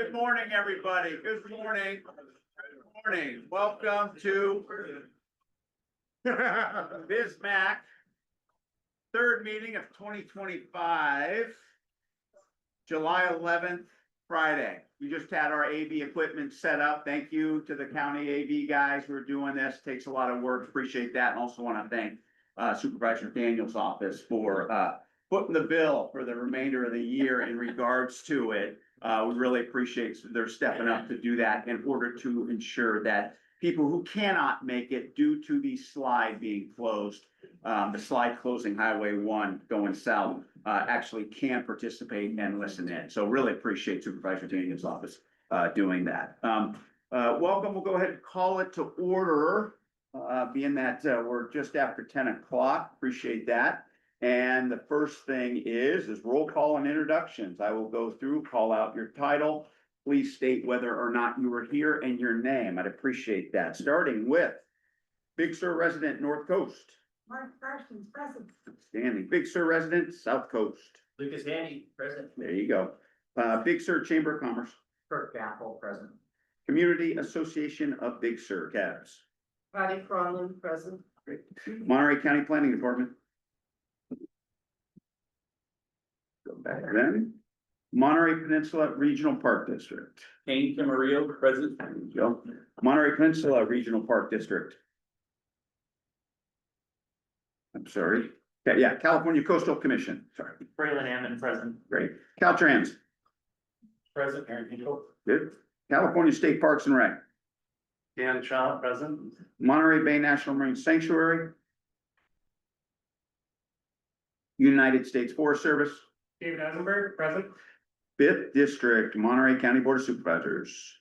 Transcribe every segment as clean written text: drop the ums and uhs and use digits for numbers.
Good morning, everybody. Good morning. Good morning. Welcome to BSMAAC, third meeting of 2025, July 11th, Friday. We just had our AV equipment set up. Thank you to the county AV guys who are doing this. Takes a lot of work. Appreciate that. And also want to thank Supervisor Daniel's office for footing the bill for the remainder of the year in regards to it. We really appreciate their stepping up to do that in order to ensure that people who cannot make it due to the slide being closed, the slide closing Highway 1 going south, actually can participate and listen in. So really appreciate Supervisor Daniel's office doing that. Welcome. We'll go ahead and call it to order, being that we're just after 10 o'clock. Appreciate that. And the first thing is roll call and introductions. I will go through, call out your title. Please state whether or not you were here and your name. I'd appreciate that. Starting with Big Sur resident, North Coast. Mark Parsons, present. Standing. Big Sur resident, South Coast. Lucas Handy, present. There you go. Big Sur Chamber of Commerce. Kirk Apple, present. Community Association of Big Sur, Cabs. Patty Cronlin, present. Great. Monterey County Planning Department. Go back then. Monterey Peninsula Regional Park District. Kane Camarillo, present. There you go. Monterey Peninsula Regional Park District. I'm sorry. Yeah, California Coastal Commission, sorry. Braylon Hammond, present. Great. Caltrans, Present, Aaron Hinkle. good. California State Parks and Rec. Dan Shaw, present. Monterey Bay National Marine Sanctuary. United States Forest Service. David Eisenberg, present. Fifth District, Monterey County Board of Supervisors.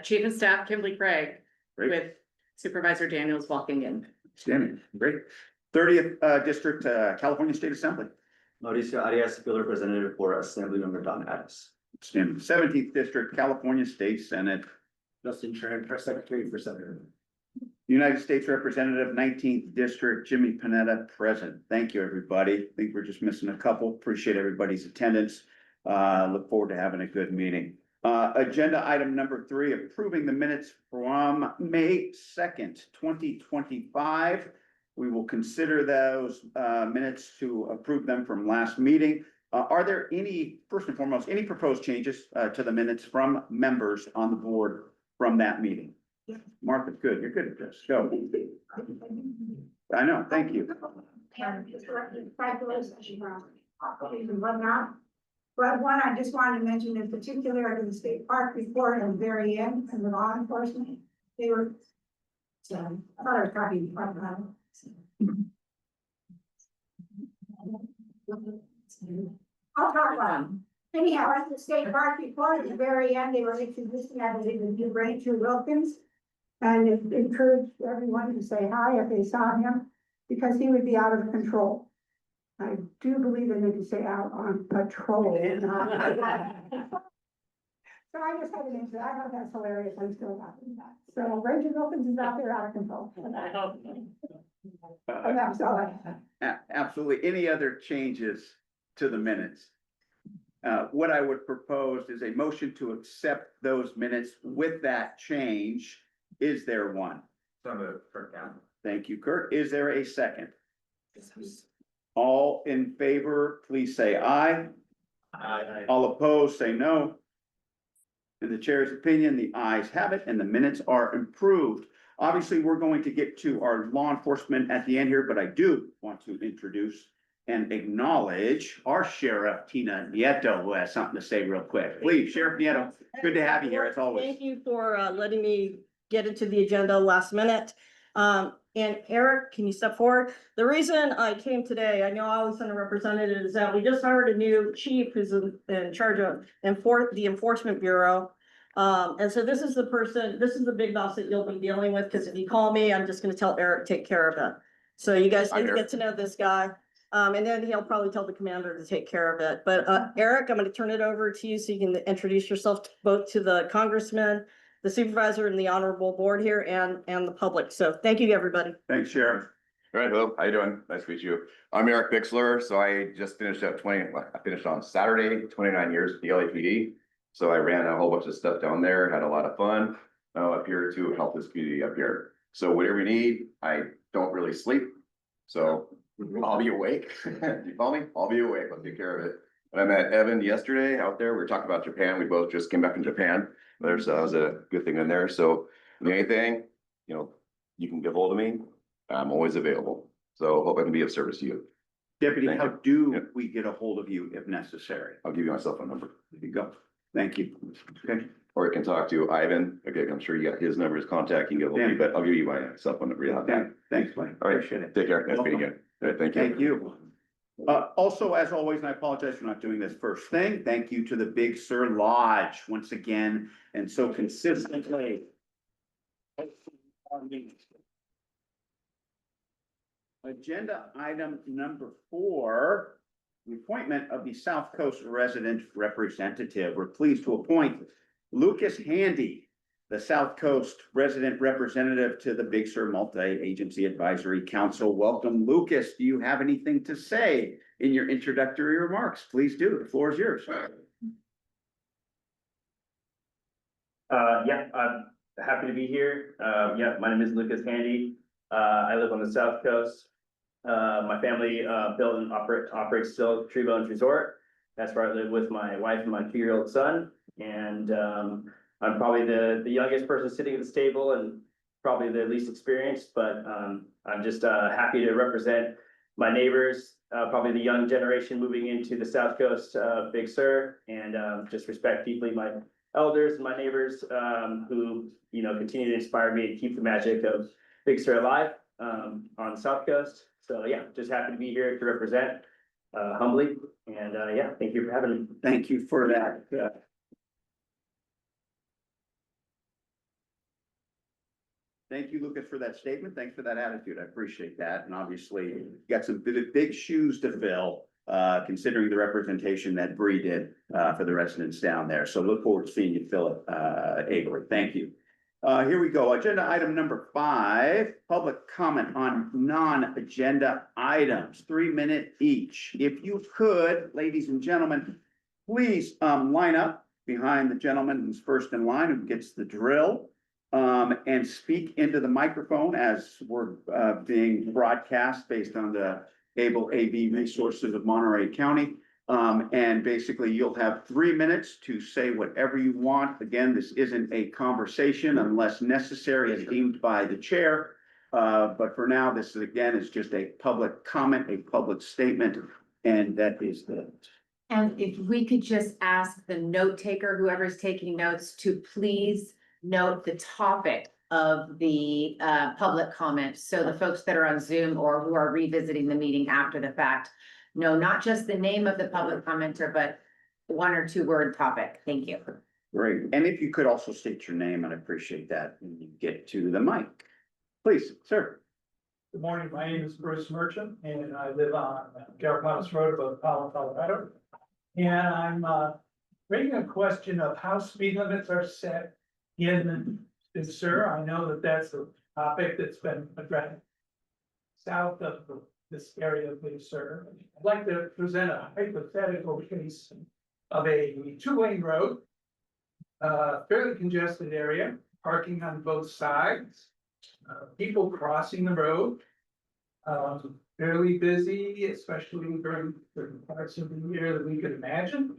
Chief of Staff Kimberly Craig Great. with Supervisor Daniels walking in. Standing, great. 30th District, California State Assembly. Mauricio Arias, Bill Representative for Assemblymember Don Adams. Standing. 17th District, California State Senate. Justin Sharon, Press Secretary for Senator. United States Representative, 19th District, Jimmy Panetta, present. Thank you, everybody. I think we're just missing a couple. Appreciate everybody's attendance. Look forward to having a good meeting. Agenda item number 3, approving the minutes from May 2nd, 2025. We will consider those minutes to approve them from last meeting. Are there any, first and foremost, any proposed changes to the minutes from members on the board from that meeting? Martha, good. You're good at this. Go. I know. Thank you. And whatnot. But one I just wanted to mention in particular, in the state park report at the very end, and the law enforcement, they were. So I thought I was talking about that. I'll talk about it. Anyhow, at the state park report at the very end, they were introducing that they would do Rachel Wilkins. And it encouraged everyone to say hi if they saw him, because he would be out of control. I do believe they need to say out on patrol. So I just had to mention, I thought that's hilarious, I'm still laughing at that. So Rachel Wilkins is out there out of control. And that's all I have. Absolutely. Any other changes to the minutes? What I would propose is a motion to accept those minutes with that change. Is there one? Thank you, Kirk. Is there a second? All in favor, please say aye. Aye. All opposed, say no. In the chair's opinion, the ayes have it and the minutes are improved. Obviously, we're going to get to our law enforcement at the end here, but I do want to introduce and acknowledge our Sheriff Tina Nieto, who has something to say real quick. Please, Sheriff Nieto, good to have you here as always. Thank you for letting me get into the agenda last minute. And Eric, can you step forward? The reason I came today, I know I was a representative, is that we just hired a new chief who's in charge of the Enforcement Bureau. And so this is the person, this is the big boss that you'll be dealing with, because if you call me, I'm just gonna tell Eric to take care of it. So you guys need to get to know this guy. And then he'll probably tell the commander to take care of it. But Eric, I'm gonna turn it over to you so you can introduce yourself both to the congressman, the supervisor, and the honorable board here, and the public. So thank you, everybody. Thanks, Sheriff. All right, hello, how you doing? Nice to meet you. I'm Eric Bixler, so I just finished up I finished on Saturday, 29 years with the LAPD. So I ran a whole bunch of stuff down there, had a lot of fun, up here to help this community up here. So whatever you need, I don't really sleep. So I'll be awake. If you call me, I'll be awake. I'll take care of it. And I met Evan yesterday out there. We were talking about Japan. We both just came back from Japan. There's, was a good thing in there. So anything, you know, you can get hold of me. I'm always available. So hope I can be of service to you. Deputy, Thank how you. do Yep. we get a hold of you if necessary? I'll give you my cell phone number. There you go. Thank you. Okay, Or you can talk to Ivan. Okay, I'm sure you got his number, his contact. You can get hold of me, but I'll give you my cell phone number. okay, thanks, Mike. All right. Appreciate it. Take care. Nice meeting you. All right, thank you. Thank you. Also, as always, and I apologize for not doing this first thing, thank you to the Big Sur Lodge once again, and so consistently. Agenda item number 4, the appointment of the South Coast Resident Representative. We're pleased to appoint Lucas Handy, the South Coast Resident Representative to the Big Sur Multi-Agency Advisory Council. Welcome, Lucas. Do you have anything to say in your introductory remarks? Please do. The floor is yours. Yeah, I'm happy to be here. Yeah, my name is Lucas Handy. I live on the South Coast. My family built and operates still Tree Bones Resort. That's where I live with my wife and my 2-year-old son. And I'm probably the youngest person sitting at this table and probably the least experienced, but I'm just happy to represent my neighbors, probably the young generation moving into the South Coast of Big Sur, and just respect deeply my elders and my neighbors who, you know, continue to inspire me to keep the magic of Big Sur alive on the South Coast. So yeah, just happy to be here to represent humbly, and yeah, thank you for having me. Thank you for that. Thank you, Lucas, for that statement. Thanks for that attitude. I appreciate that. And obviously, you got some big shoes to fill, considering the representation that Bree did for the residents down there. So look forward to seeing you fill it ably. Thank you. Here we go. Agenda item number 5, public comment on non-agenda items, 3-minute each. If you could, ladies and gentlemen, please line up behind the gentleman who's first in line, who gets the drill, and speak into the microphone as we're being broadcast based on the able AV resources of Monterey County. And basically you'll have 3 minutes to say whatever you want. Again, this isn't a conversation unless necessary as deemed by the chair. But for now, this is just a public comment, a public statement, and that is the. And if we could just ask the note taker, whoever's taking notes, to please note the topic of the public comment. So the folks that are on Zoom or who are revisiting the meeting after the fact, know not just the name of the public commenter, but 1 or 2 word topic. Thank you. Great. And if you could also state your name, I'd appreciate that when you get to the mic. Please, sir. Good morning, my name is Bruce Merchant, and I live on Garrapatas Road above Powell, Colorado. And I'm raising a question of how speed limits are set in Big Sur. I know that that's a topic that's been addressed south of this area of Big Sur. I'd like to present a hypothetical case of a 2-lane road, fairly congested area, parking on both sides, people crossing the road, fairly busy, especially during certain parts of the year that we could imagine.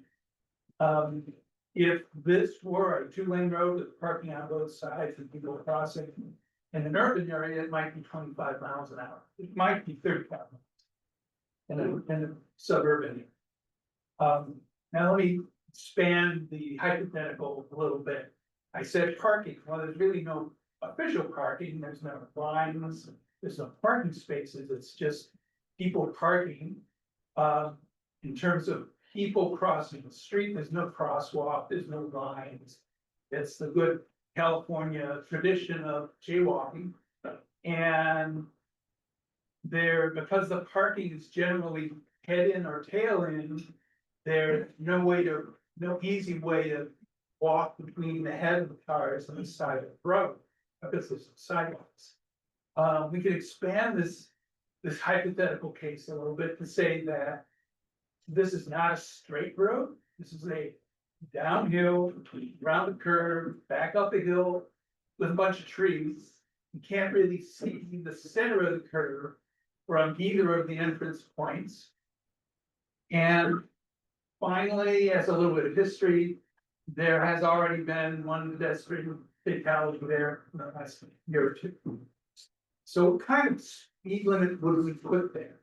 If this were a 2-lane road with parking on both sides and people crossing in an urban area, it might be 25 miles an hour. It might be 35 miles in a suburban. Now let me expand the hypothetical a little bit. I said parking. Well, there's really no official parking. There's no lines. There's no parking spaces. It's just people parking. In terms of people crossing the street, there's no crosswalk. There's no lines. It's the good California tradition of jaywalking. And there, because the parking is generally head in or tail in, there's no easy way to walk between the head of the cars and the side of the road because there's sidewalks. We could expand this hypothetical case a little bit to say that this is not a straight road. This is a downhill, around the curve, back up the hill with a bunch of trees. You can't really see the center of the curve from either of the entrance points. And finally, as a little bit of history, there has already been one pedestrian fatality there in the last year or two. So what kind of speed limit would we put there?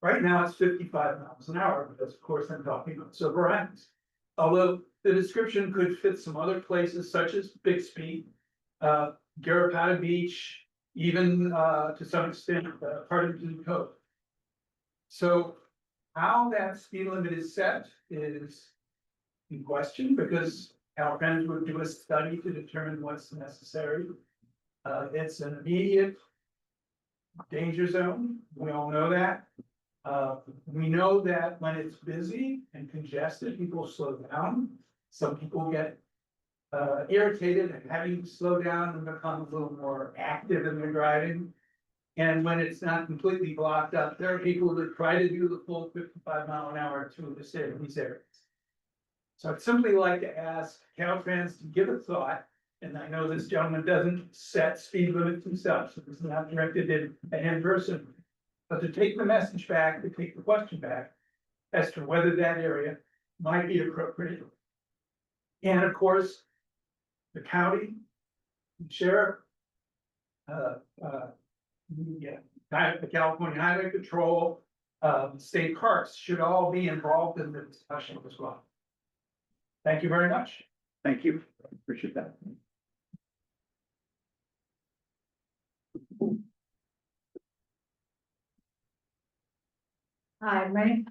Right now, it's 55 miles an hour, because of course I'm talking about silver ends. Although the description could fit some other places such as Bixby, Garrapatta Beach, even to some extent, Hardington Cove. So how that speed limit is set is in question, because Caltrans would do a study to determine what's necessary. It's an immediate danger zone, we all know that. We know that when it's busy and congested, people slow down. Some people get irritated at having to slow down and become a little more active in their driving. And when it's not completely blocked up, there are people that try to do the full 55 mile an hour through these areas. So I'd simply like to ask Caltrans to give it thought, and I know this gentleman doesn't set speed limits himself, so this is not directed at him personally. But to take the message back, to take the question back as to whether that area might be appropriate. And of course, the county, the sheriff, the California Highway Patrol, state parks should all be involved in the discussion as well. Thank you very much. Thank you, appreciate that. Hi, my name.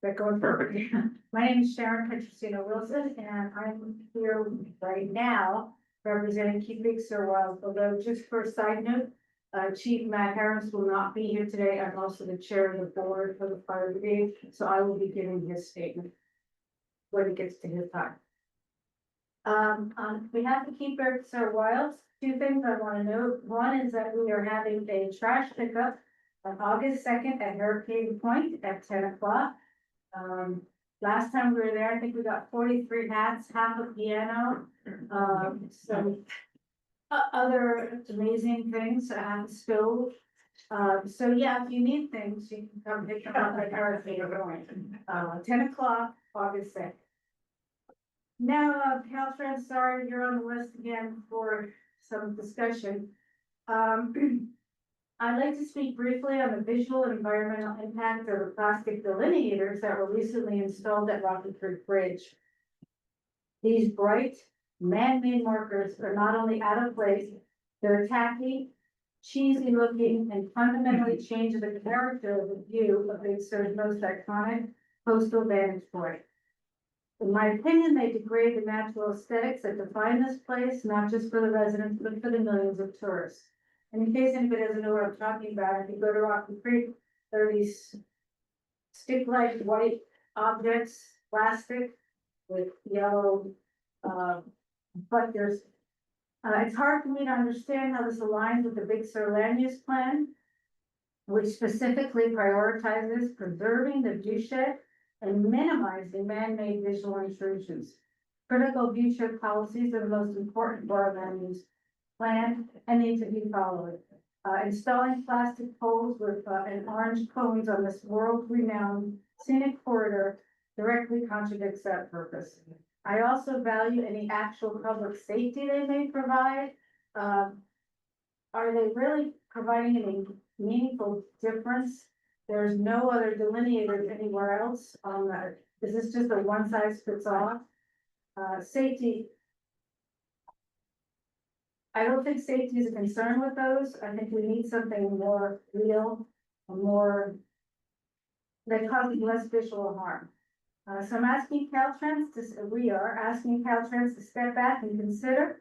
They're going Perfect. My name is Sharon Petrosino Wilson, and I'm here right now representing Keep Big Sur Wild. Although, just for a side note, Chief Matt Harris will not be here today. I'm also the chair of the board for the fire brigade, so I will be giving his statement when it gets to his time. On behalf of Keep Big Sur Wild, two things I want to note. One is that we are having a trash pickup on August 2nd at Hurricane Point at 10 o'clock. Last time we were there, I think we got 43 hats, half a piano, some other amazing things, a stove. So yeah, if you need things, you can come pick them up at Hurricane Point, 10 o'clock, August 2nd. Now, Caltrans, sorry, you're on the list again for some discussion. I'd like to speak briefly on the visual and environmental impact of the plastic delineators that were recently installed at Rocky Creek Bridge. These bright, man-made markers are not only out of place, they're tacky, cheesy looking, and fundamentally change the character of the view of Big Sur's most iconic coastal vantage point. In my opinion, they degrade the natural aesthetics that define this place, not just for the residents, but for the millions of tourists. And in case anybody doesn't know what I'm talking about, if you go to Rocky Creek, there are these stick-like white objects, plastic with yellow, but there's, it's hard for me to understand how this aligns with the Big Sur land use plan, which specifically prioritizes preserving the viewshed and minimizing man-made visual intrusions. Critical viewshed policies are the most important for our land use plan and need to be followed. Installing plastic poles with and orange cones on this world-renowned scenic corridor directly contradicts that purpose. I also value any actual public safety they may provide. Are they really providing any meaningful difference? There's no other delineators anywhere else on that. This is just a one size fits all. Safety. I don't think safety is a concern with those. I think we need something more real, more that causes less visual harm. So I'm asking Caltrans we are asking Caltrans to step back and consider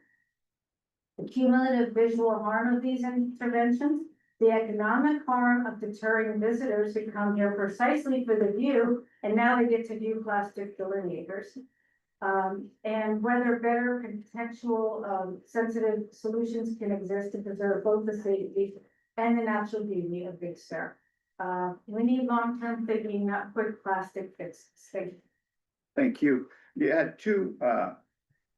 the cumulative visual harm of these interventions, the economic harm of deterring visitors who come here precisely for the view, and now they get to view plastic delineators. And whether better contextual, sensitive solutions can exist to preserve both the safety and the natural beauty of Big Sur. We need long-term thinking, not quick plastic fixes. Thank you. Thank you. You had two,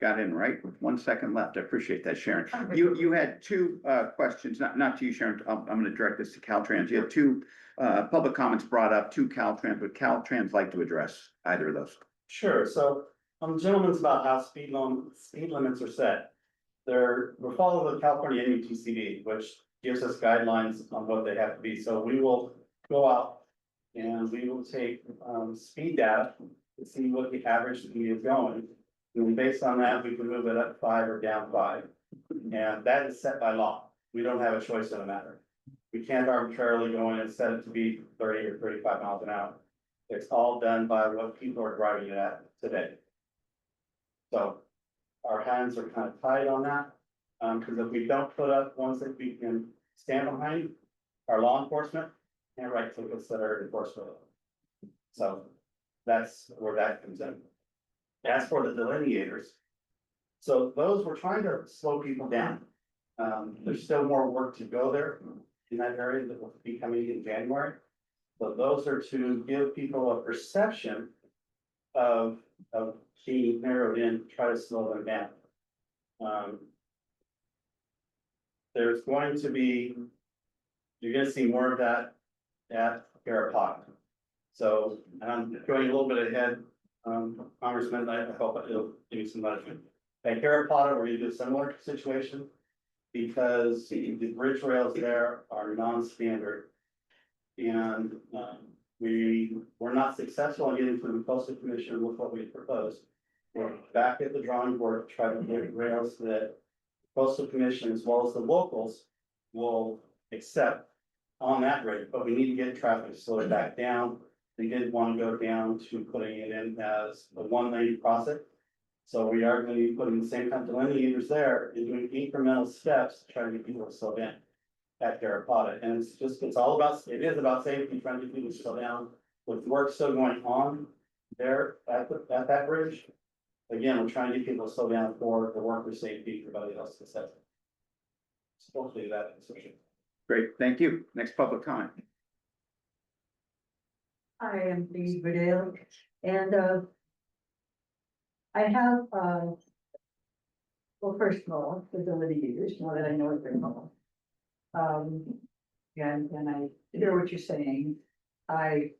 got in right with 1 second left. I appreciate that, Sharon. You had two, questions, not to you, Sharon. I'm gonna direct this to Caltrans. You had two, public comments brought up to Caltrans. Would Caltrans like to address either of those? Sure, so, gentlemen's about how speed limits are set. We're following the California NUTCD, which gives us guidelines on what they have to be, so we will go out. And we will take, speed data to see what the average speed is going. And based on that, we can move it up 5 or down 5. And that is set by law. We don't have a choice in the matter. We can't arbitrarily go in and set it to be 30 or 35 miles an hour. It's all done by what people are driving it at today. So our hands are kind of tied on that. Because if we don't put up ones that we can stand behind, our law enforcement can't write tickets that are enforceable. So that's where that comes in. As for the delineators, so those we're trying to slow people down. There's still more work to go there in that area that will be coming in January. But those are to give people a perception of being narrowed in, try to slow them down. There's going to be, you're gonna see more of that at Garapod. So, and I'm going a little bit ahead, Congressman, I hope it'll give you some management. At Garapod, we're gonna do a similar situation because the bridge rails there are non-standard. And we were not successful in getting to the Coastal Commission with what we proposed. We're back at the drawing board, to try to get rails that Coastal Commission as well as the locals will accept on that rate, but we need to get traffic slowed back down. They did want to go down to putting it in as a 1-lane crossing. So we are going to be putting the same kind of delineators there and doing incremental steps to try to get people to slow down at Garapod. And it is about safety, trying to get people to slow down with work still going on there at that bridge. Again, we're trying to get people to slow down for the worker safety, everybody else to say. So hopefully that is sufficient. Great, thank you. Next public comment. I am Dee Vidal, and I have well, first of all, the litigators, now that I know what they're called. And I hear what you're saying. I'm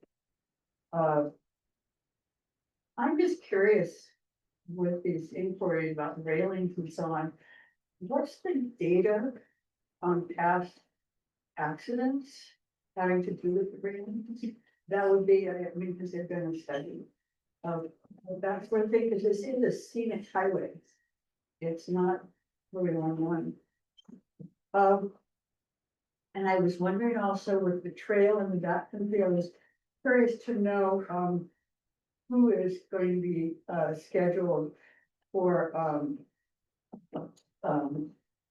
just curious with these inquiries about railings and so on. What's the data on past accidents having to do with the railings? That would be, I mean, because they've done a study of that sort of thing, because this is a scenic highway. It's not really long one. And I was wondering also with the trail and the backcountry, I was curious to know who is going to be scheduled for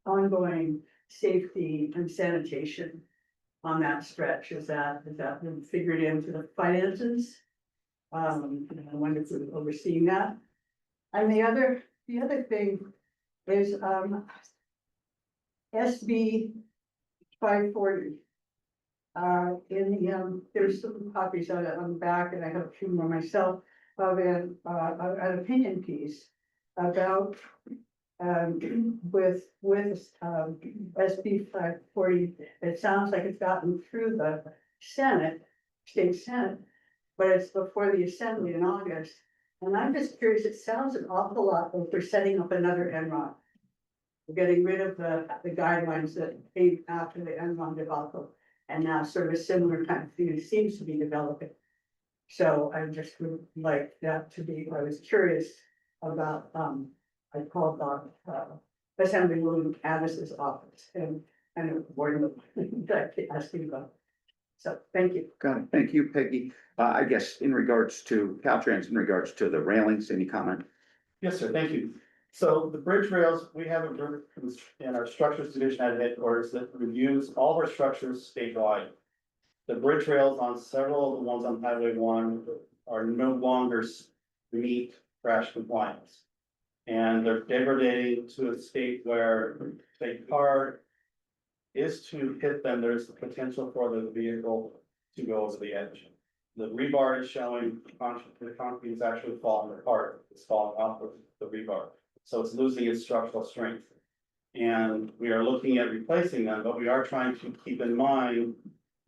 ongoing safety and sanitation on that stretch. Has that been figured into the finances? I wonder if we're overseeing that. And the other thing is SB 540. There's some copies on the back, and I have a few more myself of an opinion piece about with SB 540. It sounds like it's gotten through the Senate, state Senate, but it's before the Assembly in August. And I'm just curious, it sounds an awful lot like we're setting up another Enron. We're getting rid of the guidelines that came after the Enron debacle, and now sort of a similar kind of thing seems to be developing. So I just would like that to be, I was curious about, I called on Assemblywoman Addis's office and warned them that I asked you about. So thank you. Got it. Thank you, Peggy. I guess in regards to Caltrans, in regards to the railings, any comment? Yes, sir, thank you. So the bridge rails, we have a group in our structures division at headquarters that reviews all of our structures statewide. The bridge rails on several of the ones on Highway 1 are no longer meet crash compliance. And they're degrading to a state where if a car is to hit them, there's the potential for the vehicle to go over the edge. the rebar is showing, the concrete is actually falling apart, it's falling off of the rebar. So it's losing its structural strength. And we are looking at replacing them, but we are trying to keep in mind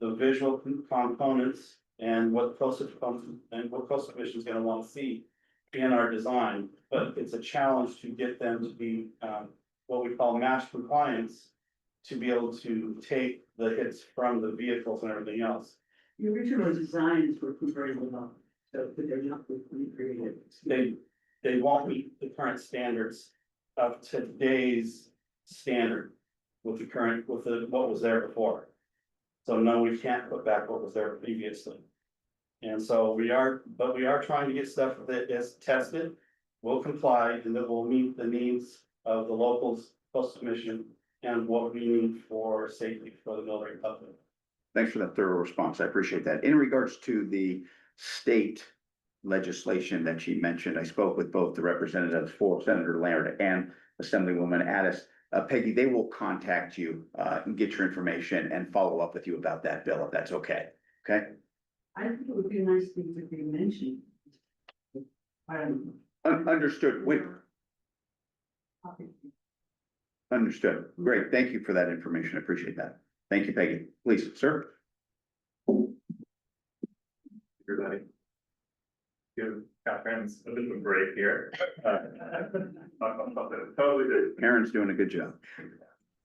the visual components and what coastal commission is gonna want to see in our design. But it's a challenge to get them to be, what we call match compliance, to be able to take the hits from the vehicles and everything else. The original designs were very well, so they're not recreated. They won't meet the current standards of today's standard with the current, what was there before. So no, we can't put back what was there previously. And so we are trying to get stuff that is tested, will comply, and that will meet the needs of the locals, coastal commission, and what we need for safety for the military public. Thanks for that thorough response. I appreciate that. In regards to the state legislation that she mentioned, I spoke with both the representatives for Senator Laird and Assemblywoman Addis. Peggy, they will contact you, and get your information and follow up with you about that bill, if that's okay. Okay? I think it would be a nice thing to be mentioned. I don't Understood. Understood. Great. Thank you for that information. I appreciate that. Thank you, Peggy. Please, sir. Everybody. Give Catherine's a bit of a break here. Totally good. Aaron's doing a good job.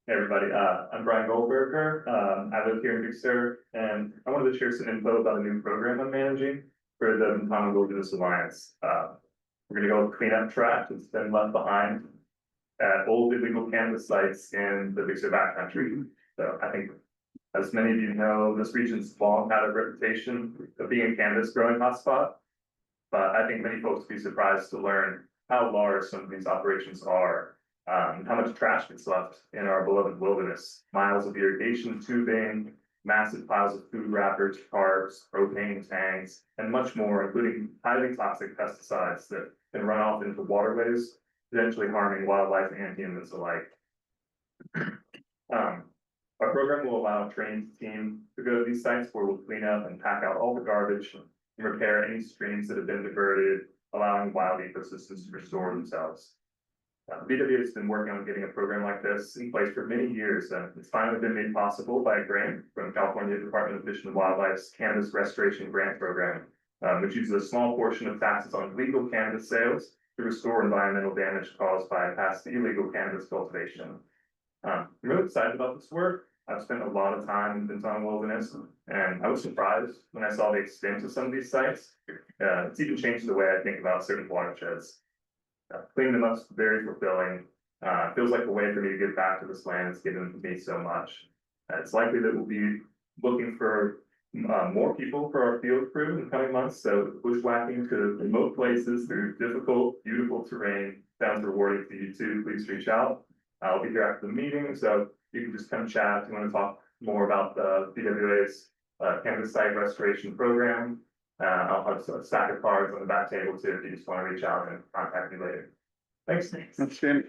Hey, everybody, I'm Brian Goldberger. I live here in Big Sur, and I wanted to share some info about a new program I'm managing for the Common Wilderness Alliance. We're gonna go clean up trash that's been left behind at old illegal cannabis sites in the Big Sur backcountry. So I think, as many of you know, this region's long had a reputation of being a cannabis growing hotspot. But I think many folks would be surprised to learn how large some of these operations are. How much trash gets left in our beloved wilderness, miles of irrigation tubing, massive piles of food wrappers, tarps, propane tanks, and much more, including highly toxic pesticides that can run off into waterways, potentially harming wildlife and humans alike. Our program will allow a trained team to go to these sites where we'll clean up and pack out all the garbage and repair any streams that have been diverted, allowing wild ecosystems to restore themselves. BWA has been working on getting a program like this in place for many years, and it's finally been made possible by a grant from California Department of Fish and Wildlife's Cannabis Restoration Grant Program, which uses a small portion of taxes on legal cannabis sales to restore environmental damage caused by past illegal cannabis cultivation. I'm really excited about this work. I've spent a lot of time in Benton Wilderness, and I was surprised when I saw the extent of some of these sites. It's even changed the way I think about certain watersheds. Cleaning them up is very fulfilling. Feels like a way for me to give back to this land that's given me so much. It's likely that we'll be looking for more people for our field crew in the coming months. So bushwhacking to remote places through difficult, beautiful terrain sounds rewarding to you too. Please reach out. I'll be here after the meeting, so you can just come chat if you want to talk more about the BWA's cannabis site restoration program. I'll have a stack of cards on the back table too, if you just want to reach out and contact me later. Thanks. Outstanding.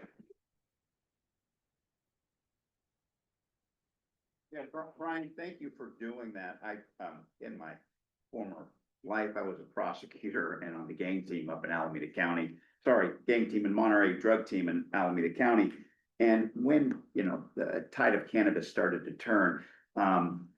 Yeah, Brian, thank you for doing that. In my former life, I was a prosecutor and on the gang team up in Alameda County. Gang team in Monterey, drug team in Alameda County. And when, the tide of cannabis started to turn,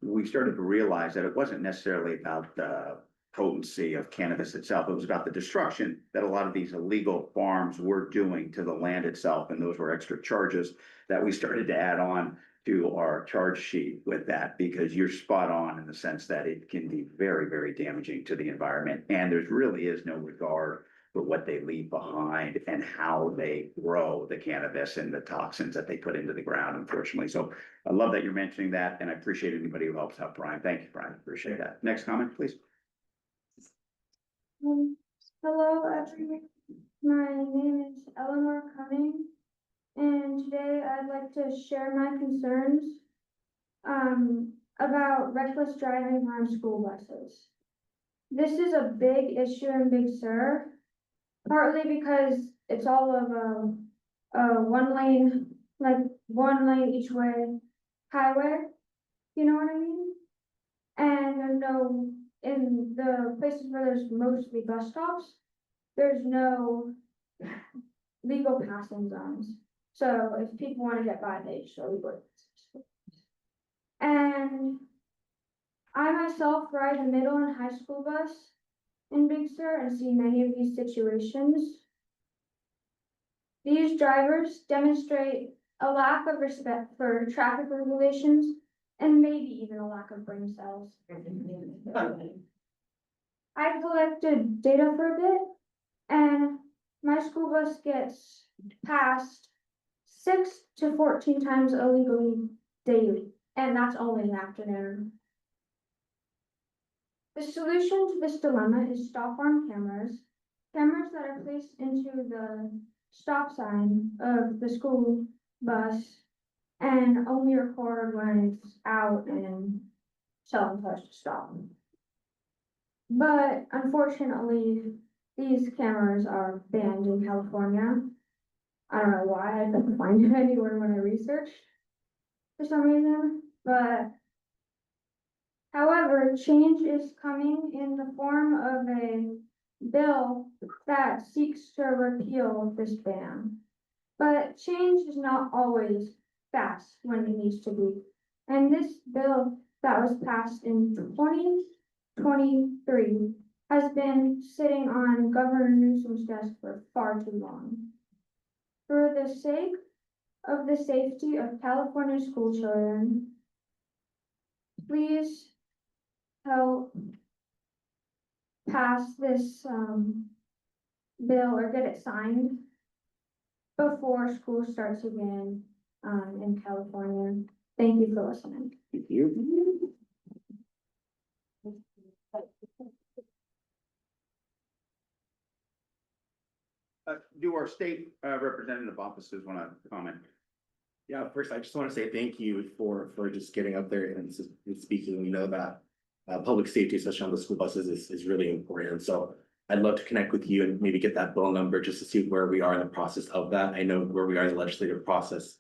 we started to realize that it wasn't necessarily about the potency of cannabis itself. It was about the destruction that a lot of these illegal farms were doing to the land itself. And those were extra charges that we started to add on to our charge sheet with that, because you're spot on in the sense that it can be very, very damaging to the environment. And there's really is no regard for what they leave behind and how they grow the cannabis and the toxins that they put into the ground, unfortunately. So I love that you're mentioning that, and I appreciate anybody who helps out, Brian. Thank you, Brian. Appreciate that. Next comment, please. Hello, everyone. My name is Eleanor Cumming, and today I'd like to share my concerns about reckless driving on school buses. This is a big issue in Big Sur, partly because it's all of a one lane each way highway, you know what I mean? And there's no in the places where there's mostly bus stops, there's no legal passing zones. So if people wanna get by, they just go. And I myself ride the middle and high school bus in Big Sur and see many of these situations. These drivers demonstrate a lack of respect for traffic regulations and maybe even a lack of brain cells. I collected data for a bit, and my school bus gets passed 6 to 14 times illegally daily, and that's only in the afternoon. The solution to this dilemma is stop arm cameras, cameras that are placed into the stop sign of the school bus and only record when it's out and someone tells to stop. But unfortunately, these cameras are banned in California. I don't know why, I couldn't find it anywhere when I researched for some reason, but however, change is coming in the form of a bill that seeks to repeal this ban. But change is not always fast when it needs to be. And this bill that was passed in 2023 has been sitting on Governor Newsom's desk for far too long. For the sake of the safety of California school children, please help pass this bill or get it signed before school starts again in California. Thank you for listening. Thank you. Do our state representative offices want to comment? Yeah, first, I just want to say thank you for just getting up there and speaking. We know that public safety, especially on the school buses, is really important. So I'd love to connect with you and maybe get that bill number just to see where we are in the process of that. I know where we are in the legislative process.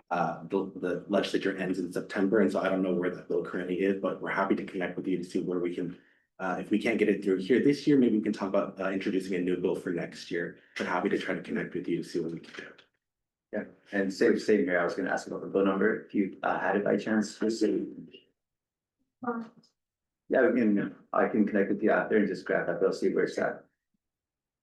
The legislature ends in September, and so I don't know where that bill currently is, but we're happy to connect with you to see where we can. If we can't get it through here this year, maybe we can talk about introducing a new bill for next year. But happy to try to connect with you to see what we can do. Yeah, and same here, I was gonna ask about the bill number, if you had it by chance, just so. Yeah, I can connect with you after and just grab that bill, see where it's at.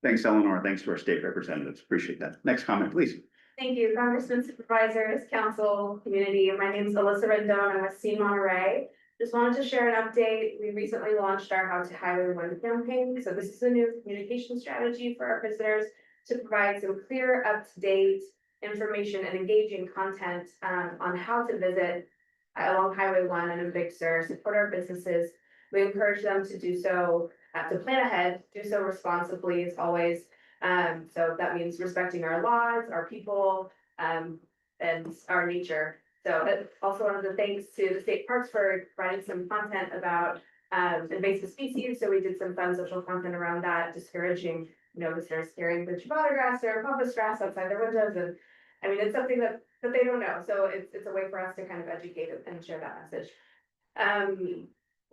Thanks, Eleanor. Thanks to our state representatives. Appreciate that. Next comment, please. Thank you, Congressman, Supervisors, Council, Community. My name is Alyssa Rendon. I'm with C. Monterey. Just wanted to share an update. We recently launched our How to Highway 1 campaign. So this is a new communication strategy for our visitors to provide some clear, up-to-date information and engaging content on how to visit along Highway 1 and in Big Sur, support our businesses. We encourage them to do so, to plan ahead, do so responsibly as always. So that means respecting our laws, our people, and our nature. So that's also one of the thanks to the state parks for providing some content about invasive species. So we did some fun social content around that, discouraging, visitors carrying the ciboda grass or pampas grass outside their windows. And I mean, it's something that they don't know. So it's a way for us to kind of educate and share that message.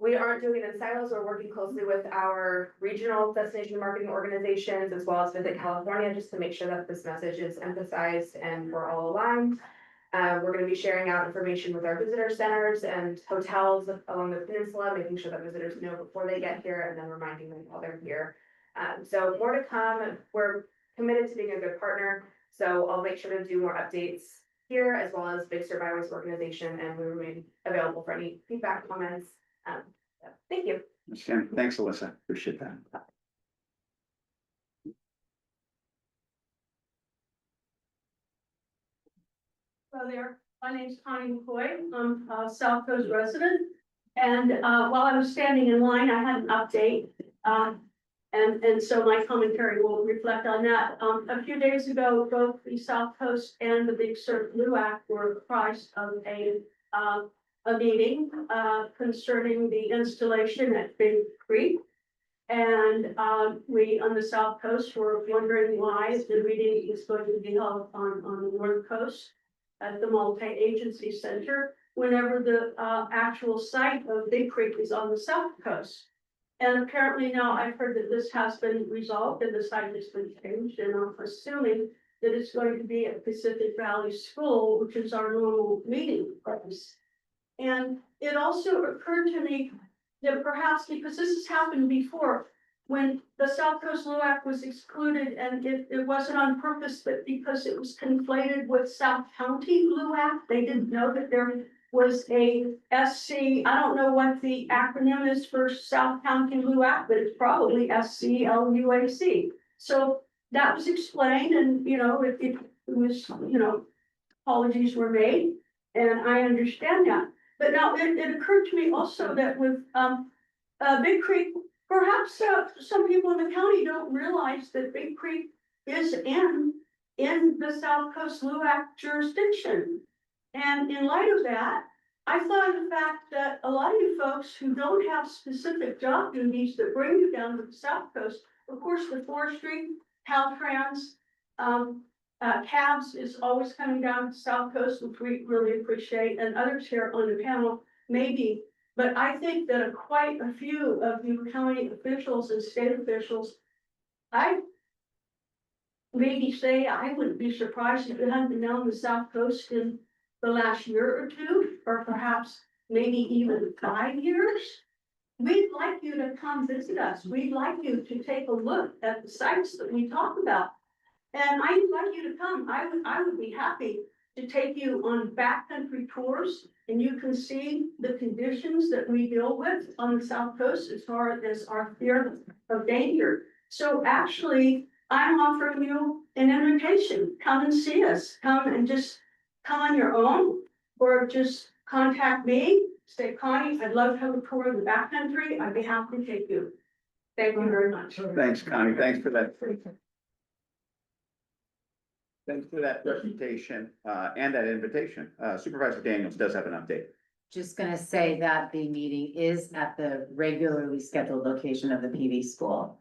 We aren't doing it in silos. We're working closely with our regional destination marketing organizations as well as Visit California, just to make sure that this message is emphasized and we're all aligned. We're going to be sharing out information with our visitor centers and hotels along the peninsula, making sure that visitors know before they get here and then reminding them while they're here. So more to come. We're committed to being a good partner. So I'll make sure to do more updates here as well as Big Sur Byways organization, and we remain available for any feedback, comments. Thank you. Thanks, Alyssa. Appreciate that. Hello there, my name is Connie McCoy. I'm a South Coast resident. And while I was standing in line, I had an update. And so my commentary will reflect on that. A few days ago, both the South Coast and the Big Sur BlueAC were apprised of a meeting concerning the installation at Big Creek. And we on the South Coast were wondering why the meeting is going to be held on the North Coast at the Multi-Agency Center, whenever the actual site of Big Creek is on the South Coast. And apparently now I've heard that this has been resolved and the site has been changed, and I'm assuming that it's going to be at Pacific Valley School, which is our normal meeting place. And it also occurred to me that perhaps because this has happened before, when the South Coast LUAC was excluded, and it wasn't on purpose, but because it was conflated with South County LUAC, they didn't know that there was a SC, I don't know what the acronym is for South County LUAC, but it's probably SCLUAC. So that was explained, and, you know, it was, you know, apologies were made, and I understand that. But now it occurred to me also that with, Big Creek, perhaps, some people in the county don't realize that Big Creek is in the South Coast LUAC jurisdiction. And in light of that, I thought of the fact that a lot of you folks who don't have specific job duties that bring you down to the South Coast, of course, the forestry, Caltrans, cabs is always coming down to the South Coast, which we really appreciate, and others here on the panel maybe. But I think that quite a few of you county officials and state officials, I maybe say I wouldn't be surprised if it hadn't been down the South Coast in the last year or two, or perhaps maybe even 5 years. We'd like you to come visit us. We'd like you to take a look at the sites that we talk about. And I invite you to come. I would be happy to take you on backcountry tours, and you can see the conditions that we deal with on the South Coast as far as our fear of danger. So actually, I'm offering you an invitation. Come and see us. Come and just come on your own, or just contact me. Say, Connie, I'd love to have a tour of the backcountry. I'd be happy to take you. Thank you very much. Thanks, Connie. Thanks for that. Thanks for that presentation, and that invitation. Supervisor Daniels does have an update. Just gonna say that the meeting is at the regularly scheduled location of the PV school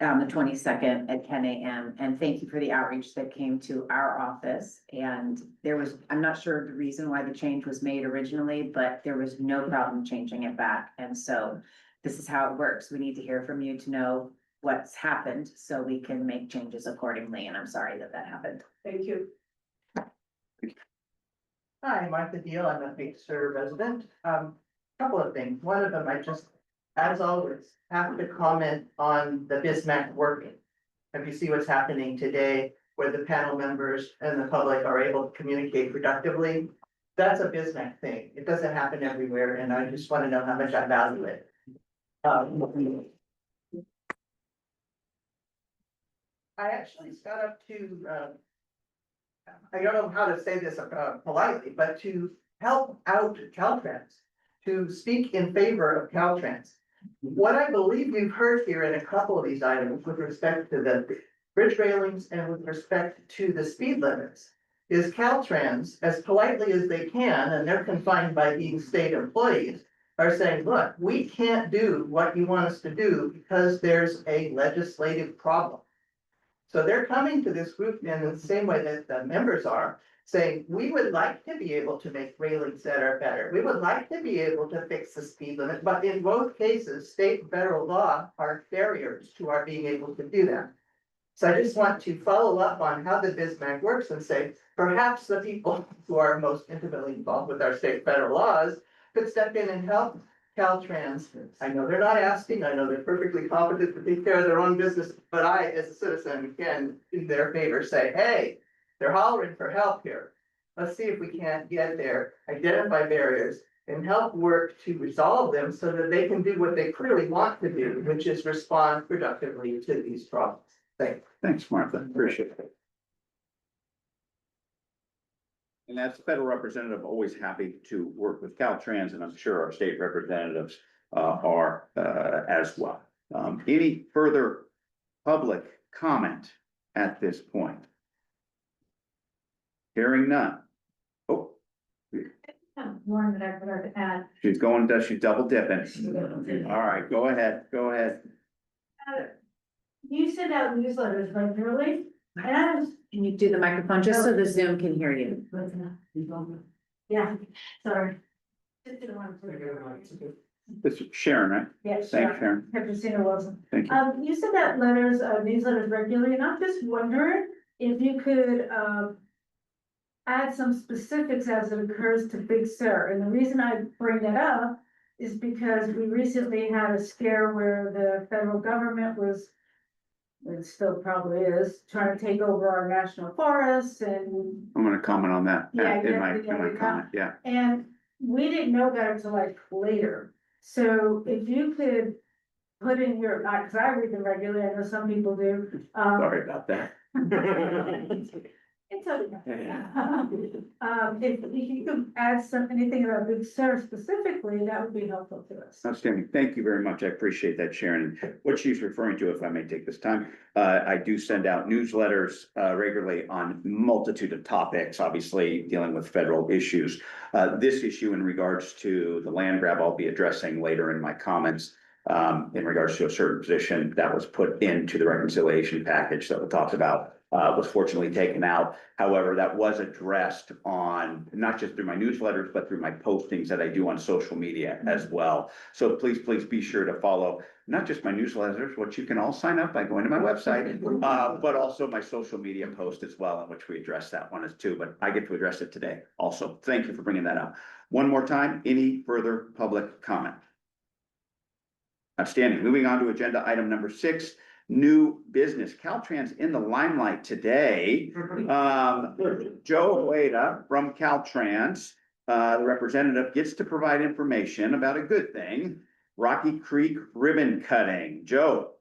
on the 22nd at 10 a.m. And thank you for the outreach that came to our office. And there was, I'm not sure the reason why the change was made originally, but there was no problem changing it back. And so this is how it works. We need to hear from you to know what's happened so we can make changes accordingly. And I'm sorry that that happened. Thank you. Hi, Martha Deal, I'm a Big Sur resident. Couple of things. One of them, I just, as always, have to comment on the BSMAAC working. If you see what's happening today, where the panel members and the public are able to communicate productively, that's a BSMAAC thing. It doesn't happen everywhere, and I just want to know how much I value it. I actually got up to, I don't know how to say this politely, but to help out Caltrans, to speak in favor of Caltrans. What I believe you've heard here in a couple of these items with respect to the bridge railings and with respect to the speed limits is Caltrans, as politely as they can, and they're confined by being state employees, are saying, look, we can't do what you want us to do because there's a legislative problem. So they're coming to this group in the same way that the members are, saying, we would like to be able to make railings that are better. We would like to be able to fix the speed limit, but in both cases, state and federal law are barriers to our being able to do that. So I just want to follow up on how the BSMAAC works and say, perhaps the people who are most intimately involved with our state and federal laws could step in and help Caltrans. I know they're not asking, I know they're perfectly competent to take care of their own business, but I, as a citizen, can, in their favor, say, hey, they're hollering for help here. Let's see if we can't get there, identify barriers, and help work to resolve them so that they can do what they clearly want to do, which is respond productively to these problems. Thanks. Thanks, Martha. Appreciate it. And that's federal representative, always happy to work with Caltrans, and I'm sure our state representatives are as well. Any further public comment at this point? Hearing none. Oh. One that I forgot to add. She's going, she's double dipping. All right, go ahead, go ahead. You send out newsletters regularly, and I was. Can you do the microphone just so the Zoom can hear you? Yeah, sorry. This is Sharon, right? Yes, Thanks, Sharon. Christina Wilson. Thank you. You send out letters, newsletters regularly, and I'm just wondering if you could, add some specifics as it occurs to Big Sur. And the reason I bring that up is because we recently had a scare where the federal government was, and still probably is, trying to take over our national forests and, I'm gonna comment on that Yeah, in my yeah. comment, yeah. and we didn't know about it until like later. So if you could put in your, cause I read them regularly, I know some people do. Sorry about that. It's okay. If you could add anything about Big Sur specifically, that would be helpful to us. Outstanding. Thank you very much. I appreciate that, Sharon. What she's referring to, if I may take this time, I do send out newsletters regularly on multitude of topics, obviously dealing with federal issues. This issue in regards to the land grab, I'll be addressing later in my comments. In regards to a certain position that was put into the reconciliation package that we talked about, was fortunately taken out. However, that was addressed on, not just through my newsletters, but through my postings that I do on social media as well. So please be sure to follow, not just my newsletters, which you can all sign up by going to my website, but also my social media post as well, in which we address that one as too, but I get to address it today also. Thank you for bringing that up. One more time, any further public comment? Outstanding. Moving on to agenda item number 6, new business. Caltrans in the limelight today. Joe Ueda from Caltrans, the representative, gets to provide information about a good thing, Rocky Creek ribbon cutting. Joe.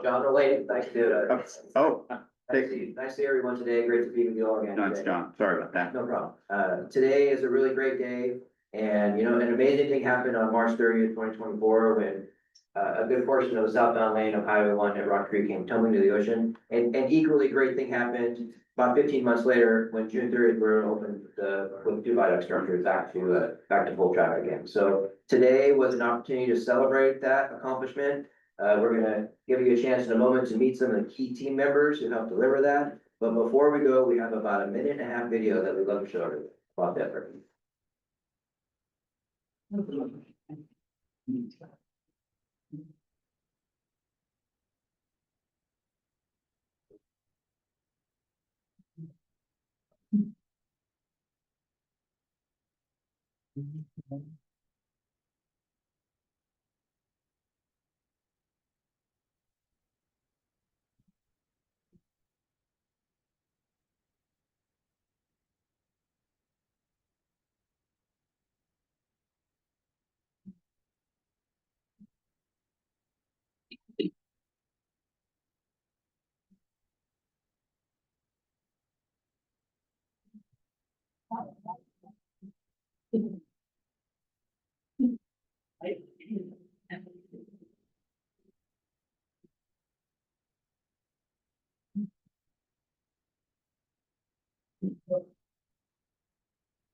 John Rolay, nice to, Oh, nice to see everyone today. Great to be with you all again. no, it's today. John. Sorry about that. No problem. Today is a really great day. And, you know, an amazing thing happened on March 30th, 2024, when a good portion of the southbound lane of Highway 1 at Rock Creek came tumbling to the ocean. And equally great thing happened about 15 months later, when June 30th, we were open with 2 viaduct structures back to full traffic again. So today was an opportunity to celebrate that accomplishment. We're gonna give you a chance in a moment to meet some of the key team members who helped deliver that. But before we go, we have about a 1.5-minute video that we'd love to show you about that effort.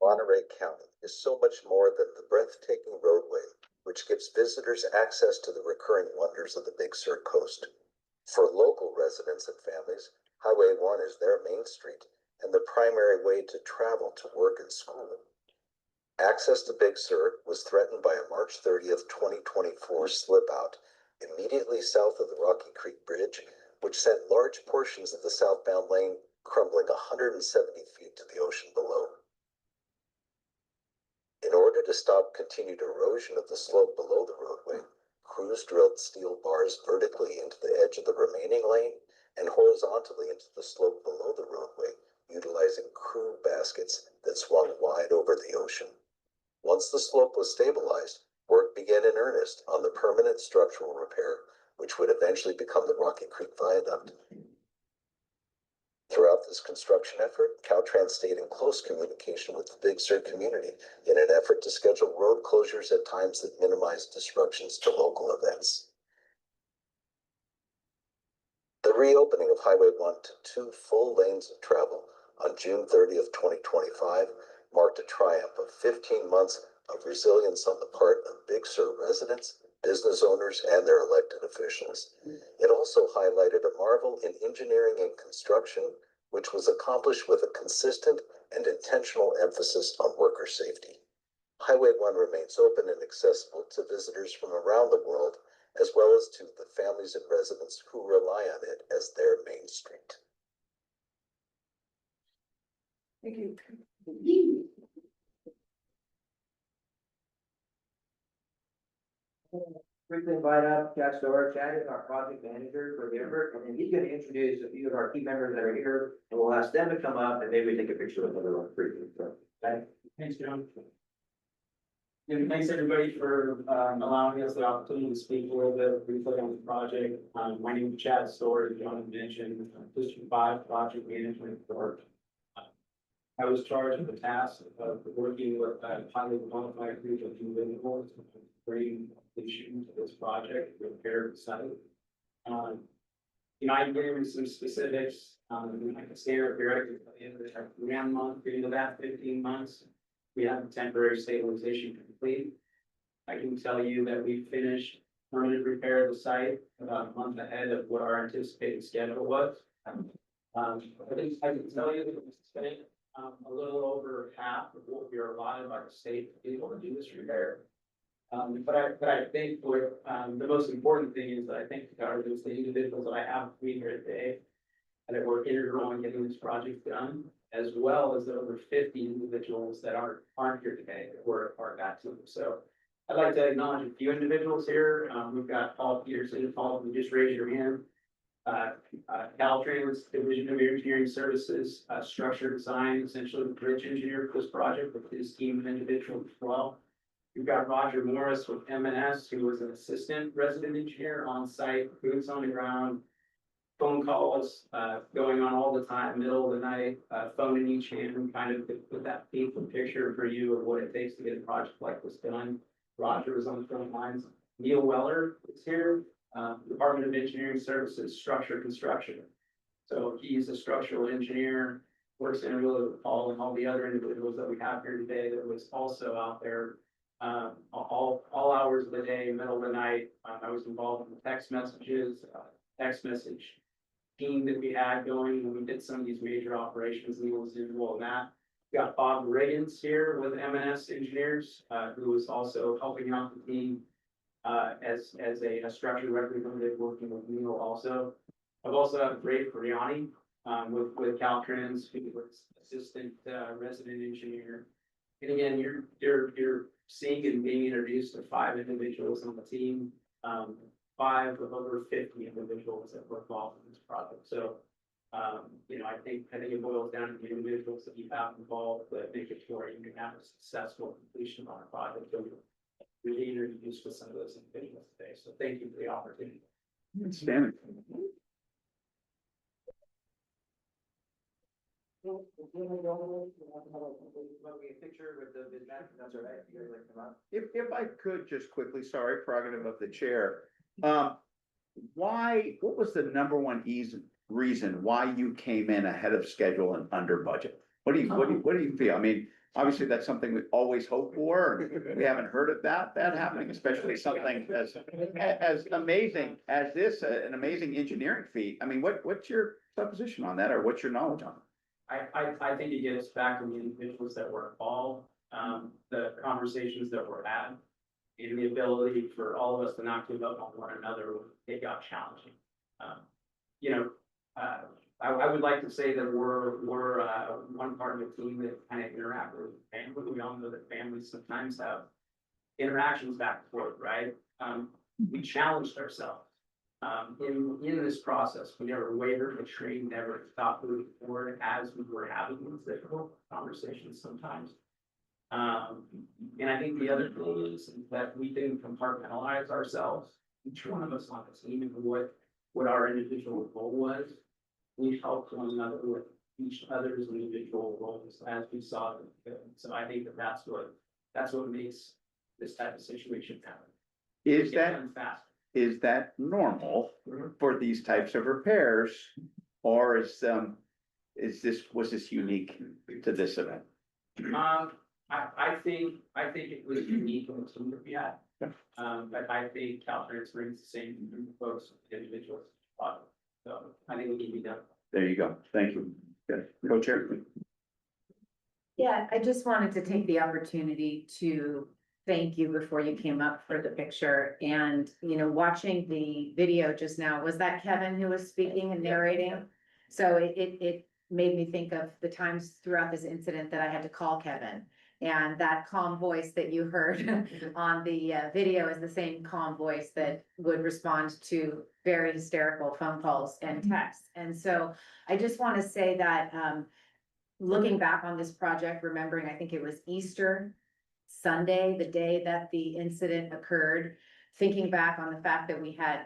Monterey County is so much more than the breathtaking roadway, which gives visitors access to the recurring wonders of the Big Sur coast. For local residents and families, Highway 1 is their main street and the primary way to travel to work and school. Access to Big Sur was threatened by a March 30th, 2024 slip out immediately south of the Rocky Creek Bridge, which sent large portions of the southbound lane crumbling 170 feet to the ocean below. In order to stop continued erosion of the slope below the roadway, crews drilled steel bars vertically into the edge of the remaining lane and horizontally into the slope below the roadway, utilizing crew baskets that swung wide over the ocean. Once the slope was stabilized, work began in earnest on the permanent structural repair, which would eventually become the Rocky Creek Viaduct. Throughout this construction effort, Caltrans stayed in close communication with the Big Sur community in an effort to schedule road closures at times that minimized disruptions to local events. The reopening of Highway 1 to 2 full lanes of travel on June 30th, 2025 marked a triumph of 15 months of resilience on the part of Big Sur residents, business owners, and their elected officials. It also highlighted a marvel in engineering and construction, which was accomplished with a consistent and intentional emphasis on worker safety. Highway 1 remains open and accessible to visitors from around the world, as well as to the families and residents who rely on it as their main street. Thank you. Briefly invite up Chad Storer. Chad is our project manager for the effort, and then he's gonna introduce a few of our key members that are here, and we'll ask them to come up and maybe take a picture with everyone briefly. So, Chad? Thanks, John. And thanks everybody for allowing us the opportunity to speak a little bit briefly on the project. My name is Chad Storer, as John mentioned, District 5 Project Management for. I was charged with the task of working with a highly qualified group of individuals to bring completion to this project, to repair the site. You know, I can get into some specifics, I can stay here periodically, at the end of the 1 month, into that 15 months. We have a temporary stabilization complete. I can tell you that we finished permanent repair of the site about a month ahead of what our anticipated schedule was. I can tell you that we spent a little over half of what we were allotted by the state to be able to do this repair. But I think what the most important thing is that I think are those the individuals that I have with me here today that were integral in getting this project done, as well as the over 50 individuals that aren't here today that were a part of that team. So I'd like to acknowledge a few individuals here. We've got Paul Peterson. Paul, can you just raise your hand? Caltrans Division of Engineering Services, structure design, essentially the bridge engineer for this project with his team of individuals as well. You've got Roger Morris with M&S, who was an assistant resident engineer on site, boots on the ground, phone calls going on all the time, middle of the night, phone in each hand, kind of put that painful picture for you of what it takes to get a project like this done. Roger was on the front lines. Neil Weller is here, Department of Engineering Services, Structure Construction. So he's a structural engineer, works in really with Paul and all the other individuals that we have here today that was also out there all hours of the day, middle of the night. I was involved in the text messages, text message team that we had going when we did some of these major operations. Neil was involved in that. We got Bob Riggins here with M&S Engineers, who was also helping out the team as a structure representative working with Neil also. I've also had Ray Friani with Caltrans, who was assistant resident engineer. And again, you're seeing and being introduced to 5 individuals on the team, 5 of over 50 individuals that were involved in this project. So, you know, I think it boils down to the individuals that you have involved that make it sure you can have a successful completion on a project. So really introduced with some of those individuals today. So thank you for the opportunity. Outstanding. If I could just quickly, sorry, prerogative of the chair. What was the number one reason why you came in ahead of schedule and under budget? What do you feel? I mean, obviously, that's something we always hope for. We haven't heard of that happening, especially something as amazing as this, an amazing engineering feat. I mean, what's your supposition on that, or what's your knowledge on it? I think it gets back to the individuals that were involved, the conversations that were had, and the ability for all of us to not give up on one another when it got challenging. You know, I would like to say that we're one part of the team that kind of interact with family. We all know that families sometimes have interactions back and forth, right? We challenged ourselves. In this process, we never wavered, we never stopped moving forward as we were having these difficult conversations sometimes. And I think the other thing is that we didn't compartmentalize ourselves, each one of us on the team, and what our individual goal was. We helped one another with each other's individual roles as we saw them. So I think that's what makes this type of situation happen. Is that normal for these types of repairs, or was this unique to this event? I think it was unique in the team that we had. But I think Caltrans brings the same group of folks, individuals. So I think it can be done. There you go. Thank you. Good. Co-chair. Yeah, I just wanted to take the opportunity to thank you before you came up for the picture. And, you know, watching the video just now, was that Kevin who was speaking and narrating? So it made me think of the times throughout this incident that I had to call Kevin. And that calm voice that you heard on the video is the same calm voice that would respond to very hysterical phone calls and texts. And so I just want to say that, looking back on this project, remembering, I think it was Easter Sunday, the day that the incident occurred, thinking back on the fact that we had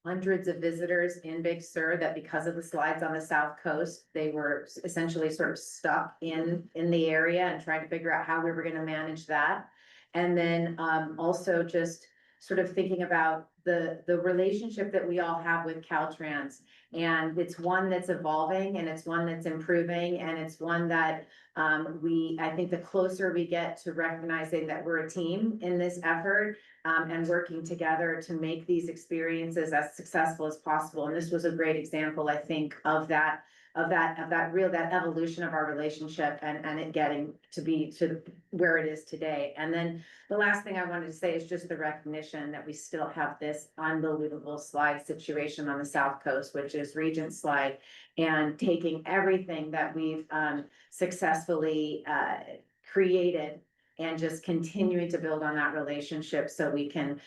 hundreds of visitors in Big Sur, that because of the slides on the south coast, they were essentially sort of stuck in the area and trying to figure out how we were gonna manage that. And then also just sort of thinking about the relationship that we all have with Caltrans. And it's one that's evolving, and it's one that's improving, and it's one that I think the closer we get to recognizing that we're a team in this effort, and working together to make these experiences as successful as possible. And this was a great example, I think, of that evolution of our relationship and it getting to be to where it is today. And then the last thing I wanted to say is just the recognition that we still have this unbelievable slide situation on the South Coast, which is Regent Slide, and taking everything that we've successfully created and just continuing to build on that relationship so we can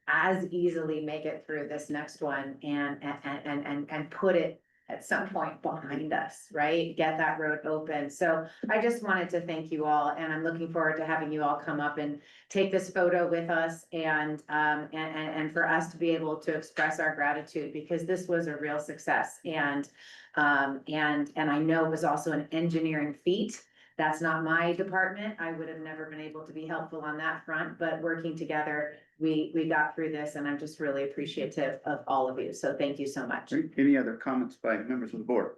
as easily make it through this next one and put it at some point behind us, right? Get that road open. So I just wanted to thank you all, and I'm looking forward to having you all come up and take this photo with us and for us to be able to express our gratitude, because this was a real success. And I know it was also an engineering feat. That's not my department. I would have never been able to be helpful on that front, but working together, we got through this, and I'm just really appreciative of all of you. So thank you so much. Any other comments by members of the board?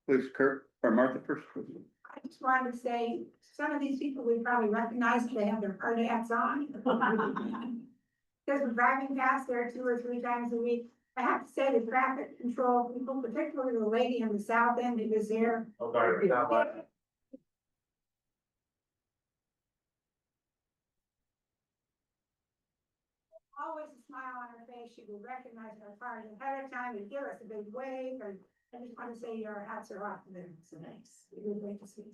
Please, Kurt or Martha first. I just wanted to say, some of these people we probably recognize if they have their hard hats on. Because we're driving past there 2 or 3 times a week. I have to say the traffic control people, particularly the lady in the south end who was there. Always a smile on her face. She would recognize our cars ahead of time and give us a big wave. And I just want to say your hats are off to them. So nice. It was great to see.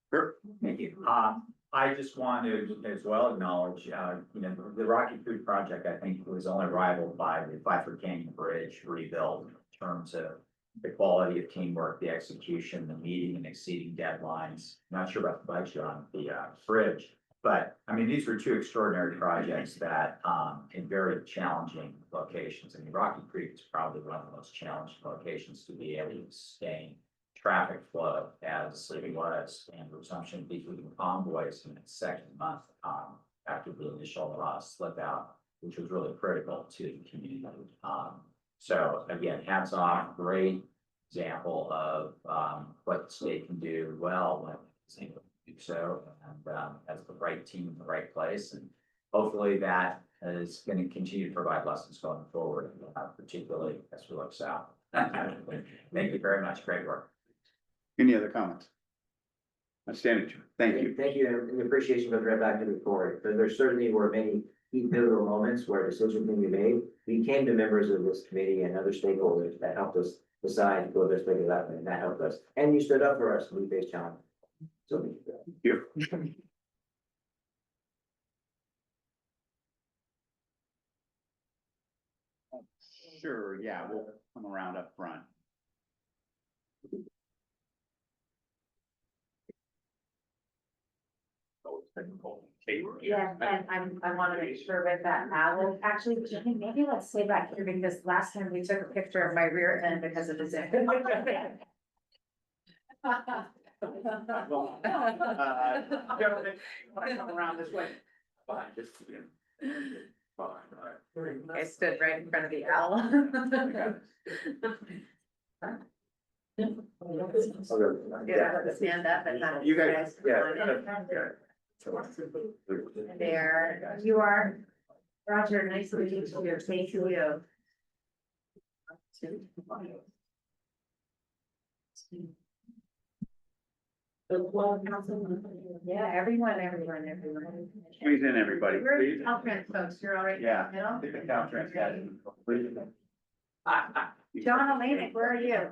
Kurt? Thank you. I just want to as well acknowledge, the Rocky Creek project, I think, was only rivaled by the Pfeiffer Canyon Bridge rebuild in terms of the quality of teamwork, the execution, the meeting and exceeding deadlines. Not sure about the budget on the bridge, but I mean, these were 2 extraordinary projects that in very challenging locations. I mean, Rocky Creek is probably one of the most challenging locations to be able to sustain traffic flow as it was, and resumption of including convoys in its second month after the initial slip out, which was really critical to the community. So again, hats off, great example of what the state can do well when it's able to do so, and as the right team in the right place. And hopefully that is going to continue to provide lessons going forward, particularly as we look south. Thank you very much. Great work. Any other comments? Outstanding. Thank you. Thank you, and appreciation goes right back to the board, but there certainly were many key pivotal moments where decisions can be made. We came to members of this committee and other stakeholders that helped us decide to go this way or that way, and that helped us. And you stood up for us when we faced challenges. So thank you. Sure, yeah, we'll come around up front. Yeah, and I want to make sure with that now, well, actually, maybe let's stay back here, because last time we took a picture of my rear end because of the zip. Come around this way. Fine, just, I stood right in front of the owl. Yeah, stand up and not. You guys, There, you are. Roger, nice to meet you. Thank you. Yeah, everyone. Squeeze in everybody, Where's please. the Caltrans folks? You're all right? Yeah. You know? Get the Caltrans guys. John Olenek, where are you?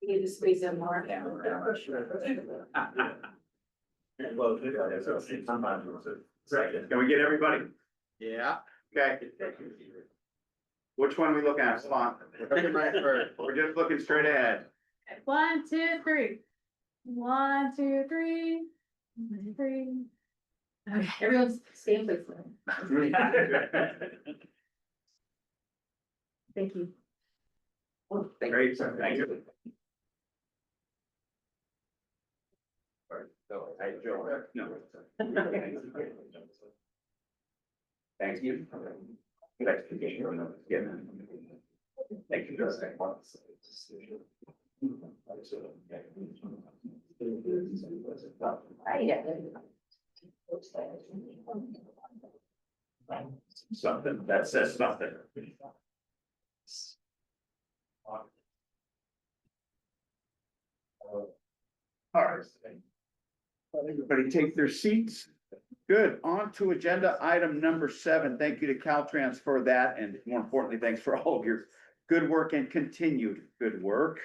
You need to squeeze in more. Can we get everybody? Yeah. Okay. Which one are we looking at, Spawn? We're just looking straight ahead. 1, 2, 3. 1, 2, 3. 1, 2, 3. Okay, everyone's staying please. Thank you. Great, thank you. No. Thank you. Thank you. Something that says something. All right. Everybody take their seats. Good, on to agenda item number 7. Thank you to Caltrans for that, and more importantly, thanks for all of your good work and continued good work.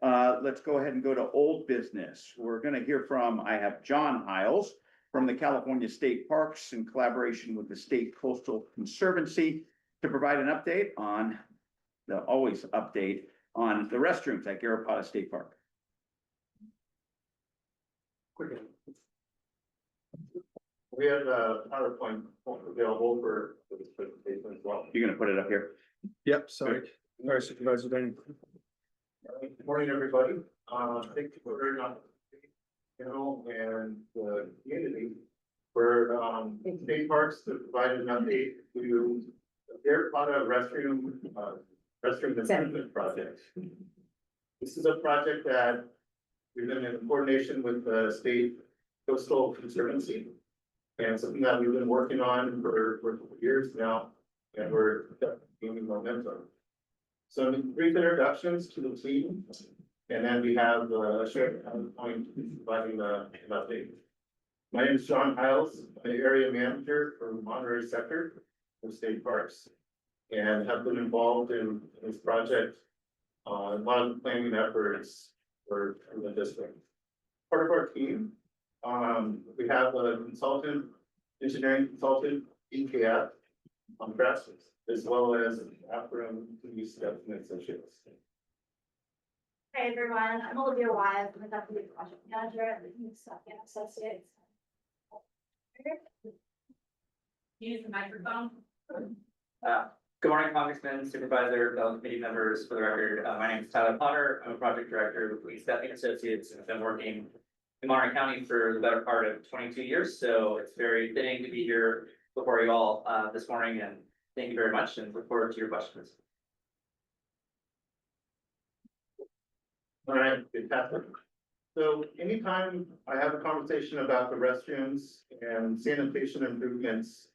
Let's go ahead and go to old business. We're gonna hear from, I have John Hiles from the California State Parks in collaboration with the State Coastal Conservancy to provide an update on, the always update on the restrooms at Garrapatta State Park. We have a PowerPoint available for this presentation as well. You're gonna put it up here? Yep, sorry. Sorry, Supervisor Dane. Good morning, everybody. Thank you for very much. And the community for state parks to provide an update to their restroom improvement project. This is a project that we've been in coordination with the State Coastal Conservancy. And something that we've been working on for years now, and we're gaining momentum. So brief introductions to the team, and then we have Sheriff Point providing an update. My name is John Hiles, I'm the area manager for Monterey sector for state parks, and have been involved in this project on a lot of planning efforts for the district. Part of our team. We have a consultant, engineering consultant, EKF, on Craftsman's, as well as Afram Police Development Associates. Hey everyone, I'm Olivia Wyatt, I'm the deputy project manager at the Associates. Use the microphone. Good morning, Congressman, Supervisor, fellow committee members. For the record, my name is Tyler Potter. I'm a project director with Police Staffing Associates, and I've been working in Monterey County for the better part of 22 years. So it's very fitting to be here before you all this morning, and thank you very much, and look forward to your questions. All right, fantastic. So anytime I have a conversation about the restrooms and sanitation improvements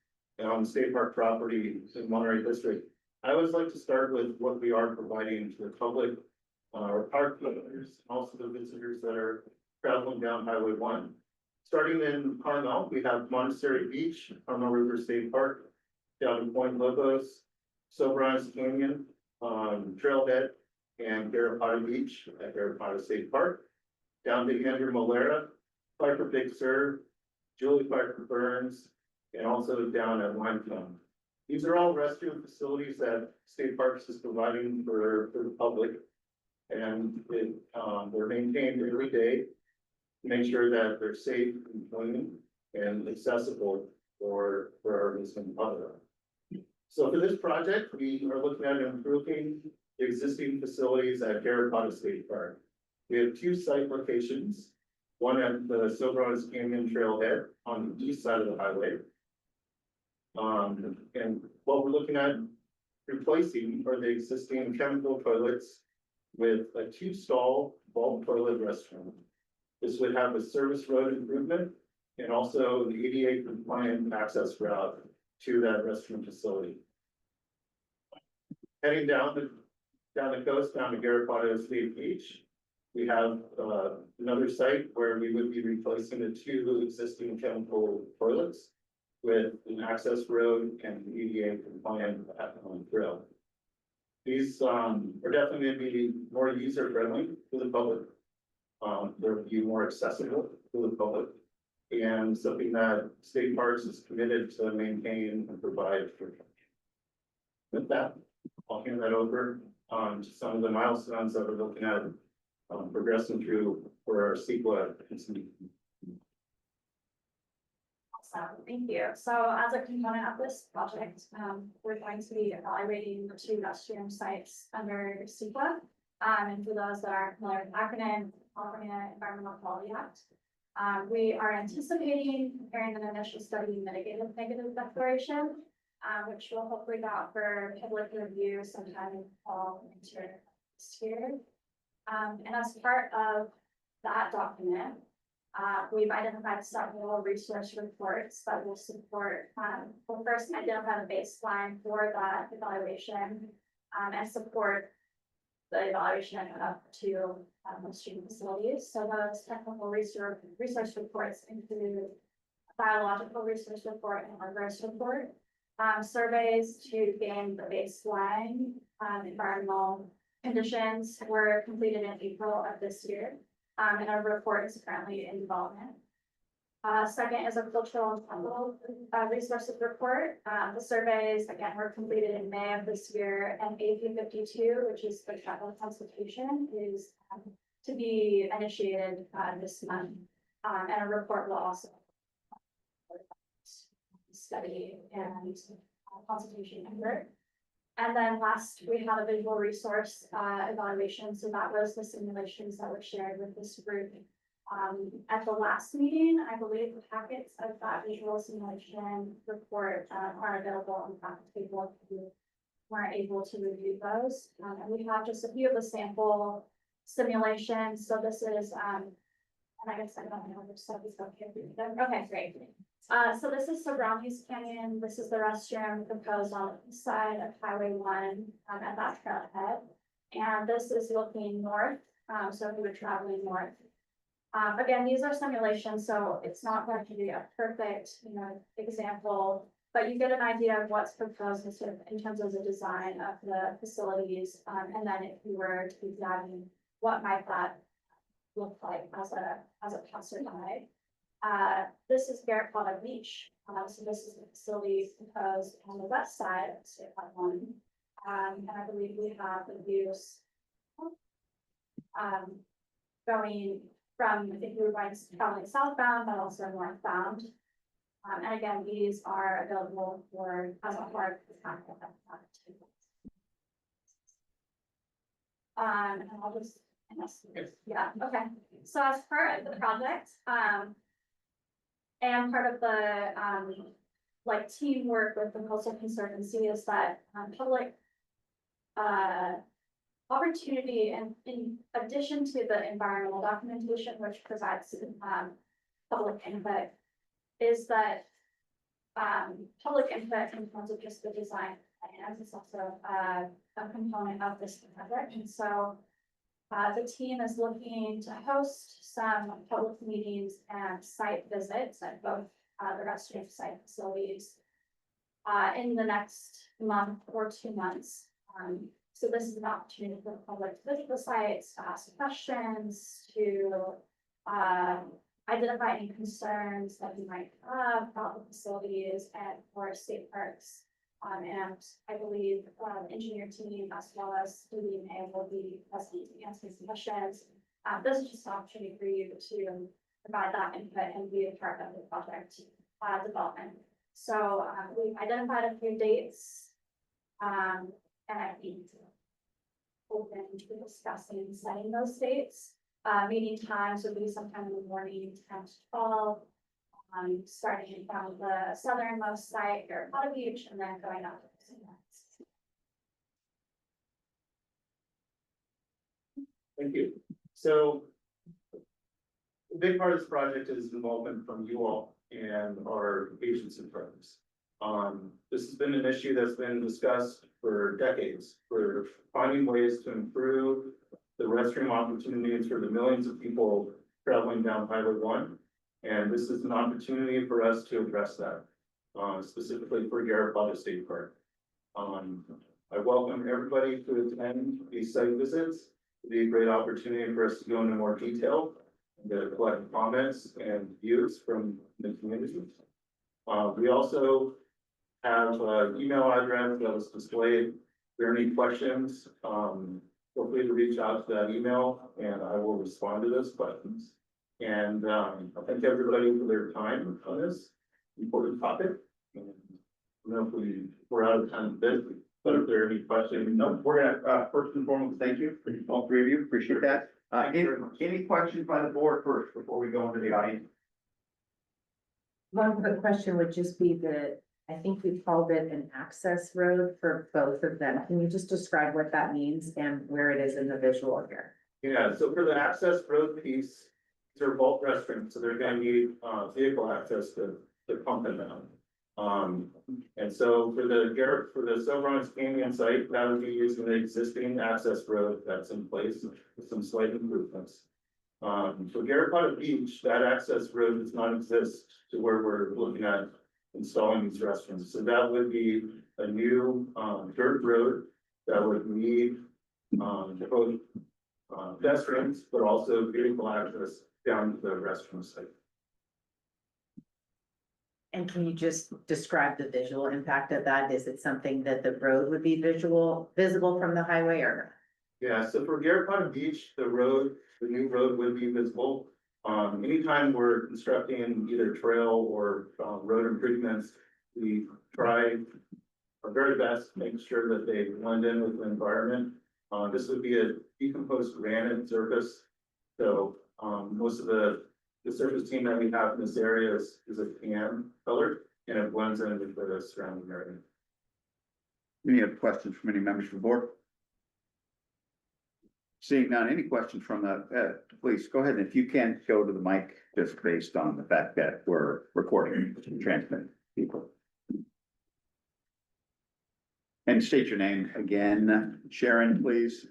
on state park property in Monterey District, I always like to start with what we are providing to the public, our park visitors, also the visitors that are traveling down Highway 1. Starting in Carmel, we have Montessori Beach, Carmel River State Park, down to Point Lobos, Soberon's Canyon, Trailhead, and Garrapatta Beach at Garrapatta State Park, down to Andrew Molera, Piper Big Sur, Julie Piper Burns, and also down at Limestone. These are all restroom facilities that State Parks is providing for the public. And they're maintained every day to make sure that they're safe and clean and accessible for our listening public. So for this project, we are looking at improving the existing facilities at Garrapatta State Park. We have 2 site locations, one at the Soberon's Canyon Trailhead on the east side of the highway. And what we're looking at replacing are the existing chemical toilets with a 2-stall bulk toilet restroom. This would have a service road improvement and also the ADA compliant access route to that restroom facility. heading down the coast, down to Garrapato State Beach. We have, another site where we would be replacing the two existing chemical toilets with an access road and EDA compliant grill. These, are definitely gonna be more user friendly to the public. They'll be more accessible to the public. And something that State Parks is committed to maintain and provide for. With that, I'll hand that over, to some of the milestones that we're looking at, progressing through for our CEQA. Awesome, thank you. So as a component of this project, we're going to be evaluating the two restroom sites under CEQA. And for those that aren't familiar with the acronym, California Environmental Quality Act. We are anticipating preparing an initial study mitigated negative declaration, which will hopefully go out for public review sometime in fall winter this year. And as part of that document, we've identified several resource reports that will support, we'll first identify the baseline for that evaluation, and support the evaluation up to student facilities. So those technical resource reports include a biological resource report and a reverse report. Surveys to gain the baseline environmental conditions were completed in April of this year, and our report is currently in development. Second is a cultural and temporal resources report. The surveys, again, were completed in May of this year, and AP 52, which is the travel consultation, is to be initiated this month. And a report will also study and consultation effort. And then last, we had a visual resource evaluation. So that was the simulations that were shared with this group. At the last meeting, I believe the packets of that visual simulation report are available on the fact table if you weren't able to review those. And we have just a few of the sample simulations. So this is, and I guess I don't know which stuff is okay. Okay, great. So this is Surroundings Canyon. This is the restroom proposed on the side of Highway 1 at that trailhead. And this is looking north. So if we were traveling north. Again, these are simulations, so it's not going to be a perfect, example, but you get an idea of what's proposed in terms of the design of the facilities. And then if you were to examine what might that look like as a passerby. This is Garrapato Beach. So this is the facility proposed on the west side of State Park 1. And I believe we have the views going from, if you were going traveling southbound, but also northbound. And again, these are available for as a part of the packet. And I'll just, yeah, okay. So as part of the project, and part of the teamwork with the Coastal Conservancy is that public opportunity, and in addition to the environmental documentation, which provides public input, is that public input in terms of just the design plans is also a component of this project. And so the team is looking to host some public meetings and site visits at both the restroom site facilities in the next month or 2 months. So this is an opportunity for the public to visit the sites, to ask questions, to identify any concerns that you might have about the facilities and for state parks. And I believe the engineer team as well as the DMA will be present to answer some questions. This is just an opportunity for you to provide that input and be a part of the project development. So we've identified a few dates, and I think open to discussing setting those dates. Meeting times would be sometime in the morning, 10 to 12. Starting from the southernmost site, Garrapato Beach, and then going up to the next. Thank you. So a big part of this project is involvement from you all and our agents and friends. This has been an issue that's been discussed for decades. We're finding ways to improve the restroom opportunities for the millions of people traveling down Highway 1. And this is an opportunity for us to address that, specifically for Garrapatta State Park. I welcome everybody to attend these site visits. It'll be a great opportunity for us to go into more detail, and to collect comments and views from the community. We also have an email address that was displayed. If there are any questions, feel free to reach out to that email and I will respond to those questions. And I thank everybody for their time on this important topic. And I don't know if we're out of time today, but if there are any questions. No, we're gonna, first and foremost, thank you, all three of you, appreciate that. Thank you very much. Any questions by the board first, before we go into the audience? One quick question would just be that, I think we called it an access road for both of them. Can you just describe what that means and where it is in the visual here? Yeah, so for the access road piece, these are vault restrooms, so they're gonna need vehicle access to pump them out. And so for the Silver's Canyon site, that would be using the existing access road that's in place with some slight improvements. For Garrapatta Beach, that access road does not exist to where we're looking at installing these restrooms. So that would be a new dirt road that would need both pedestrians, but also vehicle access down to the restroom site. And can you just describe the visual impact of that? Is it something that the road would be visible from the highway or? Yeah, so for Garrapatta Beach, the new road would be visible. Anytime we're constructing either trail or road improvements, we try our very best to make sure that they blend in with the environment. This would be a decomposed granite surface. So most of the surface team that we have in this area is a tan color, and it blends in with the surrounding area. Any other questions from any members of the board? Seeing none, any questions from please go ahead, and if you can go to the mic, just based on the fact that we're recording, transmitting people. And state your name again, Sharon, please.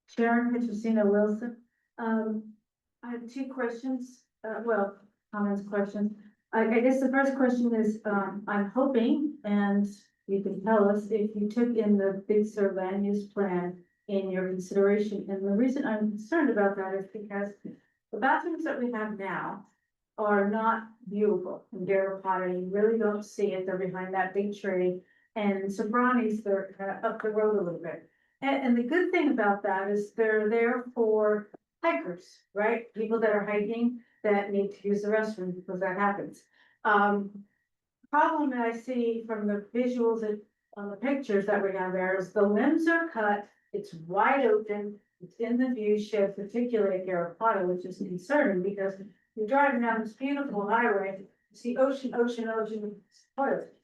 Sharon Petrosino Wilson. I have two questions, comments, questions. I guess the first question is, I'm hoping, and you can tell us if you took in the Big Sur land use plan in your consideration. And the reason I'm concerned about that is because the bathrooms that we have now are not viewable in Garrapatta. You really don't see it. They're behind that big tree. And Sobrani's, they're kind of up the road a little bit. And the good thing about that is they're there for hikers, right? People that are hiking that need to use the restroom because that happens. Problem that I see from the visuals on the pictures that we have there is the limbs are cut, it's wide open, it's in the view shed, particularly at Garrapatta, which is concerning because you're driving down this beautiful highway, you see ocean, ocean, ocean, toilet.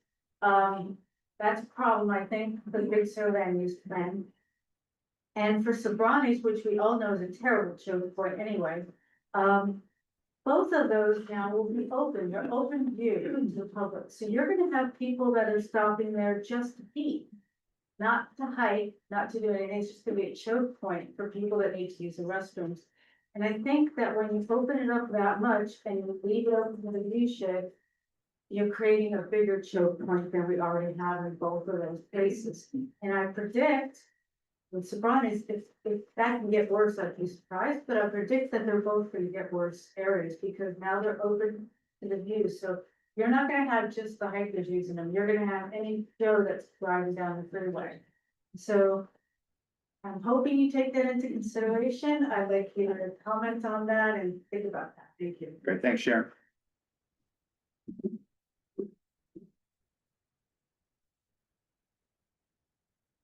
That's a problem, I think, for the Big Sur land use plan. And for Sobrani's, which we all know is a terrible choke point anyway, both of those now will be open, they're open view to the public. So you're gonna have people that are stopping there just to eat, not to hike, not to do anything. It's just gonna be a choke point for people that need to use the restrooms. And I think that when you open it up that much and you leave it open to the view shed, you're creating a bigger choke point than we already have in both of those places. And I predict with Sobrani's, if that can get worse, I'd be surprised, but I predict that they're both gonna get worse areas because now they're open to the view. So you're not gonna have just the hikers using them. You're gonna have any Joe that's driving down the freeway. So I'm hoping you take that into consideration. I'd like you to comment on that and think about that. Thank you. Great, thanks, Sharon.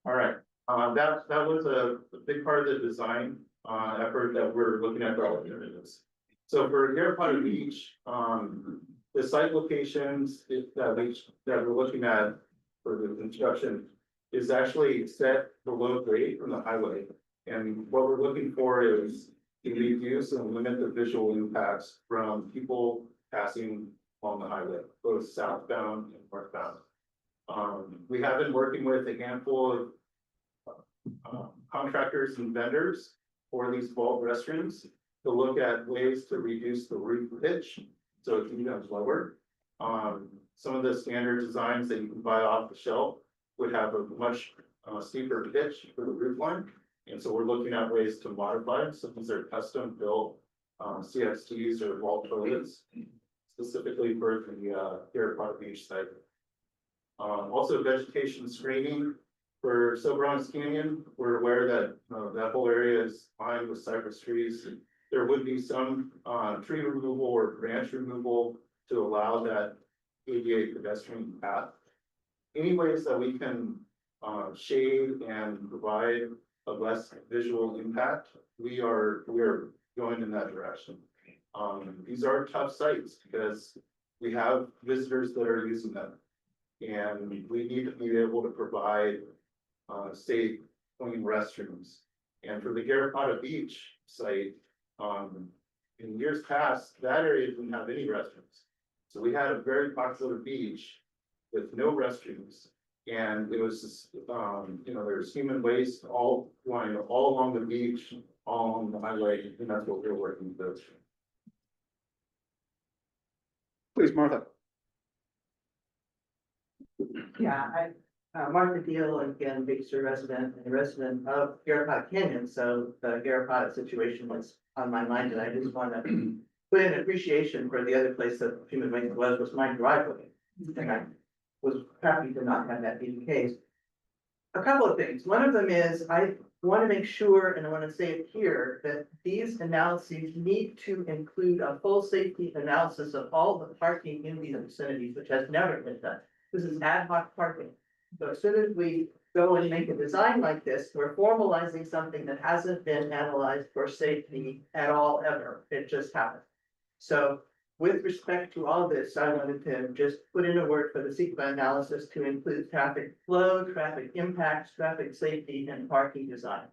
All right, that was a big part of the design effort that we're looking at the alternatives. So for Garrapatta Beach, the site locations that we're looking at for the construction is actually set below grade from the highway. And what we're looking for is to reduce and limit the visual impacts from people passing along the highway, both southbound and northbound. We have been working with a handful of contractors and vendors for these vault restrooms to look at ways to reduce the roof pitch, so it's even lower. Some of the standard designs that you can buy off the shelf would have a much steeper pitch for the roof line. And so we're looking at ways to modify them. So these are custom built CXTs or vault toilets specifically for the Garrett Beach site. Also vegetation screening for Soberanes Canyon. We're aware that that whole area is lined with cypress trees. There would be some tree removal or branch removal to allow that ADA pedestrian path. Any ways that we can shade and provide a less visual impact, we are going in that direction. These are tough sites because we have visitors that are using them. And we need to be able to provide safe, clean restrooms. And for the Garrett Beach site, in years past, that area didn't have any restrooms. So we had a very popular beach with no restrooms. And it was just, there's human waste all along the beach, all along the highway, and that's what we're working with. Please, Martha. Yeah, Martha Deal, again, Big Sur resident and resident of Garrett Canyon, so the Garrett situation was on my mind, and I just want to put in appreciation for the other place that human waste was my driveway. And I was happy to not have that be the case. A couple of things. One of them is I want to make sure, and I want to say it here, that these analyses need to include a full safety analysis of all the parking in these vicinities, which has never been done. This is ad hoc parking. So as soon as we go and make a design like this, we're formalizing something that hasn't been analyzed for safety at all ever. It just happened. So with respect to all this, I wanted to just put in a word for the CEQA analysis to include traffic flow, traffic impacts, traffic safety, and parking design.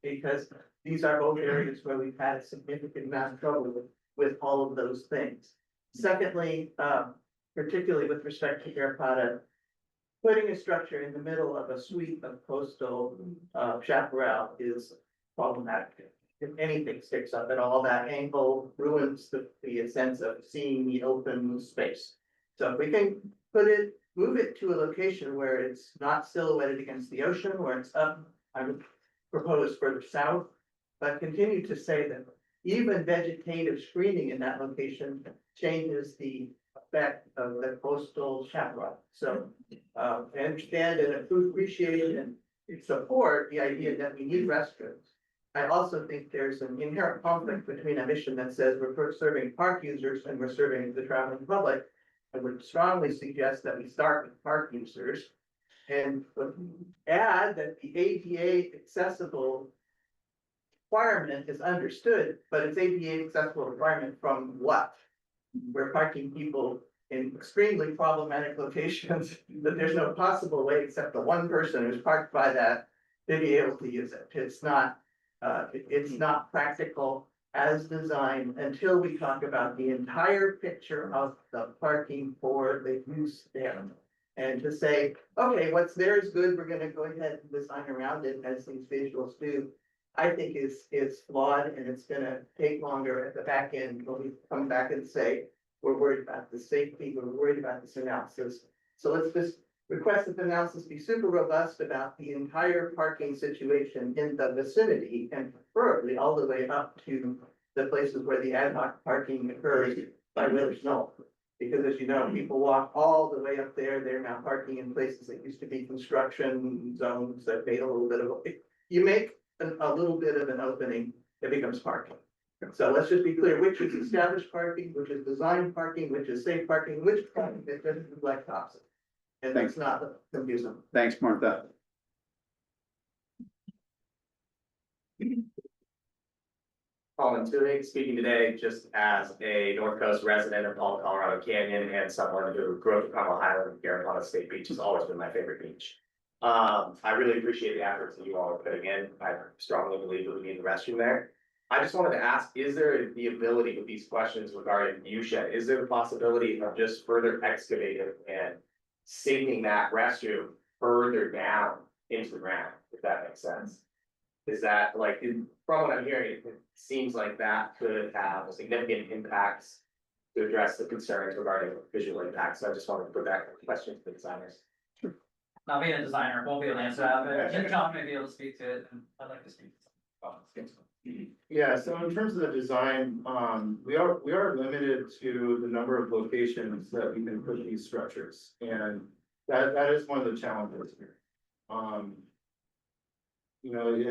Because these are both areas where we've had a significant amount of trouble with all of those things. Secondly, particularly with respect to Garrett, putting a structure in the middle of a suite of coastal chaparral is problematic. If anything sticks up at all, that angle ruins the sense of seeing the open space. So if we can move it to a location where it's not silhouetted against the ocean, where it's up, I would propose further south, but continue to say that even vegetative screening in that location changes the effect of the coastal chaparral. So I understand and appreciate and support the idea that we need restrooms. I also think there's an inherent conflict between a mission that says we're serving park users and we're serving the traveling public. I would strongly suggest that we start with park users and add that the ADA accessible requirement is understood, but it's ADA accessible requirement from what? We're parking people in extremely problematic locations that there's no possible way except the one person who's parked by that to be able to use it. It's not practical as designed until we talk about the entire picture of the parking for the use there. And to say, okay, what's there is good, we're gonna go ahead and design around it as these visuals do, I think is flawed, and it's gonna take longer at the back end when we come back and say, we're worried about the safety, we're worried about this analysis. So let's just request that the analysis be super robust about the entire parking situation in the vicinity and preferably all the way up to the places where the ad hoc parking occurs by Willis Knoll. Because as you know, people walk all the way up there, they're now parking in places that used to be construction zones that made a little bit of, you make a little bit of an opening, it becomes parking. So let's just be clear, which is established parking, which is designed parking, which is safe parking, which parking that doesn't reflect opposite. And that's not confusing. Thanks, Martha. Colin Tunick speaking today just as a North Coast resident of Colorado Canyon and someone who grew up in Carmel Highland. Garrett State Beach has always been my favorite beach. I really appreciate the efforts that you all are putting in. I strongly believe that we need the restroom there. I just wanted to ask, is there the ability with these questions regarding view shed, is there the possibility of just further excavating and sinking that restroom further down into the ground, if that makes sense. Is that like, from what I'm hearing, it seems like that could have a significant impact to address the concerns regarding visual impact, so I just wanted to put that question to the designers. Not being a designer, won't be able to answer that, but John may be able to speak to it, and I'd like to speak to it. Yeah, so in terms of the design, we are limited to the number of locations that we can put these structures, and that is one of the challenges here. You know,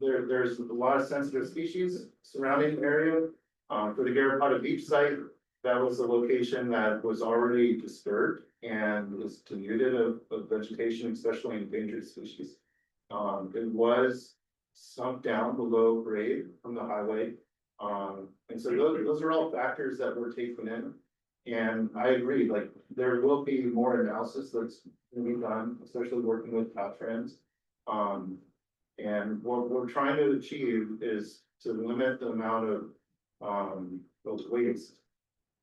there's a lot of sensitive species surrounding the area. For the Garrapatta Beach site, that was a location that was already disturbed and is denuded of vegetation, especially endangered species. It was sunk down below grade from the highway. And so those are all factors that were taken in. And I agree, like, there will be more analysis that's gonna be done, especially working with Caltrans. And what we're trying to achieve is to limit the amount of those waste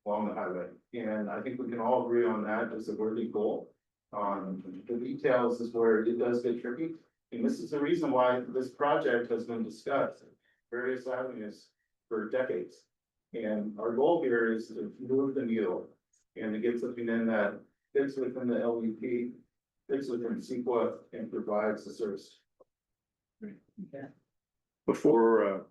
along the highway. And I think we can all agree on that as a worthy goal. The details is where it does get tricky. And this is the reason why this project has been discussed in various avenues for decades. And our goal here is to move the needle and to get something in that fits within the LVP, fits within CEQA, and provides the service. Before,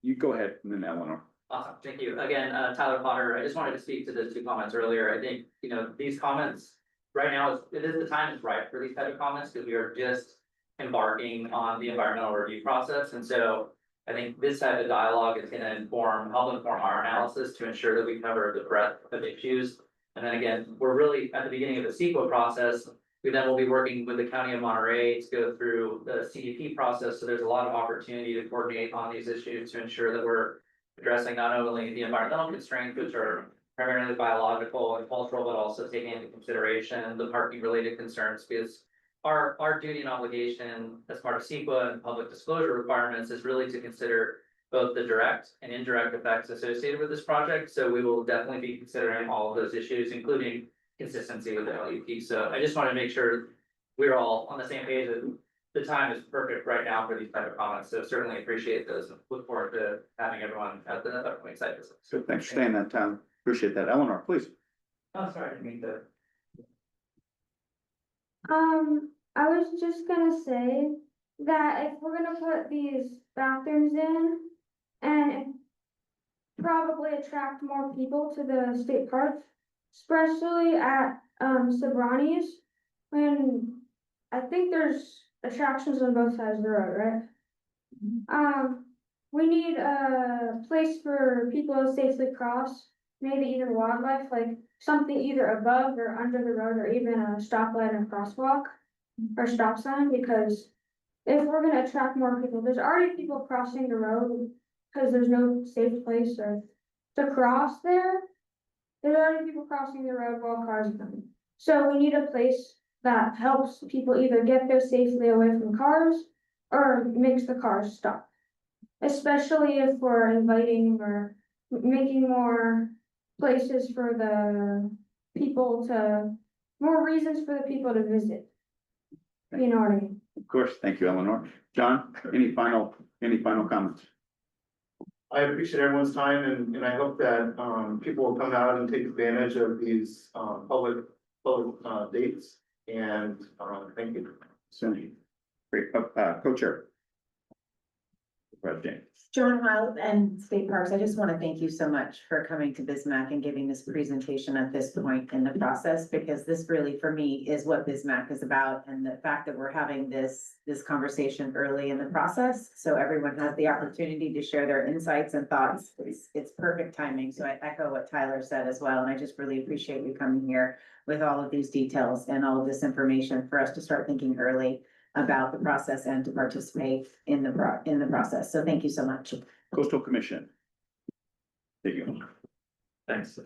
you go ahead, and then Eleanor. Awesome, thank you. Again, Tyler Potter, I just wanted to speak to the two comments earlier. I think, you know, these comments, right now, it is the time is right for these type of comments, because we are just embarking on the environmental review process. And so I think this type of dialogue is gonna help inform our analysis to ensure that we cover the breadth of issues. And then again, we're really at the beginning of the CEQA process. We then will be working with the County of Monterey to go through the CDP process. So there's a lot of opportunity to coordinate on these issues to ensure that we're addressing not only the environmental constraints, which are primarily biological and cultural, but also taking into consideration the parking related concerns, because our duty and obligation as part of CEQA and public disclosure requirements is really to consider both the direct and indirect effects associated with this project. So we will definitely be considering all of those issues, including consistency with the LUP. So I just want to make sure we're all on the same page, that the time is perfect right now for these type of comments. So certainly appreciate those. Look forward to having everyone at the upcoming site visit. So thanks for staying that time. Appreciate that. Eleanor, please. Oh, sorry, I didn't mean to. I was just gonna say that if we're gonna put these bathrooms in and probably attract more people to the state parks, especially at Sabrani's, when I think there's attractions on both sides of the road, right? We need a place for people to safely cross, maybe even wildlife, like something either above or under the road, or even a stoplight and crosswalk or stop sign, because if we're gonna attract more people, there's already people crossing the road because there's no safe place or to cross there. There's already people crossing the road while cars are coming. So we need a place that helps people either get there safely away from cars or makes the cars stop. Especially if we're inviting or making more places for the people to, more reasons for the people to visit. You know what I mean? Of course, thank you, Eleanor. John, any final comments? I appreciate everyone's time, and I hope that people will come out and take advantage of these public dates, and thank you. Cindy. Great, co-chair. James. Joan Wild and State Parks, I just want to thank you so much for coming to BSMAAC and giving this presentation at this point in the process, because this really, for me, is what BSMAAC is about. And the fact that we're having this conversation early in the process, so everyone has the opportunity to share their insights and thoughts, it's perfect timing. So I echo what Tyler said as well. And I just really appreciate you coming here with all of these details and all of this information for us to start thinking early about the process and to participate in the process. So thank you so much. Coastal Commission. Thank you. Thanks.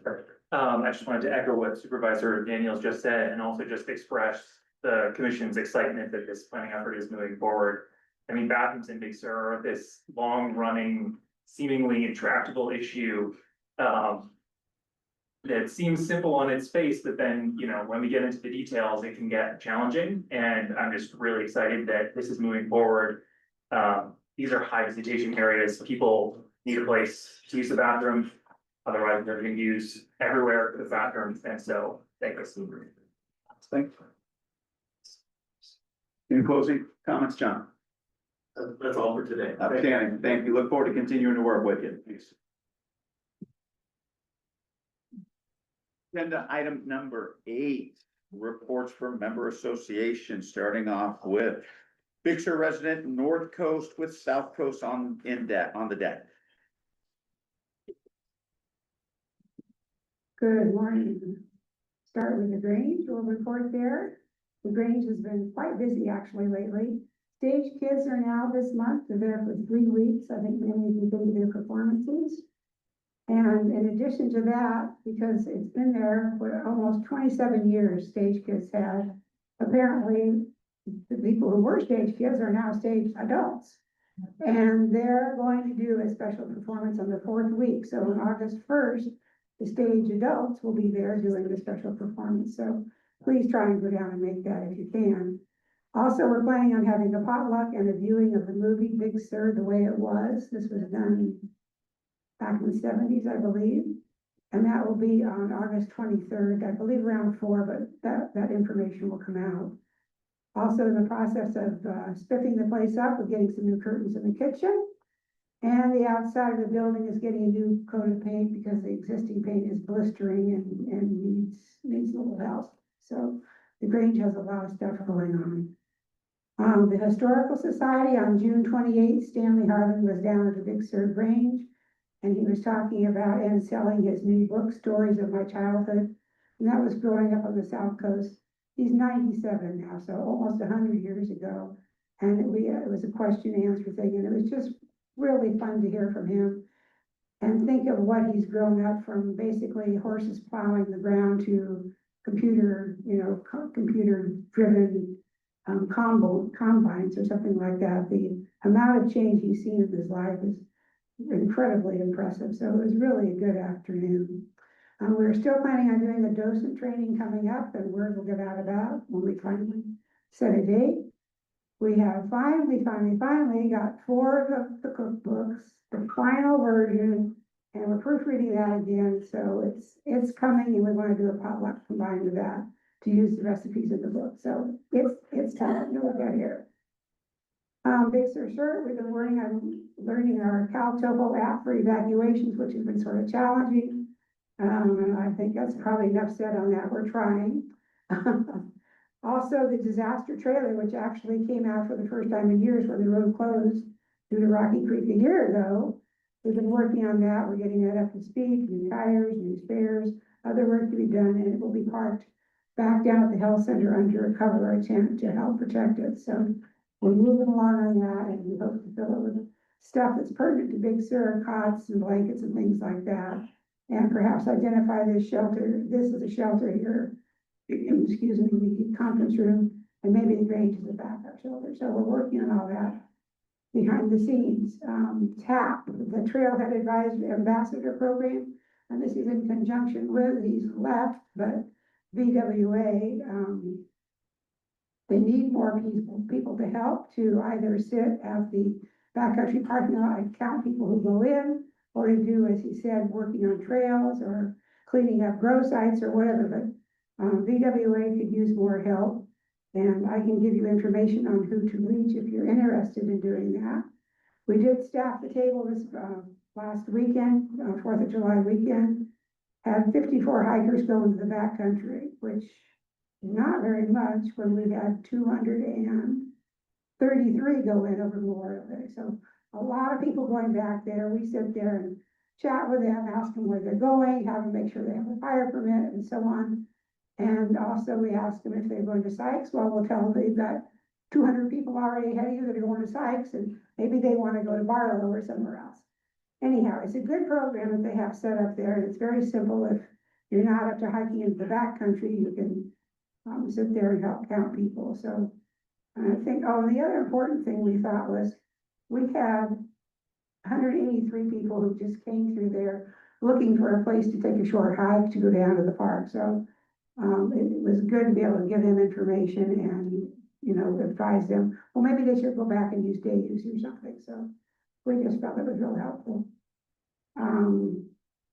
I just wanted to echo what Supervisor Daniels just said, and also just express the commission's excitement that this planning effort is moving forward. I mean, bathrooms in Big Sur are this long-running, seemingly intractable issue. it seems simple on its face, but then, you know, when we get into the details, it can get challenging. And I'm just really excited that this is moving forward. These are high visitation areas. People need a place to use the bathroom. Otherwise, they're being used everywhere for the bathrooms. And so, thank you. Thank you. Any closing comments, John? That's all for today. Outstanding. Thank you. Look forward to continuing to work with you. Thanks. Agenda item number 8, reports from member associations, starting off with Big Sur resident, North Coast with South Coast on the deck. Good morning. Start with the Grange, we'll report there. The Grange has been quite busy actually lately. Stage kids are now this month, they're there for 3 weeks. I think many of you go to their performances. And in addition to that, because it's been there for almost 27 years, stage kids have, apparently the people who were stage kids are now stage adults. And they're going to do a special performance on the 4th week. So on August 1st, the stage adults will be there doing the special performance. So please try and go down and make that if you can. Also, we're planning on having a potluck and a viewing of the movie Big Sur the way it was. This was done back in the 70s, I believe. And that will be on August 23rd, I believe around 4, but that information will come out. Also in the process of spiffing the place up, we're getting some new curtains in the kitchen. And the outside of the building is getting a new coat of paint because the existing paint is blistering and needs a little help. So the Grange has a lot of stuff going on. The Historical Society on June 28th, Stanley Harlan was down at the Big Sur Grange. And he was talking about and selling his new book, Stories of My Childhood. And that was growing up on the South Coast. He's 97 now, so almost 100 years ago. And it was a question and answer thing. And it was just really fun to hear from him. And think of what he's grown up from, basically horses plowing the ground to computer driven combines or something like that. The amount of change he's seen in his life is incredibly impressive. So it was really a good afternoon. We're still planning on doing a docent training coming up, and word will get out about when we finally set a date. We have finally got 4 of the cookbooks, the final version, and we're proofreading that again. So it's coming, and we want to do a potluck combined with that to use the recipes in the book. So it's time to look at here. Big Sur, we've been learning our CalTOFO app for evacuations, which has been sort of challenging. And I think that's probably enough said on that. We're trying. Also, the disaster trailer, which actually came out for the first time in years when the road closed due to Rocky Creek a year ago. We've been working on that. We're getting that up to speed, new tires, new spares, other work to be done, and it will be parked back down at the health center under a cover or tent to help protect it. So we're moving along on that, and we hope to fill it with stuff that's pertinent to Big Sur, cots and blankets and things like that. And perhaps identify this shelter. This is a shelter here. Excuse me, the conference room, and maybe the Grange is a backup shelter. So we're working on all that behind the scenes. TAP, the Trailhead Advisory Ambassador Program, and this is in conjunction with, he's left, but VWA, they need more people to help to either sit at the backcountry parking lot and count people who go in, or to do, as he said, working on trails or cleaning up grow sites or whatever. But VWA could use more help, and I can give you information on who to reach if you're interested in doing that. We did staff the table this last weekend, 4th of July weekend, had 54 hikers go into the backcountry, which not very much when we had 233 go in over Memorial Day. So a lot of people going back there. We sit there and chat with them, ask them where they're going, how to make sure they have a fire permit and so on. And also we ask them if they're going to Sykes. Well, we'll tell them they've got 200 people already ahead of you that are going to Sykes, and maybe they want to go to Barlow or somewhere else. Anyhow, it's a good program that they have set up there, and it's very simple. If you're not up to hiking into the backcountry, you can sit there and help count people. So I think, oh, the other important thing we thought was we had 183 people who just came through there looking for a place to take a short hike to go down to the park, so. It was good to be able to give them information and, you know, advise them, well, maybe they should go back and use day use or something, so. We just felt it was real helpful.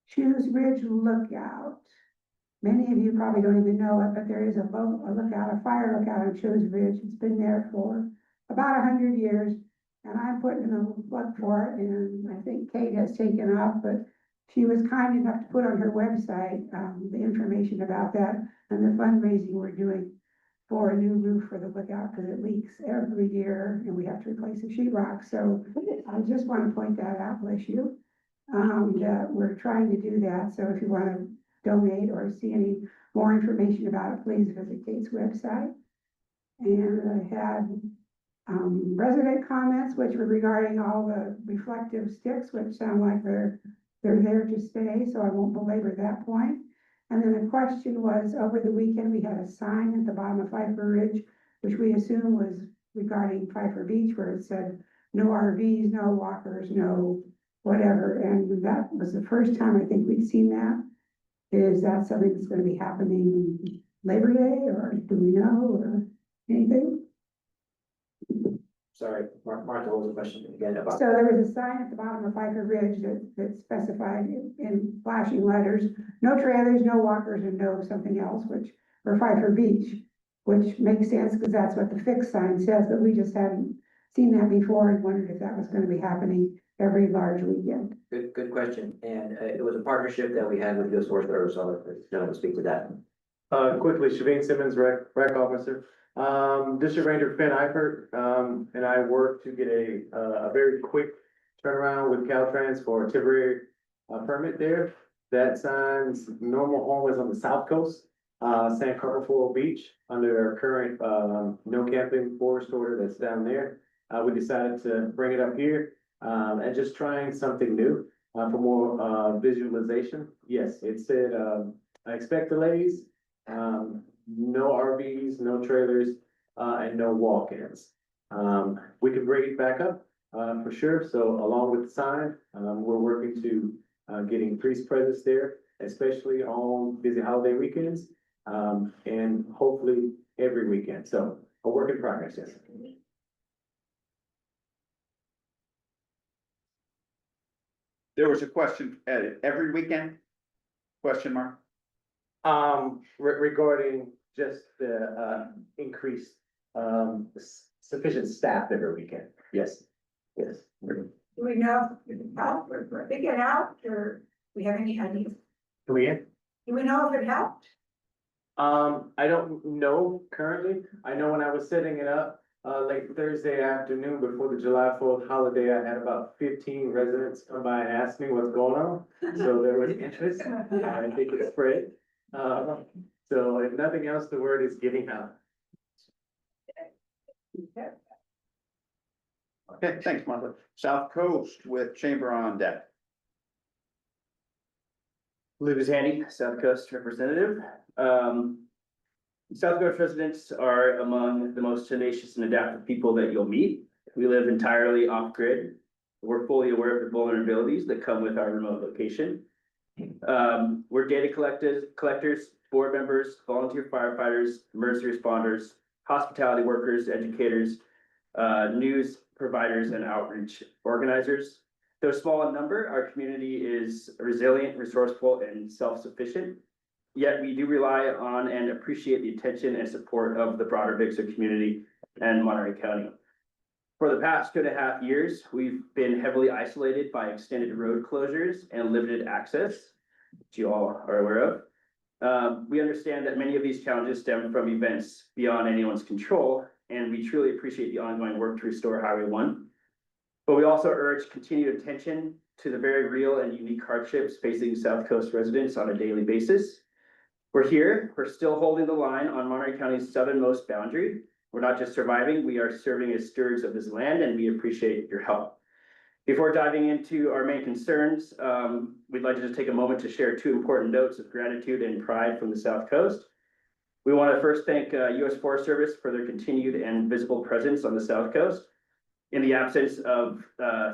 Shoes Ridge Lookout. Many of you probably don't even know it, but there is a lookout, a fire lookout on Shoes Ridge. It's been there for about 100 years. And I'm putting in a plug for it, and I think Kate has taken off, but she was kind enough to put on her website, the information about that and the fundraising we're doing for a new roof for the lookout, because it leaks every year and we have to replace the sheetrock. So I just want to point that out, bless you. That we're trying to do that. So if you want to donate or see any more information about it, please visit Kate's website. And I had resident comments, which were regarding all the reflective sticks, which sound like they're there to stay, so I won't belabor that point. And then the question was, over the weekend, we had a sign at the bottom of Pfeiffer Ridge, which we assume was regarding Pfeiffer Beach, where it said, no RVs, no walkers, no whatever. And that was the first time I think we'd seen that. Is that something that's going to be happening Labor Day, or do we know, or anything? Sorry, Martha, what was the question again about? So there was a sign at the bottom of Pfeiffer Ridge that specified in flashing letters, no trailers, no walkers, and no something else, which, for Pfeiffer Beach, which makes sense because that's what the fixed sign says, but we just hadn't seen that before and wondered if that was going to be happening every large weekend. Good question. And it was a partnership that we had with US Forest Service, so I'll let the gentleman speak to that. Quickly, Shavine Simmons, rec officer. District Ranger Finn Eifert, and I worked to get a very quick turnaround with Caltrans for a temporary permit there. That sign's normal home is on the south coast, San Carpoforo Beach, under our current no camping forest order that's down there. We decided to bring it up here and just trying something new for more visualization. Yes, it said, I expect delays. No RVs, no trailers, and no walk-ins. We can bring it back up, for sure. So along with the sign, we're working to, get increased presence there, especially on busy holiday weekends, and hopefully every weekend. So a work in progress, yes. There was a question, every weekend? Question mark? Regarding just the, increased, sufficient staff every weekend. Yes, yes. Do we know if it helped, or if they get out, or we have any ideas? Come again? Do we know if it helped? I don't know currently. I know when I was setting it up, late Thursday afternoon before the July 4th holiday, I had about 15 residents come by and ask me what's going on. So there was interest. I think it spread. So if nothing else, the word is getting out. Okay, thanks, Martha. South Coast with Chamber on deck. Lucas Handy, South Coast representative. South Coast residents are among the most tenacious and adaptive people that you'll meet. We live entirely off-grid. We're fully aware of the vulnerabilities that come with our remote location. We're data collectors, board members, volunteer firefighters, emergency responders, hospitality workers, educators, news providers, and outreach organizers. Though small in number, our community is resilient, resourceful, and self-sufficient. Yet we do rely on and appreciate the attention and support of the broader Big Sur community and Monterey County. For the past 2.5 years, we've been heavily isolated by extended road closures and limited access, which you all are aware of. We understand that many of these challenges stem from events beyond anyone's control, and we truly appreciate the ongoing work to restore Highway 1. But we also urge continued attention to the very real and unique hardships facing South Coast residents on a daily basis. We're here, we're still holding the line on Monterey County's southernmost boundary. We're not just surviving, we are serving as stewards of this land, and we appreciate your help. Before diving into our main concerns, we'd like to just take a moment to share 2 important notes of gratitude and pride from the South Coast. We want to first thank US Forest Service for their continued and visible presence on the South Coast. In the absence of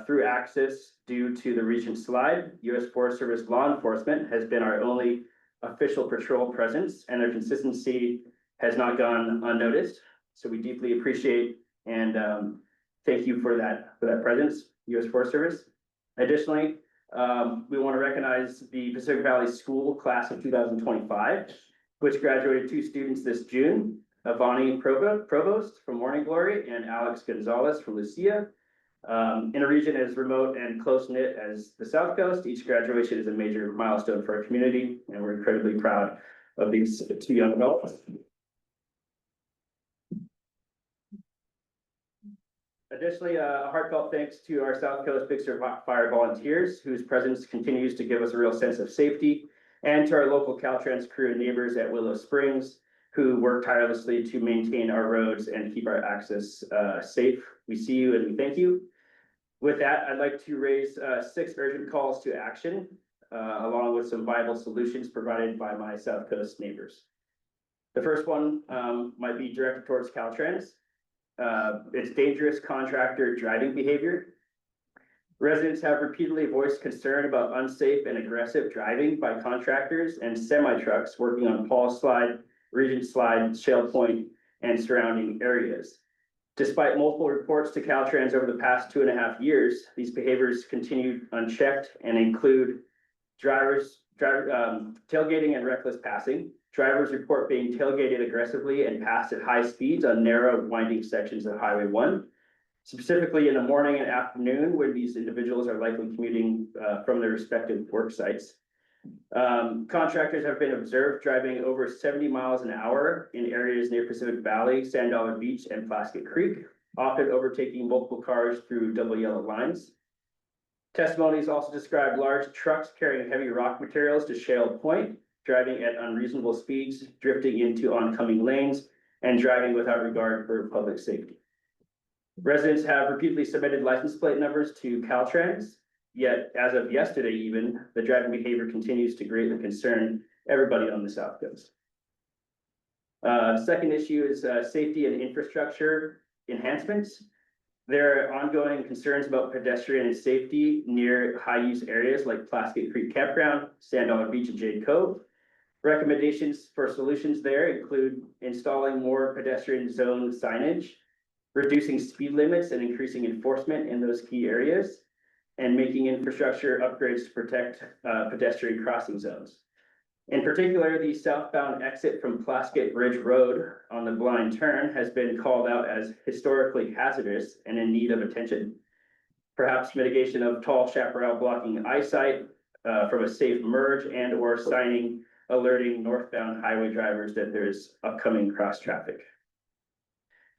through access due to the recent slide, U.S. Forest Service law enforcement has been our only official patrol presence, and their consistency has not gone unnoticed. So we deeply appreciate and thank you for that presence, U.S. Forest Service. Additionally, we want to recognize the Pacific Valley School class of 2025, which graduated 2 students this June. Avani Provost from Morning Glory and Alex Gonzalez from Lucia. In a region as remote and close-knit as the South Coast, each graduation is a major milestone for our community, and we're incredibly proud of these 2 young adults. Additionally, a heartfelt thanks to our South Coast Big Sur Fire volunteers, whose presence continues to give us a real sense of safety, and to our local Caltrans crew and neighbors at Willow Springs, who work tirelessly to maintain our roads and keep our access safe. We see you and we thank you. With that, I'd like to raise 6 urgent calls to action, along with some viable solutions provided by my South Coast neighbors. The first one might be directed towards Caltrans. It's dangerous contractor driving behavior. Residents have repeatedly voiced concern about unsafe and aggressive driving by contractors and semi-trucks working on Paul Slide, Regent Slide, Shell Point, and surrounding areas. Despite multiple reports to Caltrans over the past 2.5 years, these behaviors continue unchecked and include tailgating and reckless passing. Drivers report being tailgated aggressively and passed at high speeds on narrow winding sections of Highway 1, specifically in the morning and afternoon when these individuals are likely commuting from their respective work sites. Contractors have been observed driving over 70 miles an hour in areas near Pacific Valley, Sand Dollar Beach, and Plaskett Creek, often overtaking multiple cars through double yellow lines. Testimonies also describe large trucks carrying heavy rock materials to Shale Point, driving at unreasonable speeds, drifting into oncoming lanes, and driving without regard for public safety. Residents have repeatedly submitted license plate numbers to Caltrans. Yet, as of yesterday even, the driving behavior continues to greatly concern everybody on the South Coast. Second issue is safety and infrastructure enhancements. There are ongoing concerns about pedestrian safety near high-use areas like Plaskett Creek Campground, Sand Dollar Beach, and Jade Cove. Recommendations for solutions there include installing more pedestrian zone signage, reducing speed limits and increasing enforcement in those key areas, and making infrastructure upgrades to protect pedestrian crossing zones. In particular, the southbound exit from Plaskett Ridge Road on the blind turn has been called out as historically hazardous and in need of attention. Perhaps mitigation of tall chaparral blocking eyesight from a safe merge and or signing alerting northbound highway drivers that there's upcoming cross traffic.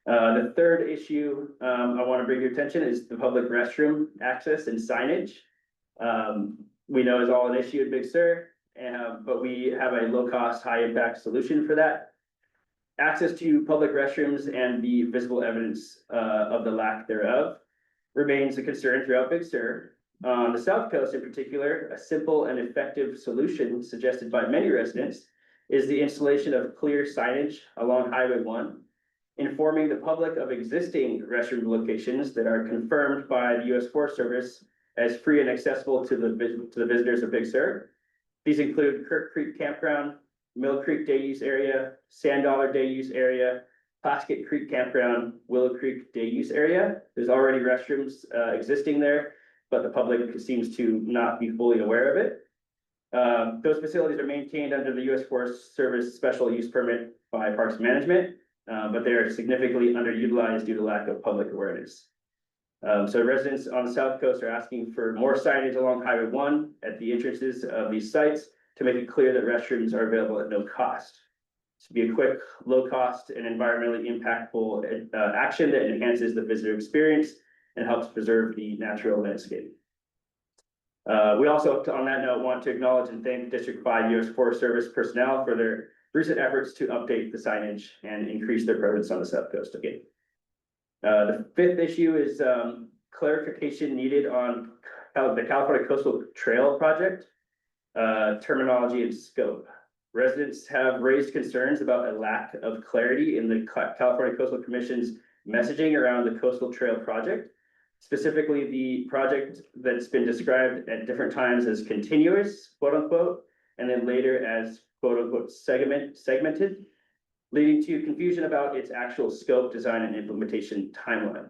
The third issue I want to bring your attention is the public restroom access and signage. We know is all an issue in Big Sur, but we have a low-cost, high-impact solution for that. Access to public restrooms and the visible evidence of the lack thereof remains a concern throughout Big Sur. On the South Coast in particular, a simple and effective solution suggested by many residents is the installation of clear signage along Highway 1, informing the public of existing restroom locations that are confirmed by the U.S. Forest Service as free and accessible to the visitors of Big Sur. These include Kirk Creek Campground, Mill Creek Day Use Area, Sand Dollar Day Use Area, Plaskett Creek Campground, Willow Creek Day Use Area. There's already restrooms existing there, but the public seems to not be fully aware of it. Those facilities are maintained under the U.S. Forest Service special use permit by Parks Management, but they are significantly underutilized due to lack of public awareness. So residents on the South Coast are asking for more signage along Highway 1 at the entrances of these sites to make it clear that restrooms are available at no cost. This would be a quick, low cost, and environmentally impactful action that enhances the visitor experience and helps preserve the natural landscape. We also, on that note, want to acknowledge and thank District 5 U.S. Forest Service personnel for their recent efforts to update the signage and increase their presence on the South Coast again. The fifth issue is clarification needed on the California Coastal Trail Project, terminology and scope. Residents have raised concerns about a lack of clarity in the California Coastal Commission's messaging around the Coastal Trail Project. Specifically, the project that's been described at different times as continuous, quote unquote, and then later as quote unquote segmented, leading to confusion about its actual scope, design, and implementation timeline.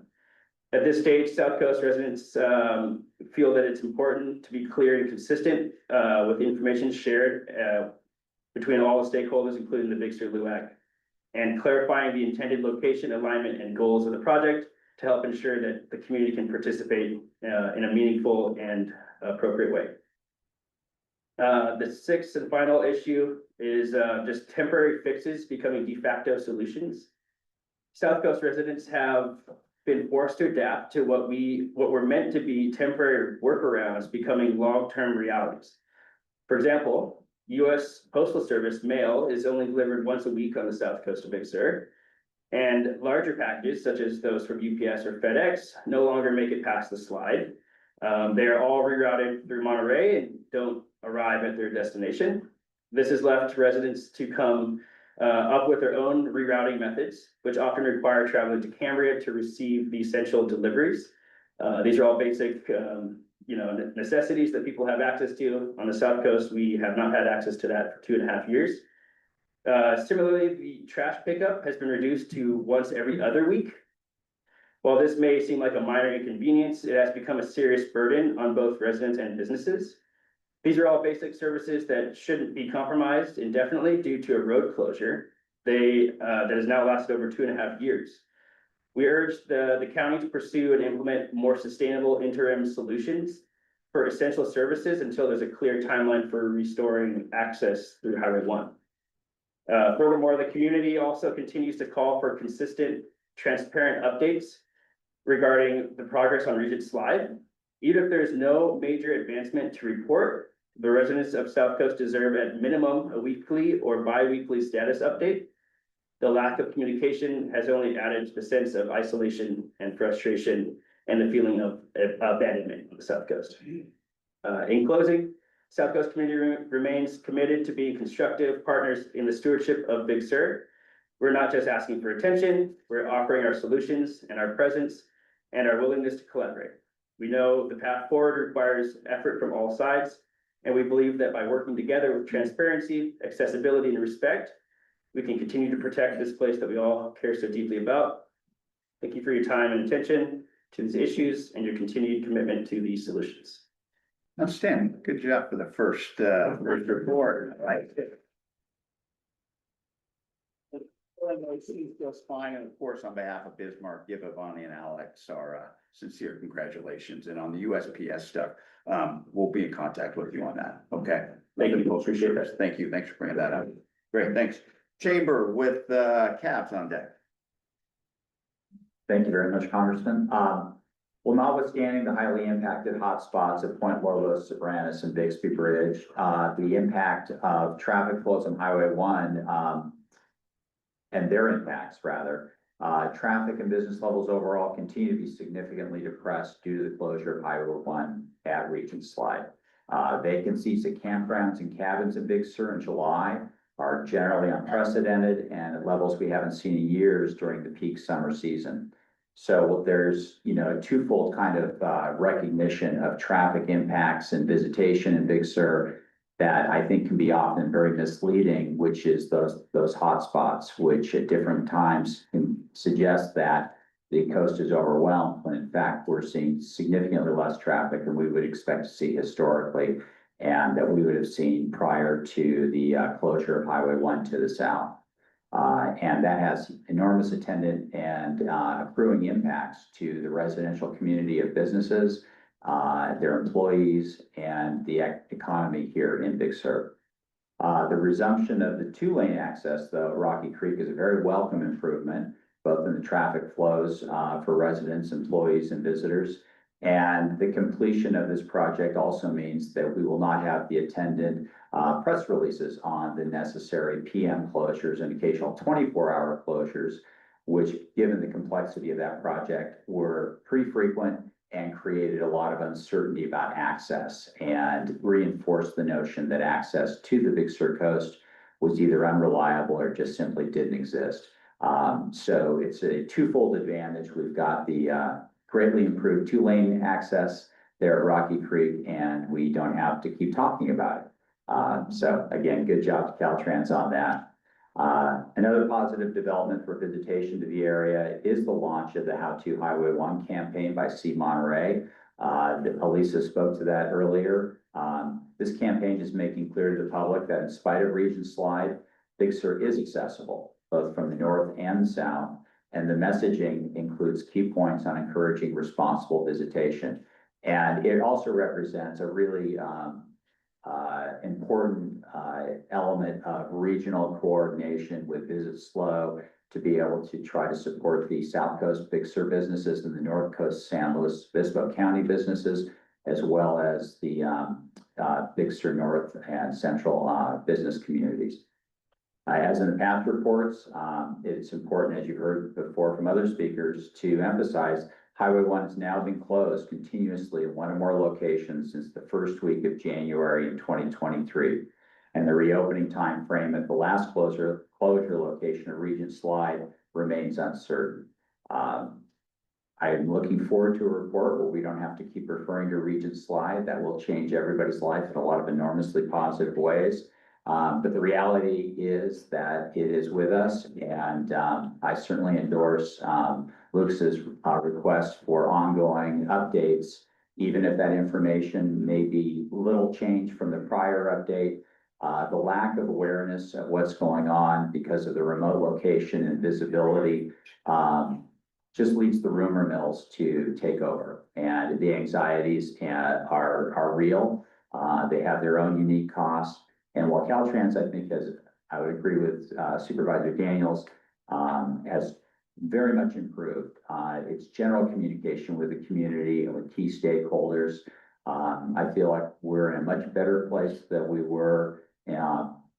At this stage, South Coast residents feel that it's important to be clear and consistent with the information shared between all the stakeholders, including the Big Sur LUAC, and clarifying the intended location, alignment, and goals of the project to help ensure that the community can participate in a meaningful and appropriate way. The sixth and final issue is just temporary fixes becoming de facto solutions. South Coast residents have been forced to adapt to what were meant to be temporary workarounds becoming long-term realities. For example, US Postal Service mail is only delivered once a week on the south coast of Big Sur, and larger packages such as those from UPS or FedEx no longer make it past the slide. They are all rerouted through Monterey and don't arrive at their destination. This has left residents to come up with their own rerouting methods, which often require traveling to Cambria to receive the essential deliveries. These are all basic, necessities that people have access to. On the South Coast, we have not had access to that for 2.5 years. Similarly, the trash pickup has been reduced to once every other week. While this may seem like a minor inconvenience, it has become a serious burden on both residents and businesses. These are all basic services that shouldn't be compromised indefinitely due to a road closure. That has now lasted over 2.5 years. We urge the county to pursue and implement more sustainable interim solutions for essential services until there's a clear timeline for restoring access through Highway 1. Furthermore, the community also continues to call for consistent, transparent updates regarding the progress on Regent Slide. Even if there's no major advancement to report, the residents of South Coast deserve at minimum a weekly or bi-weekly status update. The lack of communication has only added to the sense of isolation and frustration and the feeling of abandonment on the South Coast. In closing, South Coast community remains committed to being constructive partners in the stewardship of Big Sur. We're not just asking for attention, we're offering our solutions and our presence and our willingness to collaborate. We know the path forward requires effort from all sides, and we believe that by working together with transparency, accessibility, and respect, we can continue to protect this place that we all care so deeply about. Thank you for your time and attention to these issues and your continued commitment to these solutions. Outstanding. Good job for the first report. Right. Feels fine, and of course, on behalf of Bismarck, give Bonnie and Alex our sincere congratulations. And on the USPS stuff, we'll be in contact with you on that. Okay. Thank you. Appreciate that. Thank you. Thanks for bringing that up. Great. Thanks. Chamber with cabs on deck. Thank you very much, Congressman. Well, notwithstanding the highly impacted hotspots at Point Lolo, Sobranis, and Bixby Bridge, the impact of traffic flows on Highway 1, and their impacts rather, traffic and business levels overall continue to be significantly depressed due to the closure of Highway 1 at Regent Slide. Vacancies at campgrounds and cabins in Big Sur in July are generally unprecedented and at levels we haven't seen in years during the peak summer season. So there's, a twofold kind of recognition of traffic impacts and visitation in Big Sur that I think can be often very misleading, which is those hotspots, which at different times can suggest that the coast is overwhelmed, when in fact we're seeing significantly less traffic than we would expect to see historically, and that we would have seen prior to the closure of Highway 1 to the south. And that has enormous attendant and accruing impacts to the residential community of businesses, their employees, and the economy here in Big Sur. The resumption of the 2-lane access, though, at Rocky Creek is a very welcome improvement, both in the traffic flows for residents, employees, and visitors. And the completion of this project also means that we will not have the attendant press releases on the necessary PM closures and occasional 24-hour closures, which, given the complexity of that project, were pretty frequent and created a lot of uncertainty about access and reinforced the notion that access to the Big Sur coast was either unreliable or just simply didn't exist. So it's a twofold advantage. We've got the greatly improved two-lane access there at Rocky Creek, and we don't have to keep talking about it. So again, good job to Caltrans on that. Another positive development for visitation to the area is the launch of the How to Highway 1 campaign by C. Monterey. Elisa spoke to that earlier. This campaign is making clear to the public that in spite of region slide, Big Sur is accessible, both from the north and the south. And the messaging includes key points on encouraging responsible visitation. And it also represents a really important element of regional coordination with Visit Slow to be able to try to support the South Coast Big Sur businesses and the North Coast San Luis Obispo County businesses, as well as the Big Sur North and Central business communities. As in the past reports, it's important, as you heard before from other speakers, to emphasize Highway 1 has now been closed continuously in one or more locations since the first week of January in 2023. And the reopening time frame at the last closure location of Regent Slide remains uncertain. I am looking forward to a report where we don't have to keep referring to Regent Slide. That will change everybody's life in a lot of enormously positive ways. But the reality is that it is with us, and I certainly endorse Lucas's request for ongoing updates, even if that information may be little change from the prior update. The lack of awareness of what's going on because of the remote location and visibility just leads the rumor mills to take over, and the anxieties are real. They have their own unique costs. And while Caltrans, I think, I would agree with Supervisor Daniels, has very much improved its general communication with the community and with key stakeholders. I feel like we're in a much better place than we were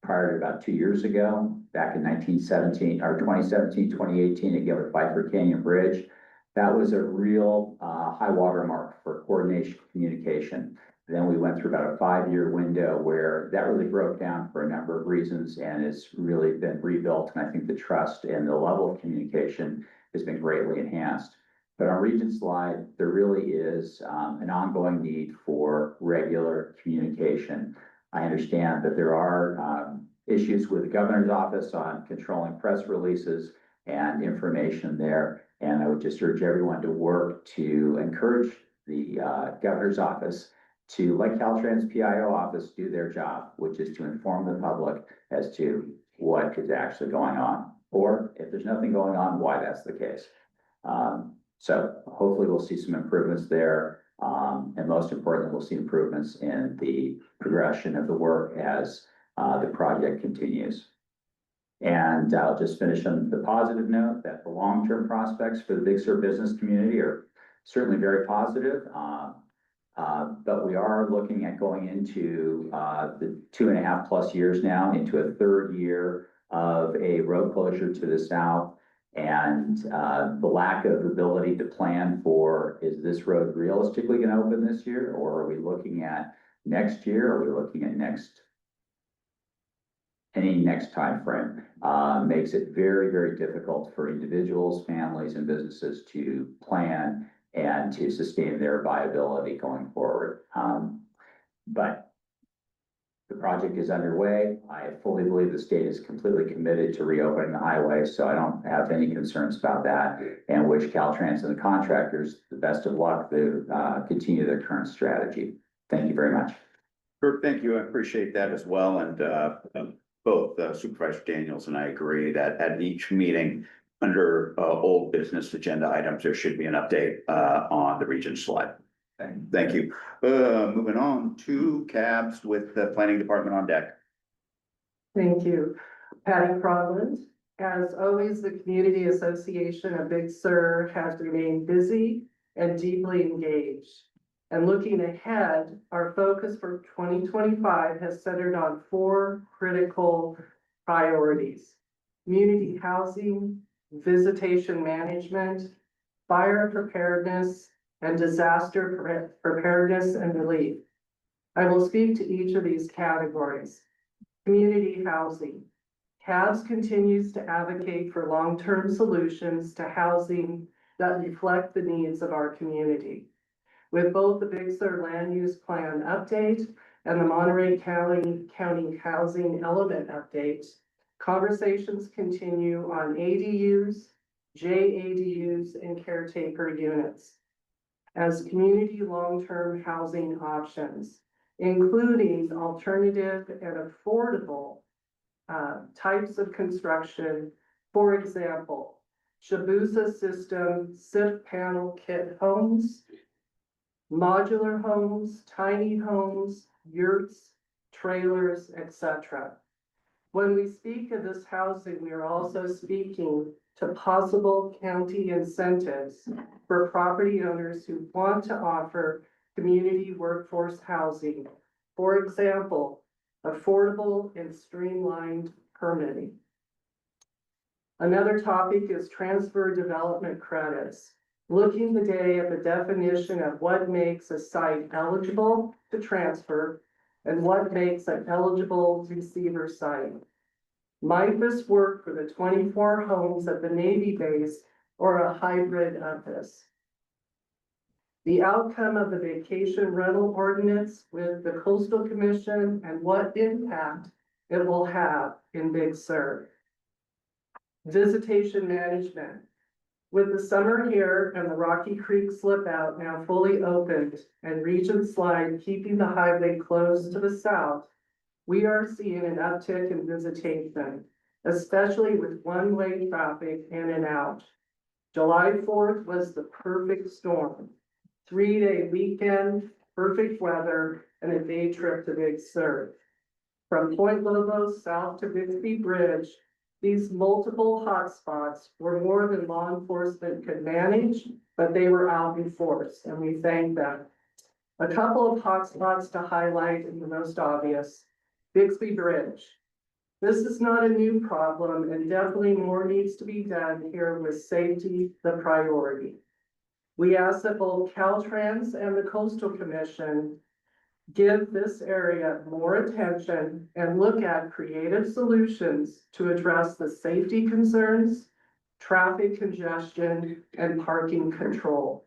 prior to about 2 years ago, back in 2017, 2018, again with Viper Canyon Bridge. That was a real high water mark for coordination communication. Then we went through about a 5-year window where that really broke down for a number of reasons, and it's really been rebuilt. And I think the trust and the level of communication has been greatly enhanced. But on Regent Slide, there really is an ongoing need for regular communication. I understand that there are issues with the governor's office on controlling press releases and information there. And I would just urge everyone to work to encourage the governor's office to let Caltrans PIO office do their job, which is to inform the public as to what is actually going on, or if there's nothing going on, why that's the case. So hopefully we'll see some improvements there. And most importantly, we'll see improvements in the progression of the work as the project continues. And I'll just finish on the positive note that the long-term prospects for the Big Sur business community are certainly very positive. But we are looking at going into the 2.5+ years now into a third year of a road closure to the south, and the lack of ability to plan for, is this road realistically going to open this year, or are we looking at next year? Are we looking at any next time frame? Makes it very, very difficult for individuals, families, and businesses to plan and to sustain their viability going forward. But the project is underway. I fully believe the state is completely committed to reopening the highway, so I don't have any concerns about that, and wish Caltrans and the contractors the best of luck to continue their current strategy. Thank you very much. Kurt, thank you. I appreciate that as well. And both Supervisor Daniels and I agree that at each meeting under old business agenda items, there should be an update on the Regent Slide. Thank you. Moving on to cabs with the planning department on deck. Thank you. Patty Crogland. As always, the Community Association of Big Sur has remained busy and deeply engaged. And looking ahead, our focus for 2025 has centered on 4 critical priorities: community housing, visitation management, fire preparedness, and disaster preparedness and relief. I will speak to each of these categories. Community housing. CABS continues to advocate for long-term solutions to housing that reflect the needs of our community. With both the Big Sur Land Use Plan update and the Monterey County Housing Element update, conversations continue on ADUs, JADUs, and caretaker units as community long-term housing options, including alternative and affordable types of construction. For example, Shabusa system, SIF panel kit homes, modular homes, tiny homes, yurts, trailers, etc. When we speak of this housing, we are also speaking to possible county incentives for property owners who want to offer community workforce housing. For example, affordable and streamlined permitting. Another topic is transfer development credits. Looking today at the definition of what makes a site eligible to transfer and what makes an eligible receiver site. Might this work for the 24 homes at the Navy base or a hybrid of this? The outcome of the vacation rental ordinance with the Coastal Commission and what impact it will have in Big Sur. Visitation management. With the summer here and the Rocky Creek slip out now fully opened and Regent Slide keeping the highway closed to the south, we are seeing an uptick in visitation, especially with one-way traffic in and out. July 4th was the perfect storm. 3-day weekend, perfect weather, and a day trip to Big Sur. From Point Lobos south to Bixby Bridge, these multiple hotspots were more than law enforcement could manage, but they were out in force, and we thank them. A couple of hotspots to highlight and the most obvious. Bixby Bridge. This is not a new problem, and definitely more needs to be done here with safety the priority. We ask that both Caltrans and the Coastal Commission give this area more attention and look at creative solutions to address the safety concerns, traffic congestion, and parking control.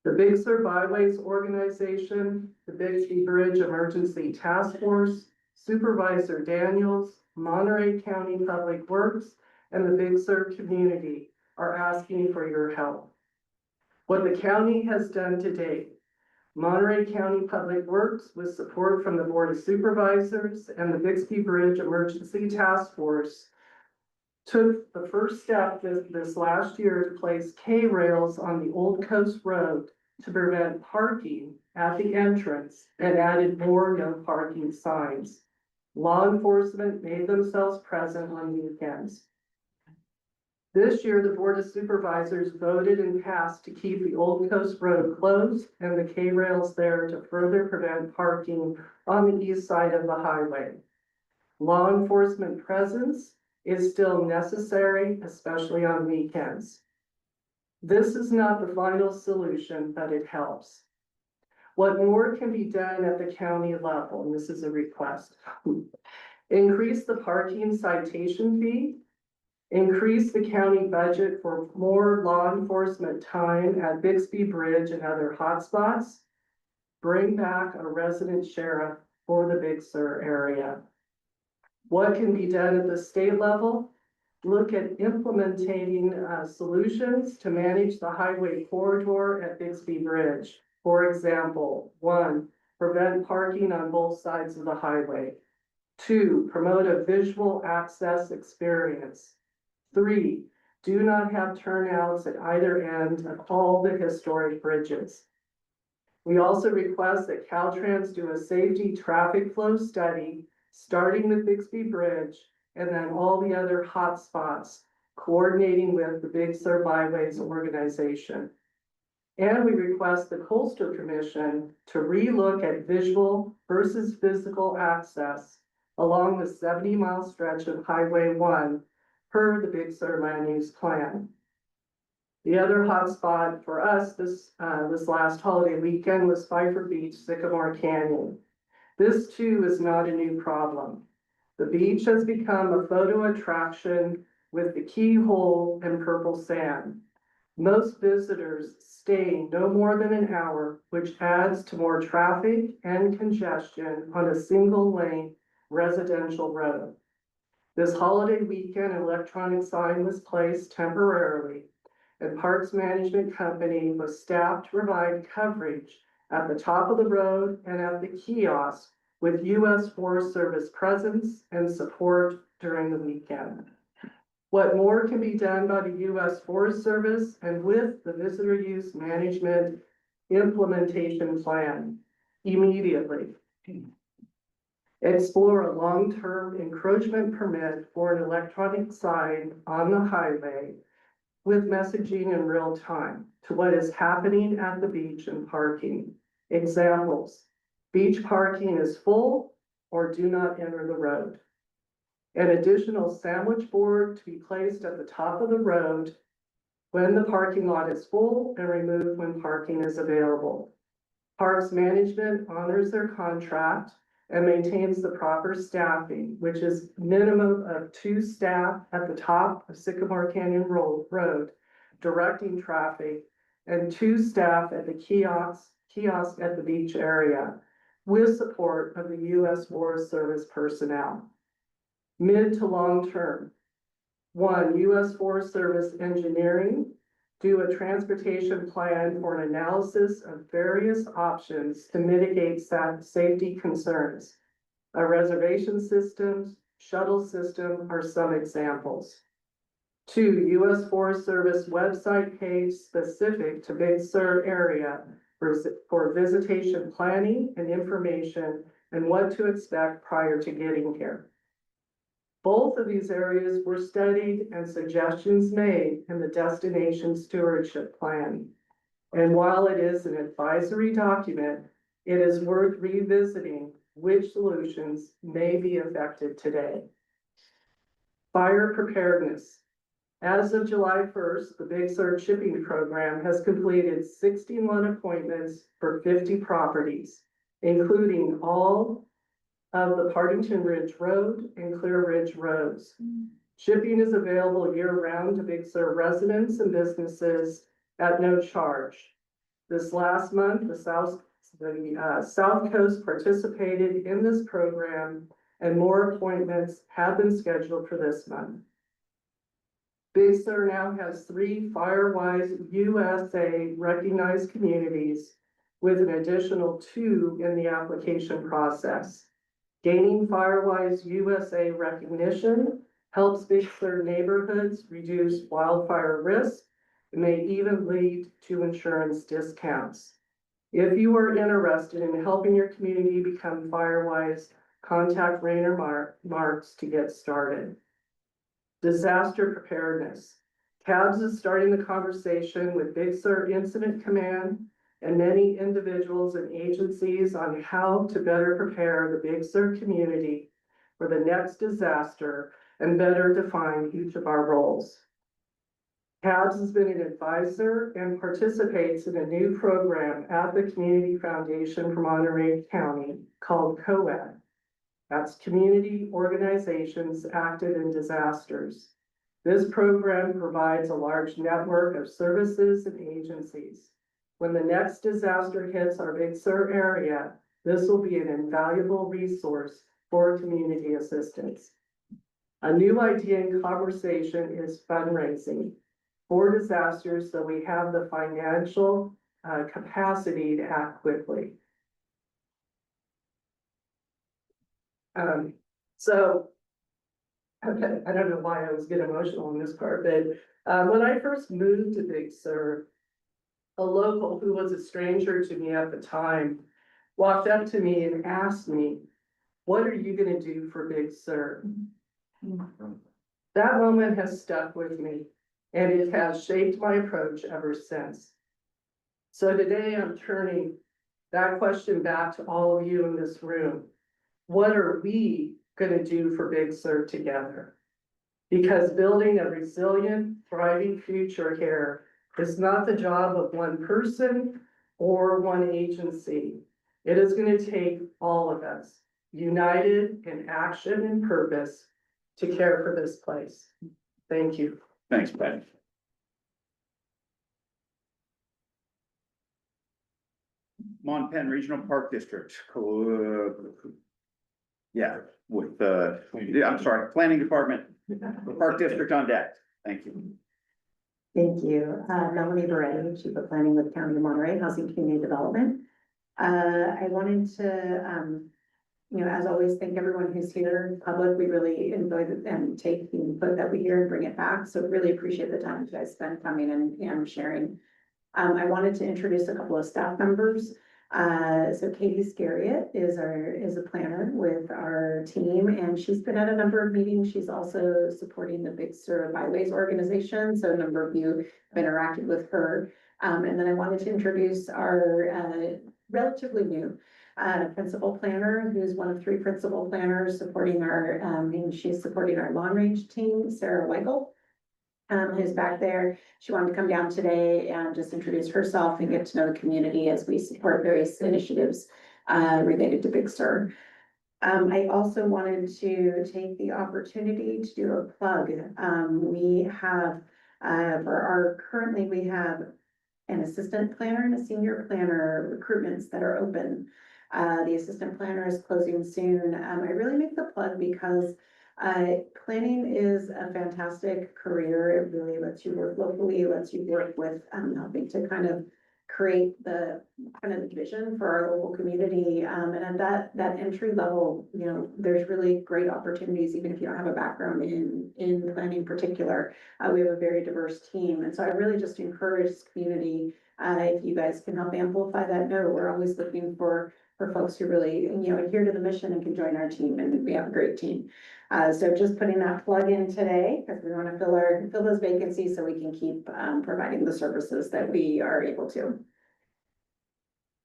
The Big Sur Byways Organization, the Bixby Bridge Emergency Task Force, Supervisor Daniels, Monterey County Public Works, and the Big Sur community are asking for your help. What the county has done to date: Monterey County Public Works, with support from the Board of Supervisors and the Bixby Bridge Emergency Task Force, took the first step this last year to place K-rails on the Old Coast Road to prevent parking at the entrance and added more no parking signs. Law enforcement made themselves present on weekends. This year, the Board of Supervisors voted and passed to keep the Old Coast Road closed and the K-rails there to further prevent parking on the east side of the highway. Law enforcement presence is still necessary, especially on weekends. This is not the final solution, but it helps. What more can be done at the county level? And this is a request. Increase the parking citation fee. Increase the county budget for more law enforcement time at Bixby Bridge and other hotspots. Bring back a resident sheriff for the Big Sur area. What can be done at the state level? Look at implementing solutions to manage the highway corridor at Bixby Bridge. For example, 1, prevent parking on both sides of the highway. 2, promote a visual access experience. 3, do not have turnouts at either end of all the historic bridges. We also request that Caltrans do a safety traffic flow study, starting with Bixby Bridge and then all the other hot spots, coordinating with the Big Sur Byways Organization. And we request the Coastal Commission to relook at visual versus physical access along the 70-mile stretch of Highway 1 per the Big Sur Land Use Plan. The other hotspot for us this last holiday weekend was Pfeiffer Beach, Sycamore Canyon. This too is not a new problem. The beach has become a photo attraction with the keyhole and purple sand. Most visitors stay no more than an hour, which adds to more traffic and congestion on a single lane residential road. This holiday weekend, an electronic sign was placed temporarily, and Parks Management Company was staffed to provide coverage at the top of the road and at the kiosk with U.S. Forest Service presence and support during the weekend. What more can be done by the U.S. Forest Service and with the Visitor Use Management Implementation Plan immediately? Explore a long-term encroachment permit for an electronic sign on the highway with messaging in real time to what is happening at the beach and parking. Examples: beach parking is full or do not enter the road. An additional sandwich board to be placed at the top of the road when the parking lot is full and removed when parking is available. Parks Management honors their contract and maintains the proper staffing, which is minimum of 2 staff at the top of Sycamore Canyon Road, directing traffic, and 2 staff at the kiosk at the beach area, with support of the U.S. Forest Service personnel. Mid to long term. 1, U.S. Forest Service engineering, do a transportation plan for an analysis of various options to mitigate safety concerns. A reservation system, shuttle system are some examples. 2, U.S. Forest Service website page specific to Big Sur area for visitation planning and information and what to expect prior to getting here. Both of these areas were studied and suggestions made in the Destination Stewardship Plan. And while it is an advisory document, it is worth revisiting which solutions may be effective today. Fire preparedness. As of July 1st, the Big Sur Shipping Program has completed 61 appointments for 50 properties, including all of the Partington Ridge Road and Clear Ridge Roads. Shipping is available year-round to Big Sur residents and businesses at no charge. This last month, the South Coast participated in this program, and more appointments have been scheduled for this month. Big Sur now has 3 Firewise USA recognized communities, with an additional 2 in the application process. Gaining Firewise USA recognition helps Big Sur neighborhoods reduce wildfire risk and may even lead to insurance discounts. If you are interested in helping your community become Firewise, contact Rainer Marks to get started. Disaster preparedness. CABS is starting the conversation with Big Sur Incident Command and many individuals and agencies on how to better prepare the Big Sur community for the next disaster and better define each of our roles. CABS has been an advisor and participates in a new program at the Community Foundation for Monterey County called COAD. That's Community Organizations Active in Disasters. This program provides a large network of services and agencies. When the next disaster hits our Big Sur area, this will be an invaluable resource for community assistance. A new idea in conversation is fundraising for disasters so we have the financial capacity to act quickly. I don't know why I was getting emotional in this part, but when I first moved to Big Sur, a local who was a stranger to me at the time walked up to me and asked me, "What are you going to do for Big Sur?" That moment has stuck with me, and it has shaped my approach ever since. So today I'm turning that question back to all of you in this room. What are we going to do for Big Sur together? Because building a resilient, thriving future here is not the job of one person or one agency. It is going to take all of us, united in action and purpose, to care for this place. Thank you. Thanks, Patty. Mon Pen Regional Park District. Yeah, with, I'm sorry, Planning Department, Park District on deck. Thank you. Thank you. Melanie Beretti, Chief of Planning with County of Monterey Housing Community Development. I wanted to, as always, thank everyone who's here in public. We really enjoy and take the input that we hear and bring it back. So really appreciate the time you guys spend coming and sharing. I wanted to introduce a couple of staff members. So Katie Scariot is a planner with our team, and she's been at a number of meetings. She's also supporting the Big Sur Byways organization. So a number of you have interacted with her. And then I wanted to introduce our relatively new principal planner, who's one of 3 principal planners supporting our, and she's supporting our long range team, Sarah Weigel. Who's back there. She wanted to come down today and just introduce herself and get to know the community as we support various initiatives related to Big Sur. I also wanted to take the opportunity to do a plug. We have, currently we have an assistant planner and a senior planner recruitments that are open. The assistant planner is closing soon. I really make the plug because planning is a fantastic career. It really lets you work locally, lets you work with helping to kind of create the kind of vision for our local community. And at that entry level, there's really great opportunities, even if you don't have a background in planning in particular. We have a very diverse team. And so I really just encourage this community, if you guys can help amplify that note. We're always looking for folks who really, adhere to the mission and can join our team, and we have a great team. So just putting that plug in today, because we want to fill those vacancies so we can keep providing the services that we are able to.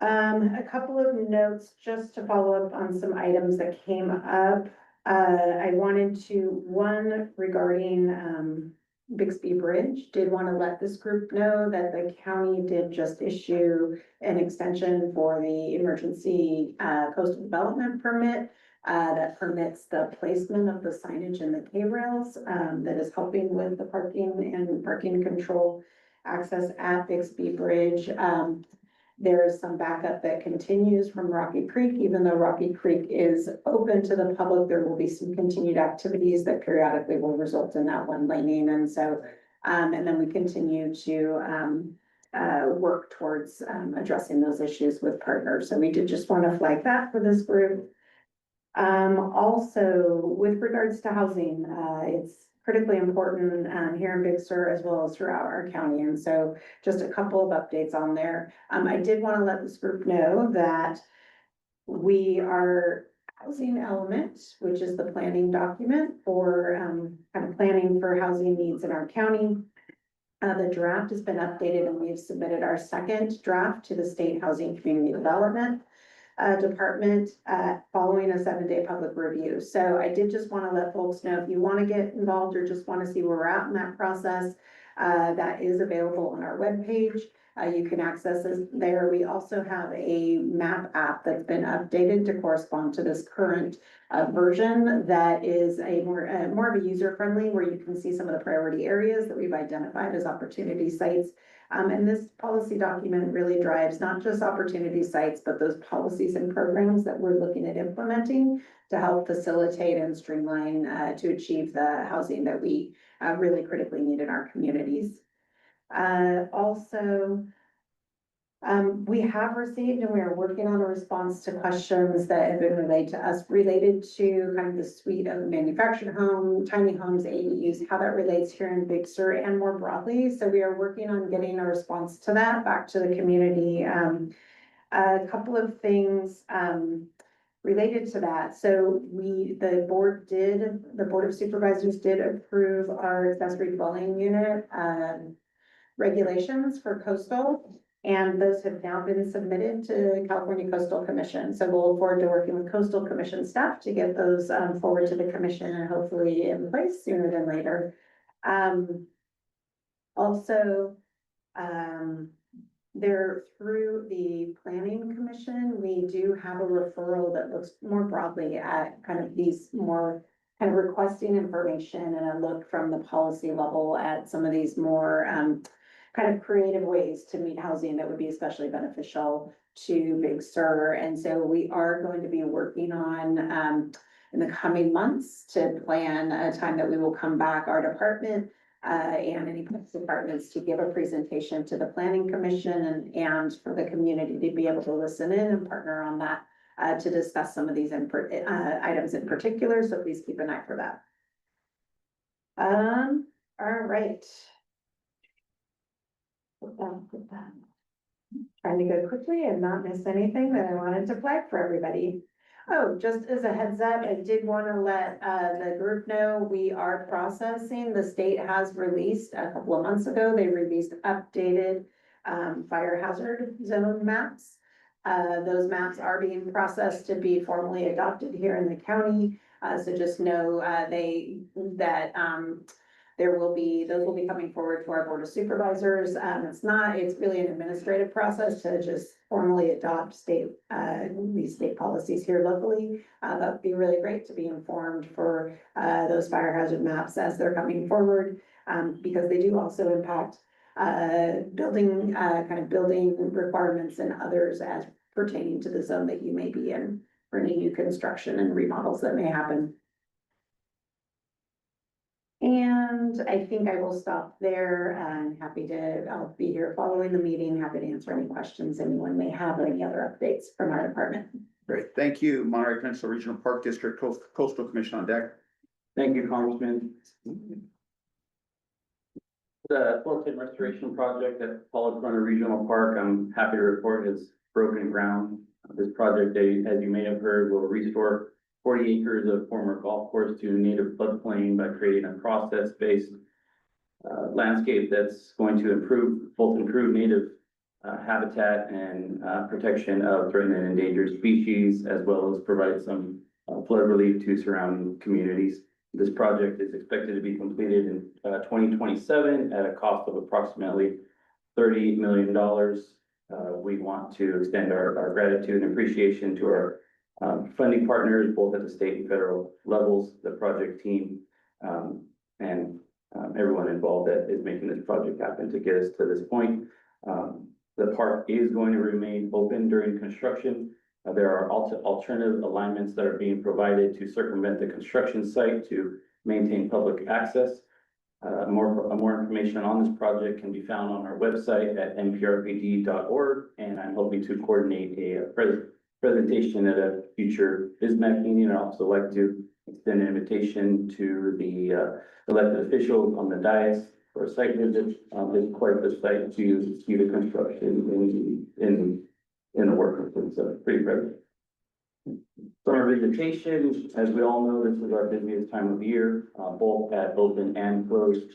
A couple of notes just to follow up on some items that came up. I wanted to, one regarding Bixby Bridge, did want to let this group know that the county did just issue an extension for the emergency coastal development permit that permits the placement of the signage in the K-rails that is helping with the parking and parking control access at Bixby Bridge. There is some backup that continues from Rocky Creek. Even though Rocky Creek is open to the public, there will be some continued activities that periodically will result in that one laning. And so, and then we continue to work towards addressing those issues with partners. So we did just want to flag that for this group. Also, with regards to housing, it's critically important here in Big Sur as well as throughout our county. And so just a couple of updates on there. I did want to let this group know that we are housing element, which is the planning document for kind of planning for housing needs in our county. The draft has been updated and we've submitted our second draft to the State Housing Community Development Department following a 7-day public review. So I did just want to let folks know, if you want to get involved or just want to see where we're at in that process, that is available on our webpage. You can access it there. We also have a map app that's been updated to correspond to this current version that is a more of a user-friendly, where you can see some of the priority areas that we've identified as opportunity sites. And this policy document really drives not just opportunity sites, but those policies and programs that we're looking at implementing to help facilitate and streamline to achieve the housing that we really critically need in our communities. Also, we have received and we are working on a response to questions that have been relayed to us related to kind of the suite of manufactured home, tiny homes, ADUs, how that relates here in Big Sur and more broadly. So we are working on getting a response to that back to the community. A couple of things related to that. So the Board of Supervisors did approve our accessory dwelling unit regulations for coastal. And those have now been submitted to California Coastal Commission. So we'll look forward to working with Coastal Commission staff to get those forward to the commission and hopefully in place sooner than later. Also, through the Planning Commission, we do have a referral that looks more broadly at kind of these more kind of requesting information and a look from the policy level at some of these more kind of creative ways to meet housing that would be especially beneficial to Big Sur. And so we are going to be working on, in the coming months to plan a time that we will come back, our department, and any departments to give a presentation to the planning commission and for the community to be able to listen in and partner on that, to discuss some of these items in particular. So please keep an eye for that. All right. Put that. Trying to go quickly and not miss anything that I wanted to flag for everybody. Oh, just as a heads up, I did want to let the group know we are processing. The state has released a couple of months ago, they released updated fire hazard zone maps. Those maps are being processed to be formally adopted here in the county. So just know those will be coming forward to our board of supervisors. It's really an administrative process to just formally adopt these state policies here locally. That would be really great to be informed for those fire hazard maps as they're coming forward, because they do also impact building requirements and others as pertaining to the zone that you may be in for any new construction and remodels that may happen. And I think I will stop there. I'll be here following the meeting, happy to answer any questions anyone may have or any other updates from our department. Great, thank you. Monterey Peninsula Regional Park District Coastal Commission on deck. Thank you, Congressman. The Fulton Restoration Project at Pollock Corner Regional Park, I'm happy to report has broken ground. This project, as you may have heard, will restore 40 acres of former golf course to native floodplain by creating a process-based landscape that's going to both improve native habitat and protection of threatened and endangered species, as well as provide some flood relief to surrounding communities. This project is expected to be completed in 2027 at a cost of approximately $38 million. We want to extend our gratitude and appreciation to our funding partners, both at the state and federal levels, the project team, and everyone involved that is making this project happen to get us to this point. The park is going to remain open during construction. There are alternative alignments that are being provided to circumvent the construction site to maintain public access. More information on this project can be found on our website at nprpd.org, and I'm hoping to coordinate a presentation at a future BSMAAC meeting. I'd also like to extend an invitation to the elected officials on the dais for a site visit. It's quite the site to see the construction in the work. It's pretty great. Summer visitation, as we all know, this is our busiest time of year, both at open and closed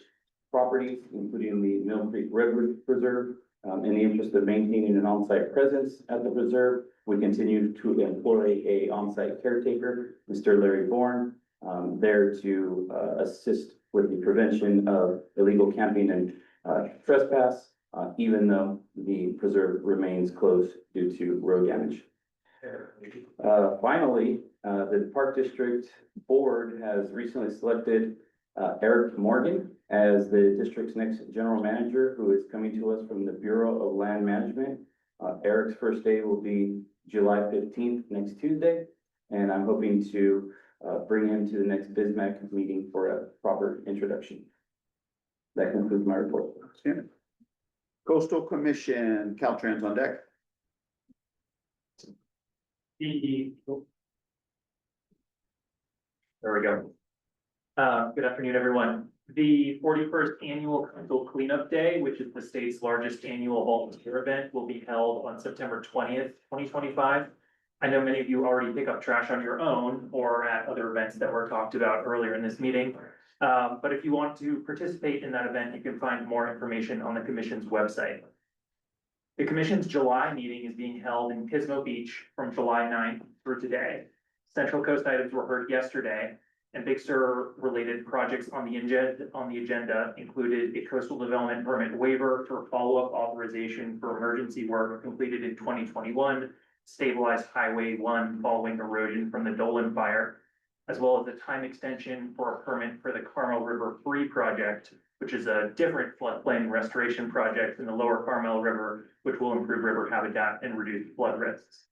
properties, including the Mill Creek Redwood Preserve. In the interest of maintaining an on-site presence at the preserve, we continue to employ a on-site caretaker, Mr. Larry Bourne, there to assist with the prevention of illegal camping and trespass, even though the preserve remains closed due to road damage. Finally, the Park District Board has recently selected Eric Morgan as the district's next general manager, who is coming to us from the Bureau of Land Management. Eric's first day will be July 15th, next Tuesday, and I'm hoping to bring him to the next BSMAAC meeting for a proper introduction. That concludes my report. Coastal Commission, Caltrans on deck. There we go. Good afternoon, everyone. The 41st Annual Coastal Cleanup Day, which is the state's largest annual volunteer event, will be held on September 20th, 2025. I know many of you already pick up trash on your own or at other events that were talked about earlier in this meeting. But if you want to participate in that event, you can find more information on the Commission's website. The Commission's July meeting is being held in Pismo Beach from July 9th through today. Central Coast items were heard yesterday, and Big Sur related projects on the agenda included a coastal development permit waiver for follow-up authorization for emergency work completed in 2021, stabilized Highway 1 following erosion from the Dolan fire, as well as a time extension for a permit for the Carmel River Free project which is a different floodplain restoration project in the lower Carmel River, which will improve river habitat and reduce flood risks.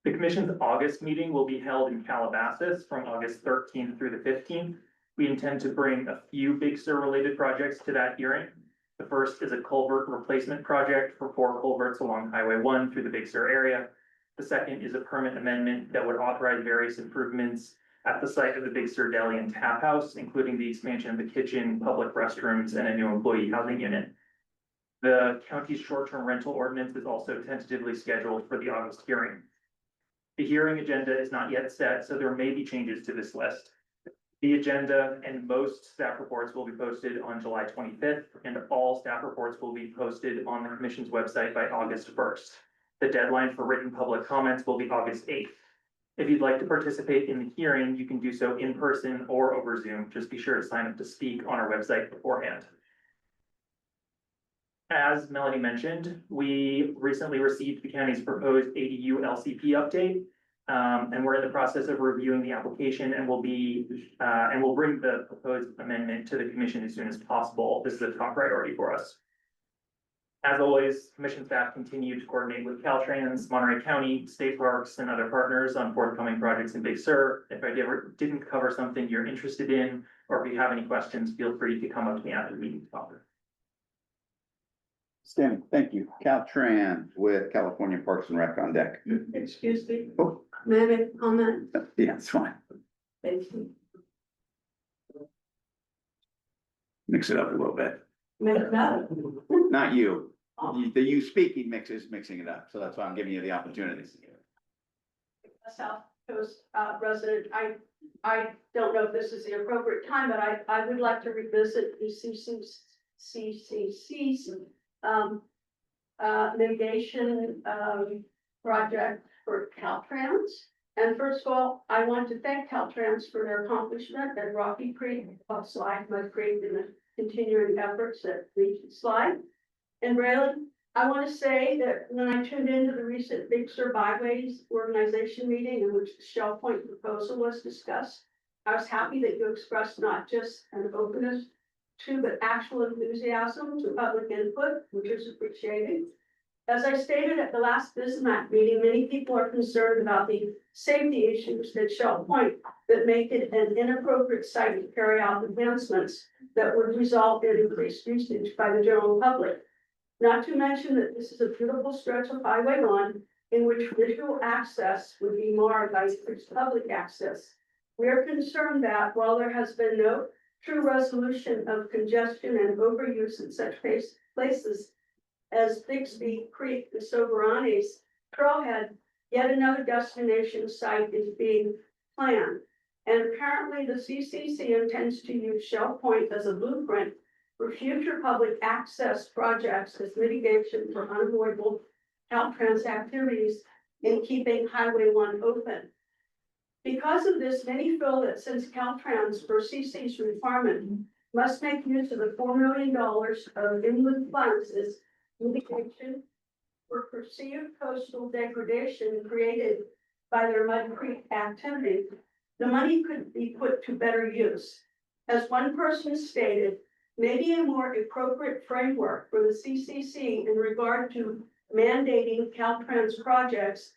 The commission's August meeting will be held in Calabasas from August 13th through the 15th. We intend to bring a few Big Sur related projects to that hearing. The first is a culvert replacement project for 4 culverts along Highway 1 through the Big Sur area. The second is a permit amendment that would authorize various improvements at the site of the Big Sur Deli and Tap House, including the expansion of the kitchen, public restrooms, and a new employee housing unit. The county's short-term rental ordinance is also tentatively scheduled for the August hearing. The hearing agenda is not yet set, so there may be changes to this list. The agenda and most staff reports will be posted on July 25th, and all staff reports will be posted on the commission's website by August 1st. The deadline for written public comments will be August 8th. If you'd like to participate in the hearing, you can do so in person or over Zoom. Just be sure to sign up to speak on our website beforehand. As Melanie mentioned, we recently received the county's proposed ADU LCP update. And we're in the process of reviewing the application and we'll bring the proposed amendment to the commission as soon as possible. This is a top priority for us. As always, commission staff continue to coordinate with Caltrans, Monterey County, state parks, and other partners on forthcoming projects in Big Sur. If I didn't cover something you're interested in, or if you have any questions, feel free to come up to me after the meeting to talk. Standing, thank you. Caltrans with California Parks and Rec on deck. Excuse me, Oh, may I make a comment? yeah, it's fine. Thank you. Mix it up a little bit. Make it better. Not you. The you speaking mixing it up. So that's why I'm giving you the opportunity. A South Coast resident, I don't know if this is the appropriate time, but I would like to revisit the CCC's mitigation project for Caltrans. And first of all, I want to thank Caltrans for their accomplishment at Rocky Creek, Slide, Mud Creek, and the continuing efforts at Regent Slide. And Braylon, I want to say that when I tuned into the recent Big Sur Byways organization meeting in which the Shell Point proposal was discussed, I was happy that you expressed not just an openness to, but actual enthusiasm to public input, which is appreciated. As I stated at the last BSMAAC meeting, many people are concerned about the safety issues at Shell Point that make it an inappropriate site to carry out advancements that would result in increased usage by the general public. Not to mention that this is a beautiful stretch of Highway 1 in which visual access would be marred by increased public access. We are concerned that while there has been no true resolution of congestion and overuse in such places as Bixby Creek and Soberanes Trailhead, yet another destination site is being planned. And apparently the CCC intends to use Shell Point as a blueprint for future public access projects as mitigation for unavoidable Caltrans activities in keeping Highway 1 open. Because of this, many feel that since Caltrans for CC's requirement must make use of the $4 million of inland funds as mitigation for perceived coastal degradation created by their Mud Creek activity, the money could be put to better use. As one person stated, maybe a more appropriate framework for the CCC in regard to mandating Caltrans projects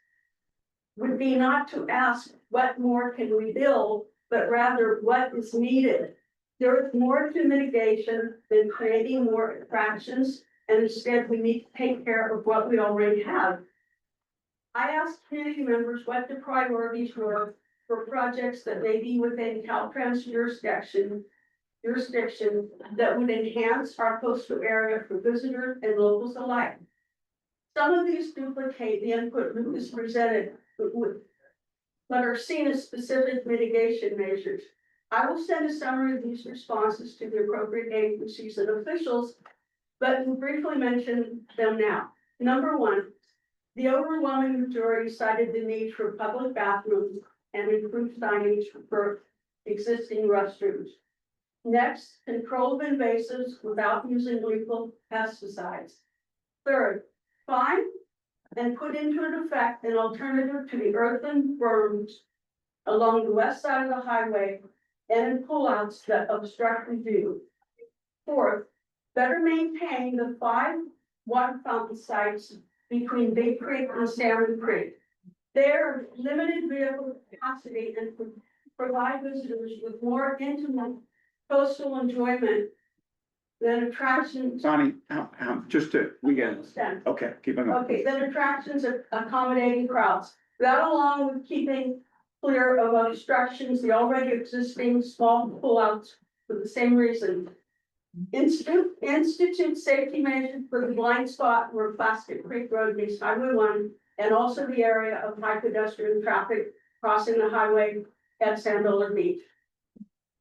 would be not to ask what more can we build, but rather what is needed. There is more to mitigation than creating more attractions, and instead we need to take care of what we already have. I asked community members what the priorities were for projects that may be within Caltrans jurisdiction that would enhance our coastal area for visitors and locals alike. Some of these duplicate the input Lucas presented, but are seen as specific mitigation measures. I will send a summary of these responses to the appropriate agencies and officials, but will briefly mention them now. Number one, the overwhelming majority cited the need for public bathrooms and improved signage for existing restrooms. Next, control of invasives without using lethal pesticides. Third, find and put into effect an alternative to the earthen berms along the west side of the highway and in pullouts that obstruct the view. Fourth, better maintain the 5 water fountain sites between Big Creek and Salmon Creek. Their limited vehicle capacity and provide visitors with more intimate coastal enjoyment than attractions. Bonnie, just to, we get, Understand. okay, keep on going. Okay, then attractions are accommodating crowds. That along with keeping clear of obstructions, the already existing small pullouts for the same reason. Institute safety measures for the blind spot where Plastic Creek Road meets Highway 1 and also the area of high pedestrian traffic crossing the highway at Sandola Beach.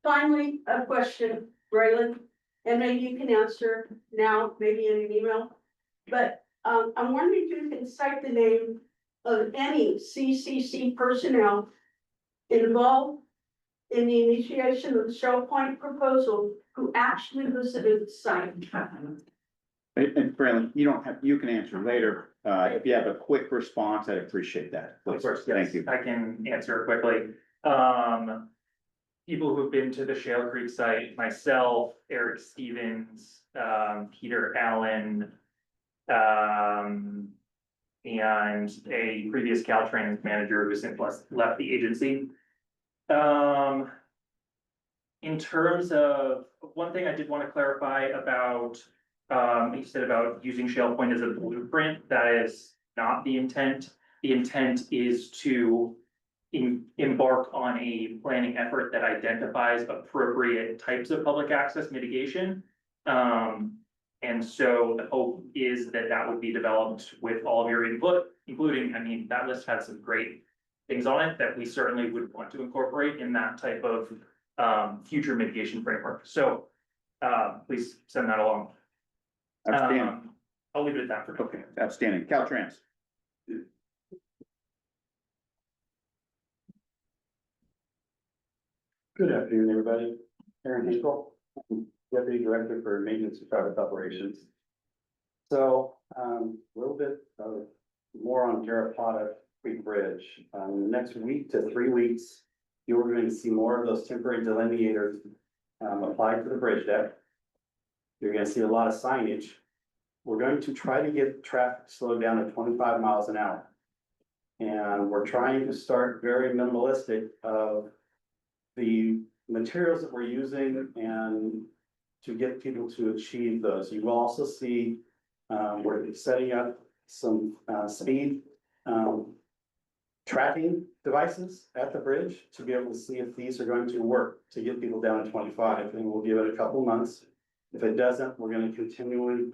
Finally, a question, Braylon, and maybe you can answer now, maybe in an email. But I'm wondering if you can cite the name of any CCC personnel involved in the initiation of the Shell Point proposal who actually visited the site. And Brandon, you don't have, you can answer later. If you have a quick response, I'd appreciate that. Of Please. course, yes, Thank you. I can answer quickly. People who've been to the Shale Creek site, myself, Eric Stevens, Peter Allen, and a previous Caltrans manager who since left the agency. In terms of, one thing I did want to clarify about, you said about using Shale Point as a blueprint, that is not the intent. The intent is to embark on a planning effort that identifies appropriate types of public access mitigation. And so the hope is that that would be developed with all of your input, including, I mean, that list has some great things on it that we certainly would want to incorporate in that type of future mitigation framework. So please send that along. Outstanding. I'll leave it at that for now. Okay, outstanding. Caltrans. Good afternoon, everybody. Aaron Hinkle, Deputy Director for Maintenance and Traffic Operations. So, a little bit more on Garrapatta Creek Bridge. In the next week to 3 weeks, you're going to see more of those temporary delineators applied to the bridge deck. You're going to see a lot of signage. We're going to try to get traffic slowed down to 25 miles an hour. And we're trying to start very minimalistic of the materials that we're using and to get people to achieve those. You will also see, we're setting up some speed tracking devices at the bridge to be able to see if these are going to work to get people down to 25, and we'll give it a couple months. If it doesn't, we're going to continually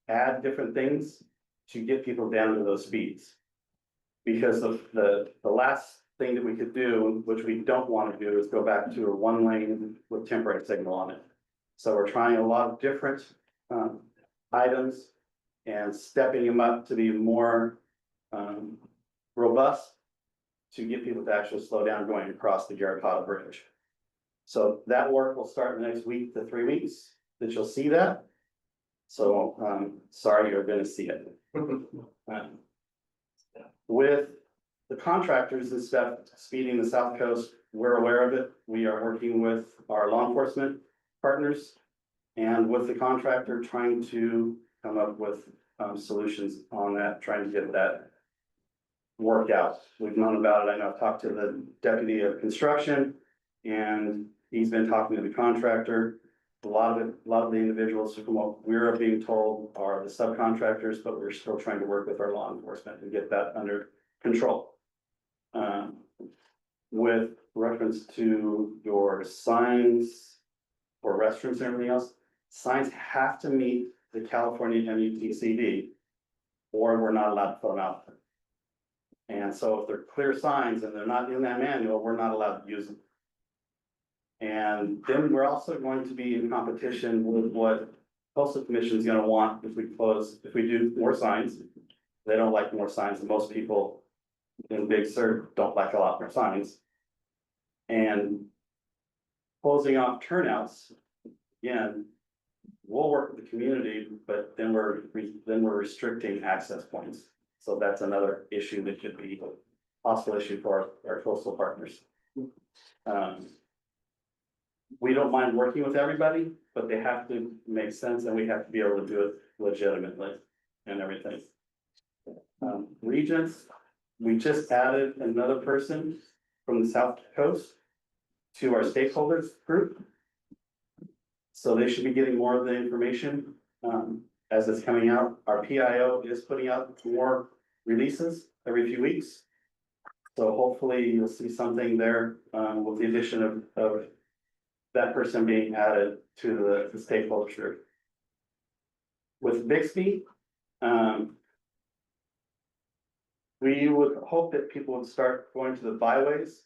add different things to get people down to those speeds. Because of the last thing that we could do, which we don't want to do, is go back to a 1 lane with temporary signal on it. So we're trying a lot of different items and stepping them up to be more robust to get people to actually slow down going across the Garrapatta Bridge. So that work will start in the next week to 3 weeks that you'll see that. So sorry, you're going to see it. With the contractors and stuff speeding the South Coast, we're aware of it. We are working with our law enforcement partners and with the contractor trying to come up with solutions on that, trying to get that worked out. We've known about it. I know I've talked to the deputy of construction and he's been talking to the contractor. A lot of the individuals from what we're being told are the subcontractors, but we're still trying to work with our law enforcement and get that under control. With reference to your signs for restrooms and everything else, signs have to meet the California MUTCD or we're not allowed to put them out there. And so if they're clear signs and they're not in that manual, we're not allowed to use them. And then we're also going to be in competition with what Postal Commission is going to want if we do more signs. They don't like more signs, and most people in Big Sur don't like a lot more signs. And closing off turnouts, again, we'll work with the community, but then we're restricting access points. So that's another issue that could be a possible issue for our coastal partners. we don't mind working with everybody, but they have to make sense and we have to be able to do it legitimately and everything. Regents, we just added another person from the South Coast to our stakeholders group. So they should be getting more of the information, as it's coming out. Our PIO is putting out more releases every few weeks. So hopefully you'll see something there, with the addition of that person being added to the stakeholder group. With Bixby, we would hope that people would start going to the byways.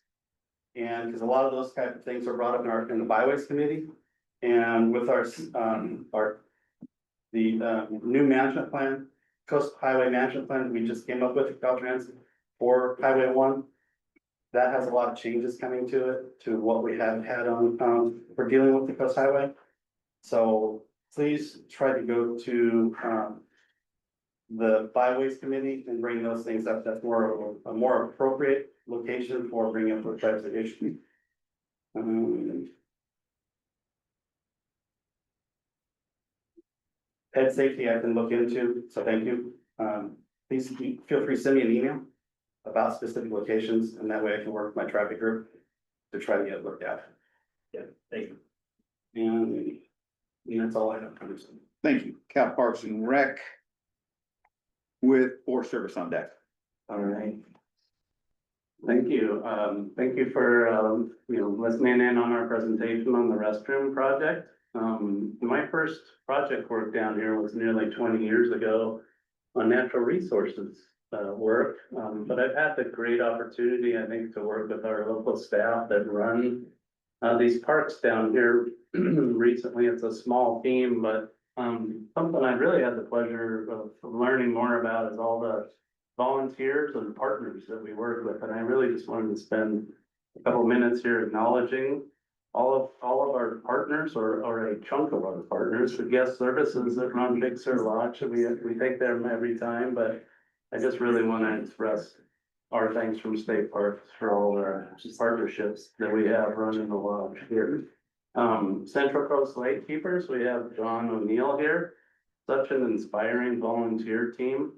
And because a lot of those type of things are brought up in the byways committee. And with our new management plan, Coast Highway Management Plan, we just came up with Caltrans for Highway 1. That has a lot of changes coming to it, to what we have had on, for dealing with the Coast Highway. So please try to go to, the byways committee and bring those things up. That's a more appropriate location for bringing up those types of issues. Pet safety I can look into, so thank you. Please feel free to send me an email about specific locations, and that way I can work with my traffic group to try to get it looked at. Yeah, thank you. And that's all I have. Thank you. Cal Parks and Rec with Forest Service on deck. All right. Thank you. Thank you for, listening in on our presentation on the restroom project. My first project work down here was nearly 20 years ago on natural resources work. But I've had the great opportunity, I think, to work with our local staff that run these parks down here. Recently, it's a small team, but something I really had the pleasure of learning more about is all the volunteers and partners that we work with. And I really just wanted to spend a couple minutes here acknowledging all of our partners, or a chunk of our partners, the guest services that run Big Sur Lodge. We thank them every time, but I just really want to express our thanks from State Parks for all our partnerships that we have running the lodge here. Central Coast Lake Keepers, we have John O'Neill here. Such an inspiring volunteer team.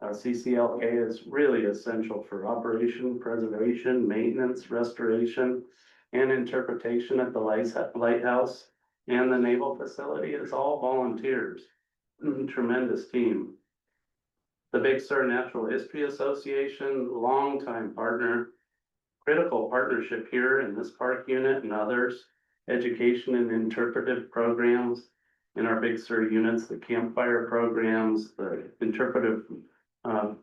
CCLK is really essential for operation, preservation, maintenance, restoration, and interpretation at the lighthouse. And the naval facility is all volunteers. Tremendous team. The Big Sur Natural History Association, longtime partner, critical partnership here in this park unit and others. Education and interpretive programs in our Big Sur units, the campfire programs, the interpretive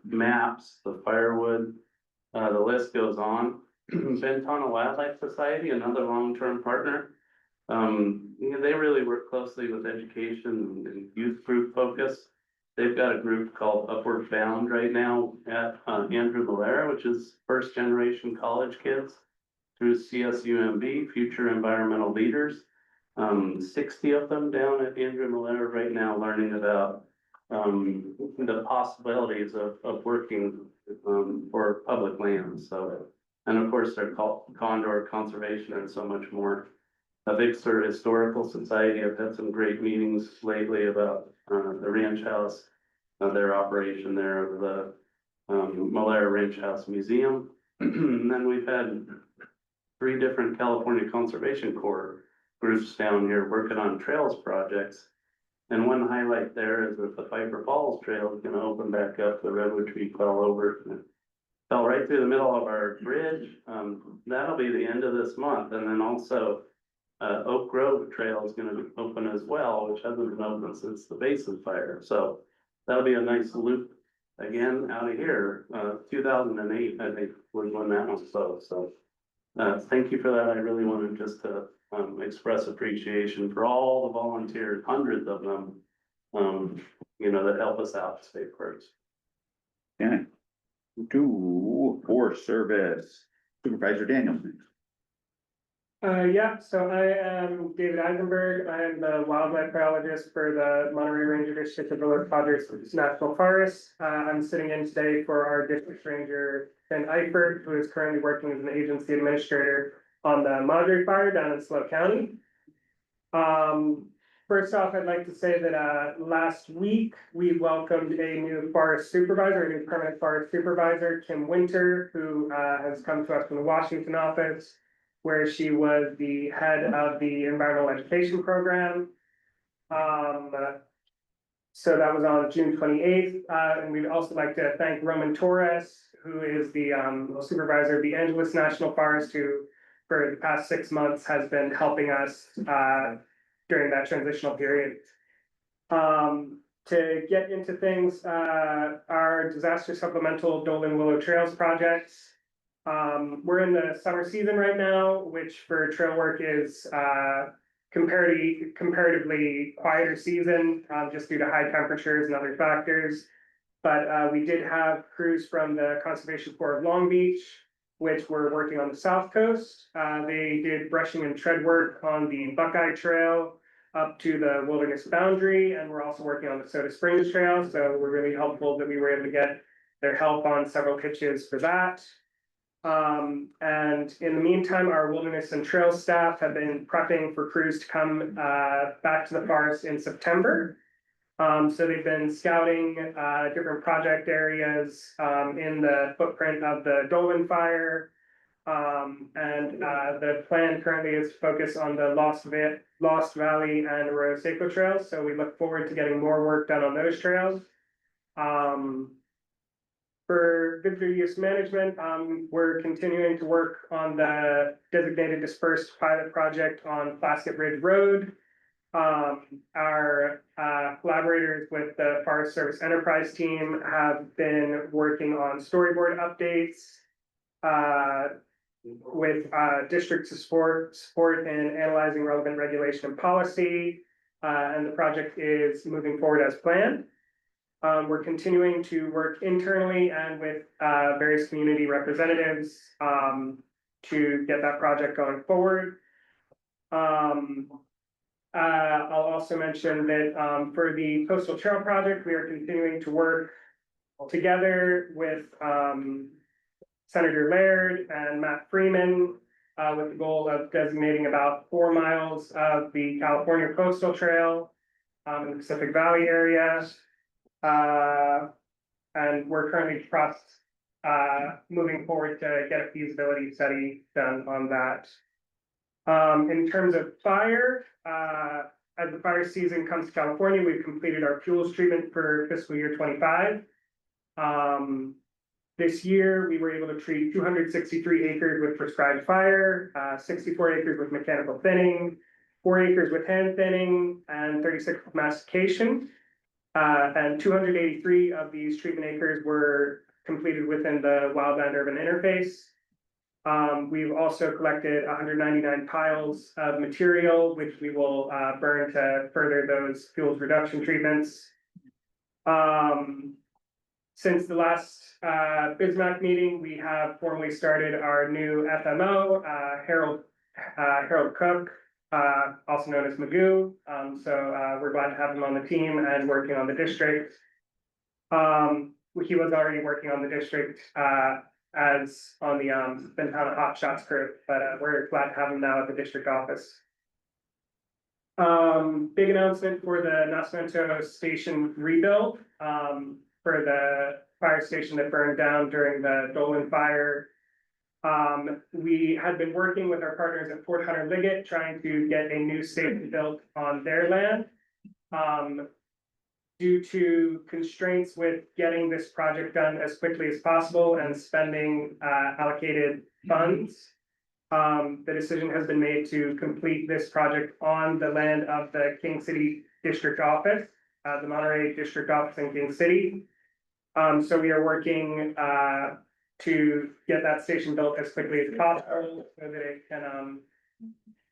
maps, the firewood, the list goes on. Ventana Wildlife Society, another long-term partner. They really work closely with education and youth group focus. They've got a group called Upward Bound right now at Andrew Malera, which is first generation college kids through CSUMB, Future Environmental Leaders. 60 of them down at Andrew Malera right now learning about the possibilities of working for public lands. So, and of course, they're called Condor Conservation and so much more. The Big Sur Historical Society, I've had some great meetings lately about the ranch house, their operation there of the Malera Ranch House Museum. And then we've had 3 different California Conservation Corps groups down here working on trails projects. And one highlight there is that the Piper Falls Trail is gonna open back up. The redwood tree fell over. Fell right through the middle of our bridge. That'll be the end of this month. And then also Oak Grove Trail is gonna open as well, which hasn't been open since the Basin Fire. So that'll be a nice loop again out of here. 2008, I think, was when that was closed. So thank you for that. I really wanted just to express appreciation for all the volunteers, hundreds of them, that help us out at State Parks. Yeah. To Forest Service Supervisor Danielson. So I am David Eisenberg. I am the wildlife biologist for the Monterey Ranger District of the Los Padres National Forest. I'm sitting in today for our district ranger, Ben Eifert, who is currently working as an agency administrator on the Madre Fire down in SLO County. First off, I'd like to say that, last week, we welcomed a new forest supervisor, a new permanent forest supervisor, Kim Winter, who, has come to us from the Washington office, where she was the head of the environmental education program. So that was on June 28th, and we'd also like to thank Roman Torres, who is the, supervisor of the Angeles National Forest, who for the past 6 months has been helping us, during that transitional period. To get into things, our disaster supplemental Dolan Willow Trails projects. We're in the summer season right now, which for trail work is comparatively quieter season, just due to high temperatures and other factors. But we did have crews from the Conservation Corps of Long Beach, which were working on the south coast. They did brushing and tread work on the Buckeye Trail up to the wilderness boundary, and we're also working on the Soda Springs Trail, so we're really helpful that we were able to get their help on several pitches for that. And in the meantime, our wilderness and trail staff have been prepping for crews to come back to the forest in September. So they've been scouting different project areas in the footprint of the Dolan Fire. And the plan currently is to focus on the Lost Valley and Arroyo Seco trails, so we look forward to getting more work done on those trails. For visitor use management, we're continuing to work on the designated dispersed pilot project on Plaskett Ridge Road. Our collaborators with the Forest Service Enterprise team have been working on storyboard updates with district support in analyzing relevant regulation and policy, and the project is moving forward as planned. We're continuing to work internally and with various community representatives to get that project going forward. I'll also mention that for the Coastal Trail Project, we are continuing to work together with Senator Laird and Matt Freeman with the goal of designating about 4 miles of the California Coastal Trail in the Pacific Valley area. And we're currently moving forward to get a feasibility study done on that. In terms of fire, as the fire season comes to California, we've completed our fuels treatment for fiscal year 25. This year, we were able to treat 263 acres with prescribed fire, 64 acres with mechanical thinning, 4 acres with hand thinning, and 36 with mastication. And 283 of these treatment acres were completed within the wildland urban interface. We've also collected 199 piles of material, which we will burn to further those fuels reduction treatments. Since the last BSMAAC meeting, we have formally started our new FMO, Harold Cook, also known as Magoo. So we're glad to have him on the team and working on the district. He was already working on the district as on the Ventana Hot Shots crew, but we're glad to have him now at the district office. Big announcement for the Nacimiento Station rebuild, for the fire station that burned down during the Dolan fire. We had been working with our partners at Fort Hunter Liggett, trying to get a new station built on their land. Due to constraints with getting this project done as quickly as possible and spending allocated funds, the decision has been made to complete this project on the land of the King City District Office, the Monterey District Office in King City. So we are working to get that station built as quickly as possible so that it can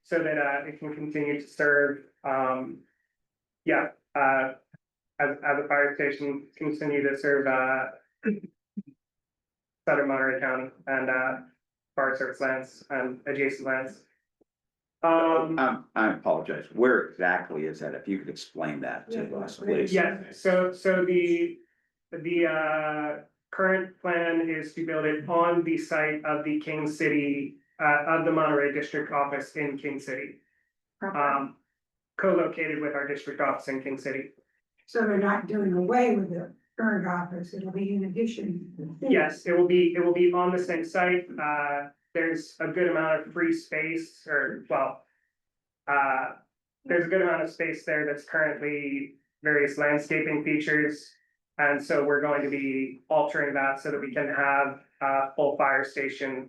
it can continue to serve as a fire station, continue to serve southern Monterey County and Forest Service lands and adjacent lands. I apologize. Where exactly is that? If you could explain that to us, please. Yeah, so the current plan is to build it on the site of the King City of the Monterey District Office in King City. co-located with our district office in King City. So they're not doing away with the current office, it'll be in addition. Yes, it will be on the same site. There's a good amount of free space or, well, there's a good amount of space there that's currently various landscaping features. And so we're going to be altering that so that we can have a full fire station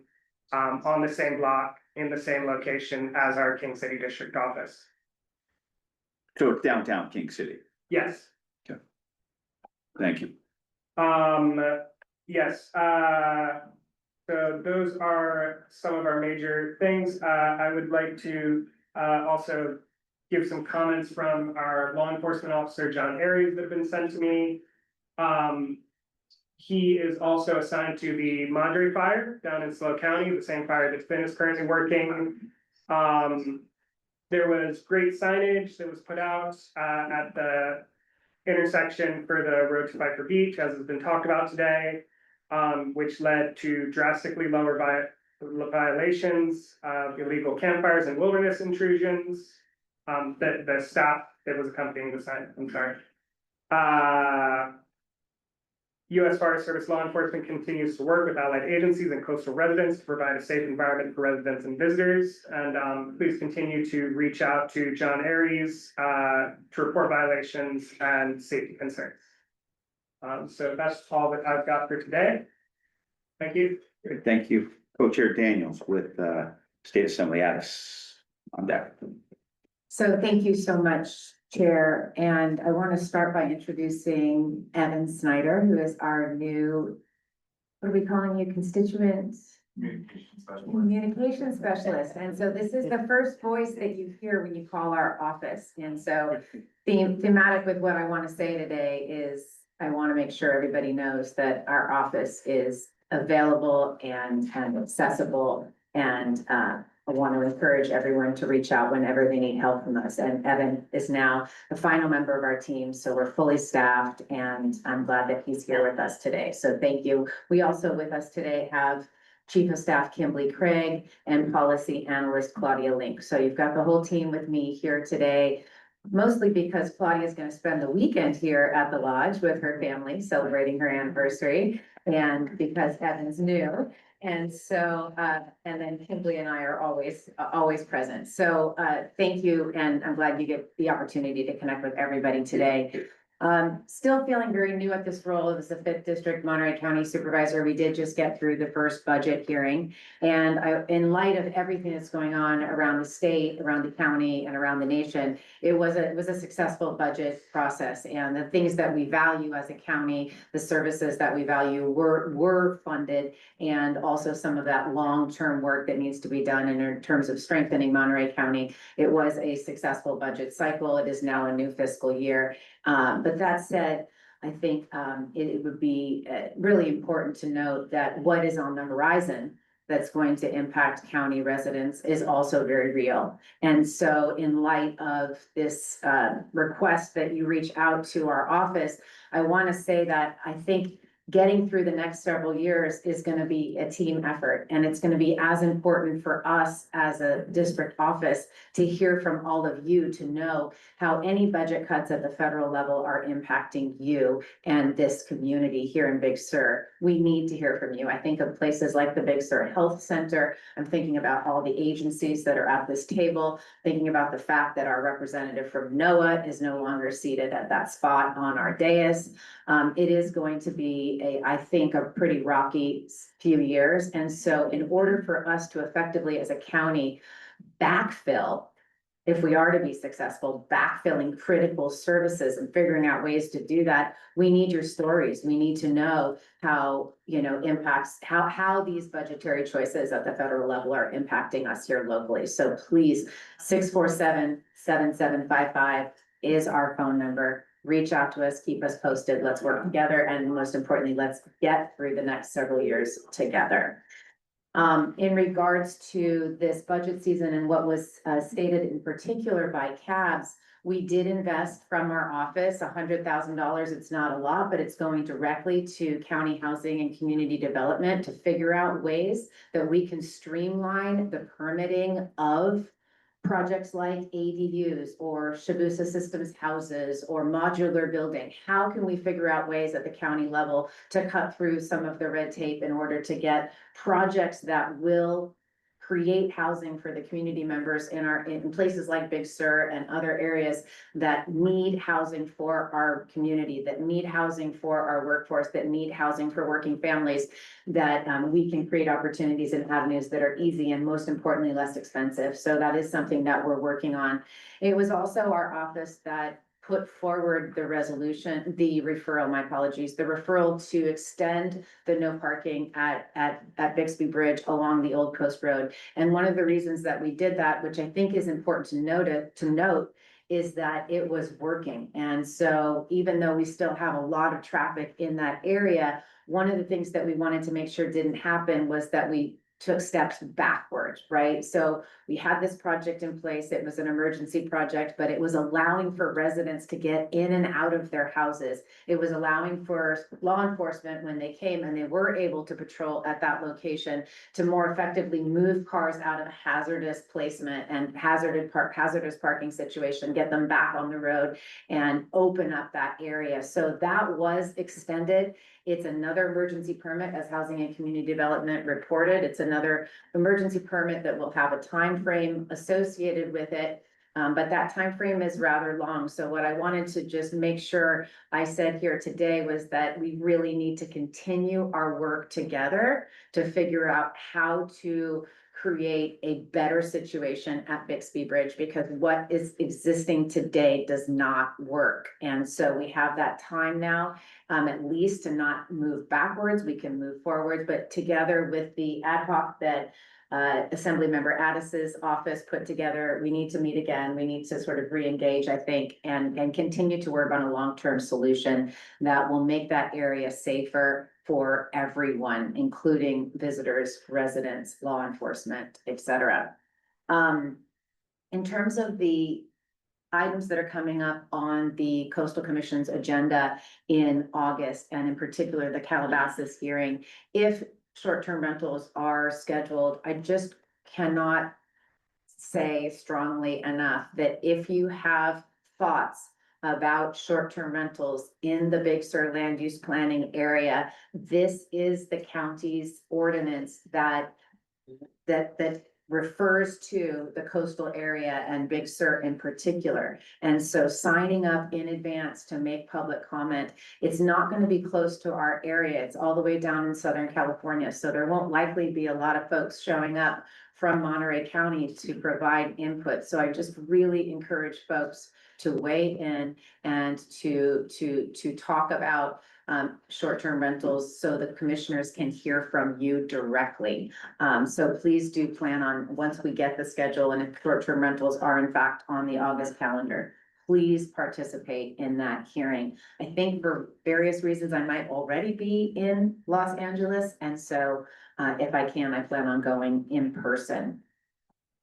on the same block, in the same location as our King City District Office. So it's downtown King City. Yes. Thank you. Yes, so those are some of our major things. I would like to also give some comments from our law enforcement officer, John Aries, that have been sent to me. He is also assigned to the Madre Fire down in SLO County, the same fire that Finn is currently working. There was great signage that was put out at the intersection for the road to Pfeiffer Beach, as has been talked about today, which led to drastically lower violations of illegal campfires and wilderness intrusions. The staff that was accompanying the sign, I'm sorry. U.S. Forest Service law enforcement continues to work with allied agencies and coastal residents to provide a safe environment for residents and visitors. And please continue to reach out to John Aries to report violations and safety concerns. So that's all that I've got for today. Thank you. Great, thank you. Co-Chair Daniels with State Assembly Addis on deck. So thank you so much, Chair, and I want to start by introducing Evan Snyder, who is our new, what are we calling you, constituent? Communication specialist. And so this is the first voice that you hear when you call our office. And so thematic with what I want to say today is I want to make sure everybody knows that our office is available and accessible, and I want to encourage everyone to reach out whenever they need help from us. And Evan is now the final member of our team, so we're fully staffed, and I'm glad that he's here with us today. So thank you. We also with us today have Chief of Staff Kimberly Craig and Policy Analyst Claudia Link. So you've got the whole team with me here today, mostly because Claudia is going to spend the weekend here at the lodge with her family celebrating her anniversary, and because Evan's new. And so, and then Kimberly and I are always present. So, thank you. And I'm glad you get the opportunity to connect with everybody today. Still feeling very new at this role as the 5th District Monterey County Supervisor. We did just get through the first budget hearing. And in light of everything that's going on around the state, around the county, and around the nation, it was a successful budget process. And the things that we value as a county, the services that we value were funded, and also some of that long-term work that needs to be done in terms of strengthening Monterey County. It was a successful budget cycle. It is now a new fiscal year. But that said, I think it would be really important to note that what is on the horizon that's going to impact county residents is also very real. And so in light of this request that you reach out to our office, I want to say that I think getting through the next several years is going to be a team effort. And it's going to be as important for us as a district office to hear from all of you, to know how any budget cuts at the federal level are impacting you and this community here in Big Sur. We need to hear from you. I think of places like the Big Sur Health Center. I'm thinking about all the agencies that are at this table, thinking about the fact that our representative from NOAA is no longer seated at that spot on our dais. It is going to be I think a pretty rocky few years. And so in order for us to effectively as a county backfill, if we are to be successful, backfilling critical services and figuring out ways to do that, we need your stories. We need to know how, impacts, how these budgetary choices at the federal level are impacting us here locally. So please, 647-7755 is our phone number. Reach out to us, keep us posted, let's work together, and most importantly, let's get through the next several years together. In regards to this budget season and what was stated in particular by CABS, we did invest from our office $100,000. It's not a lot, but it's going directly to county housing and community development to figure out ways that we can streamline the permitting of projects like ADUs or Shabusa Systems houses or modular building. How can we figure out ways at the county level to cut through some of the red tape in order to get projects that will create housing for the community members in places like Big Sur and other areas that need housing for our community, that need housing for our workforce, that need housing for working families, that we can create opportunities and avenues that are easy and most importantly, less expensive. So that is something that we're working on. It was also our office that put forward the resolution, the referral, my apologies, the referral to extend the no parking at Bixby Bridge along the Old Coast Road. And one of the reasons that we did that, which I think is important to note, is that it was working. And so even though we still have a lot of traffic in that area, one of the things that we wanted to make sure didn't happen was that we took steps backwards, right? So we had this project in place. It was an emergency project, but it was allowing for residents to get in and out of their houses. It was allowing for law enforcement when they came and they were able to patrol at that location to more effectively move cars out of hazardous placement and hazardous parking situation, get them back on the road and open up that area. So that was extended. It's another emergency permit, as Housing and Community Development reported. It's another emergency permit that will have a time frame associated with it. But that time frame is rather long. So what I wanted to just make sure I said here today was that we really need to continue our work together to figure out how to create a better situation at Bixby Bridge, because what is existing today does not work. And so we have that time now, at least to not move backwards, we can move forward, but together with the ad hoc that Assemblymember Addis's office put together, we need to meet again. We need to sort of re-engage, I think, and continue to work on a long-term solution that will make that area safer for everyone, including visitors, residents, law enforcement, et cetera. In terms of the items that are coming up on the Coastal Commission's agenda in August, and in particular, the Calabasas hearing, if short-term rentals are scheduled, I just cannot say strongly enough that if you have thoughts about short-term rentals in the Big Sur land use planning area, this is the county's ordinance that refers to the coastal area and Big Sur in particular. And so signing up in advance to make public comment, it's not going to be close to our area. It's all the way down in Southern California. So there won't likely be a lot of folks showing up from Monterey County to provide input. So I just really encourage folks to weigh in and to talk about short-term rentals so the commissioners can hear from you directly. So please do plan on, once we get the schedule and if short-term rentals are in fact on the August calendar, please participate in that hearing. I think for various reasons, I might already be in Los Angeles. And so if I can, I plan on going in person.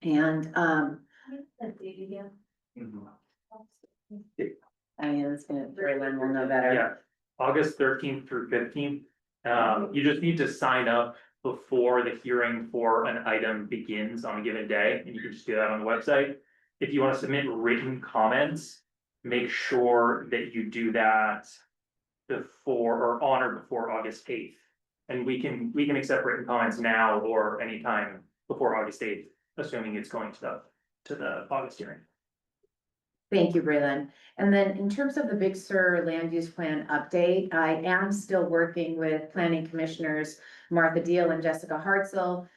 And I mean, it's gonna, Braylon will know better. Yeah, August 13th through 15th. You just need to sign up before the hearing for an item begins on a given day, and you can just do that on the website. If you want to submit written comments, make sure that you do that before or on or before August 8th. And we can accept written comments now or anytime before August 8th, assuming it's going to the August hearing. Thank you, Braylon. And then in terms of the Big Sur land use plan update, I am still working with planning commissioners Martha Deal and Jessica Hartzell.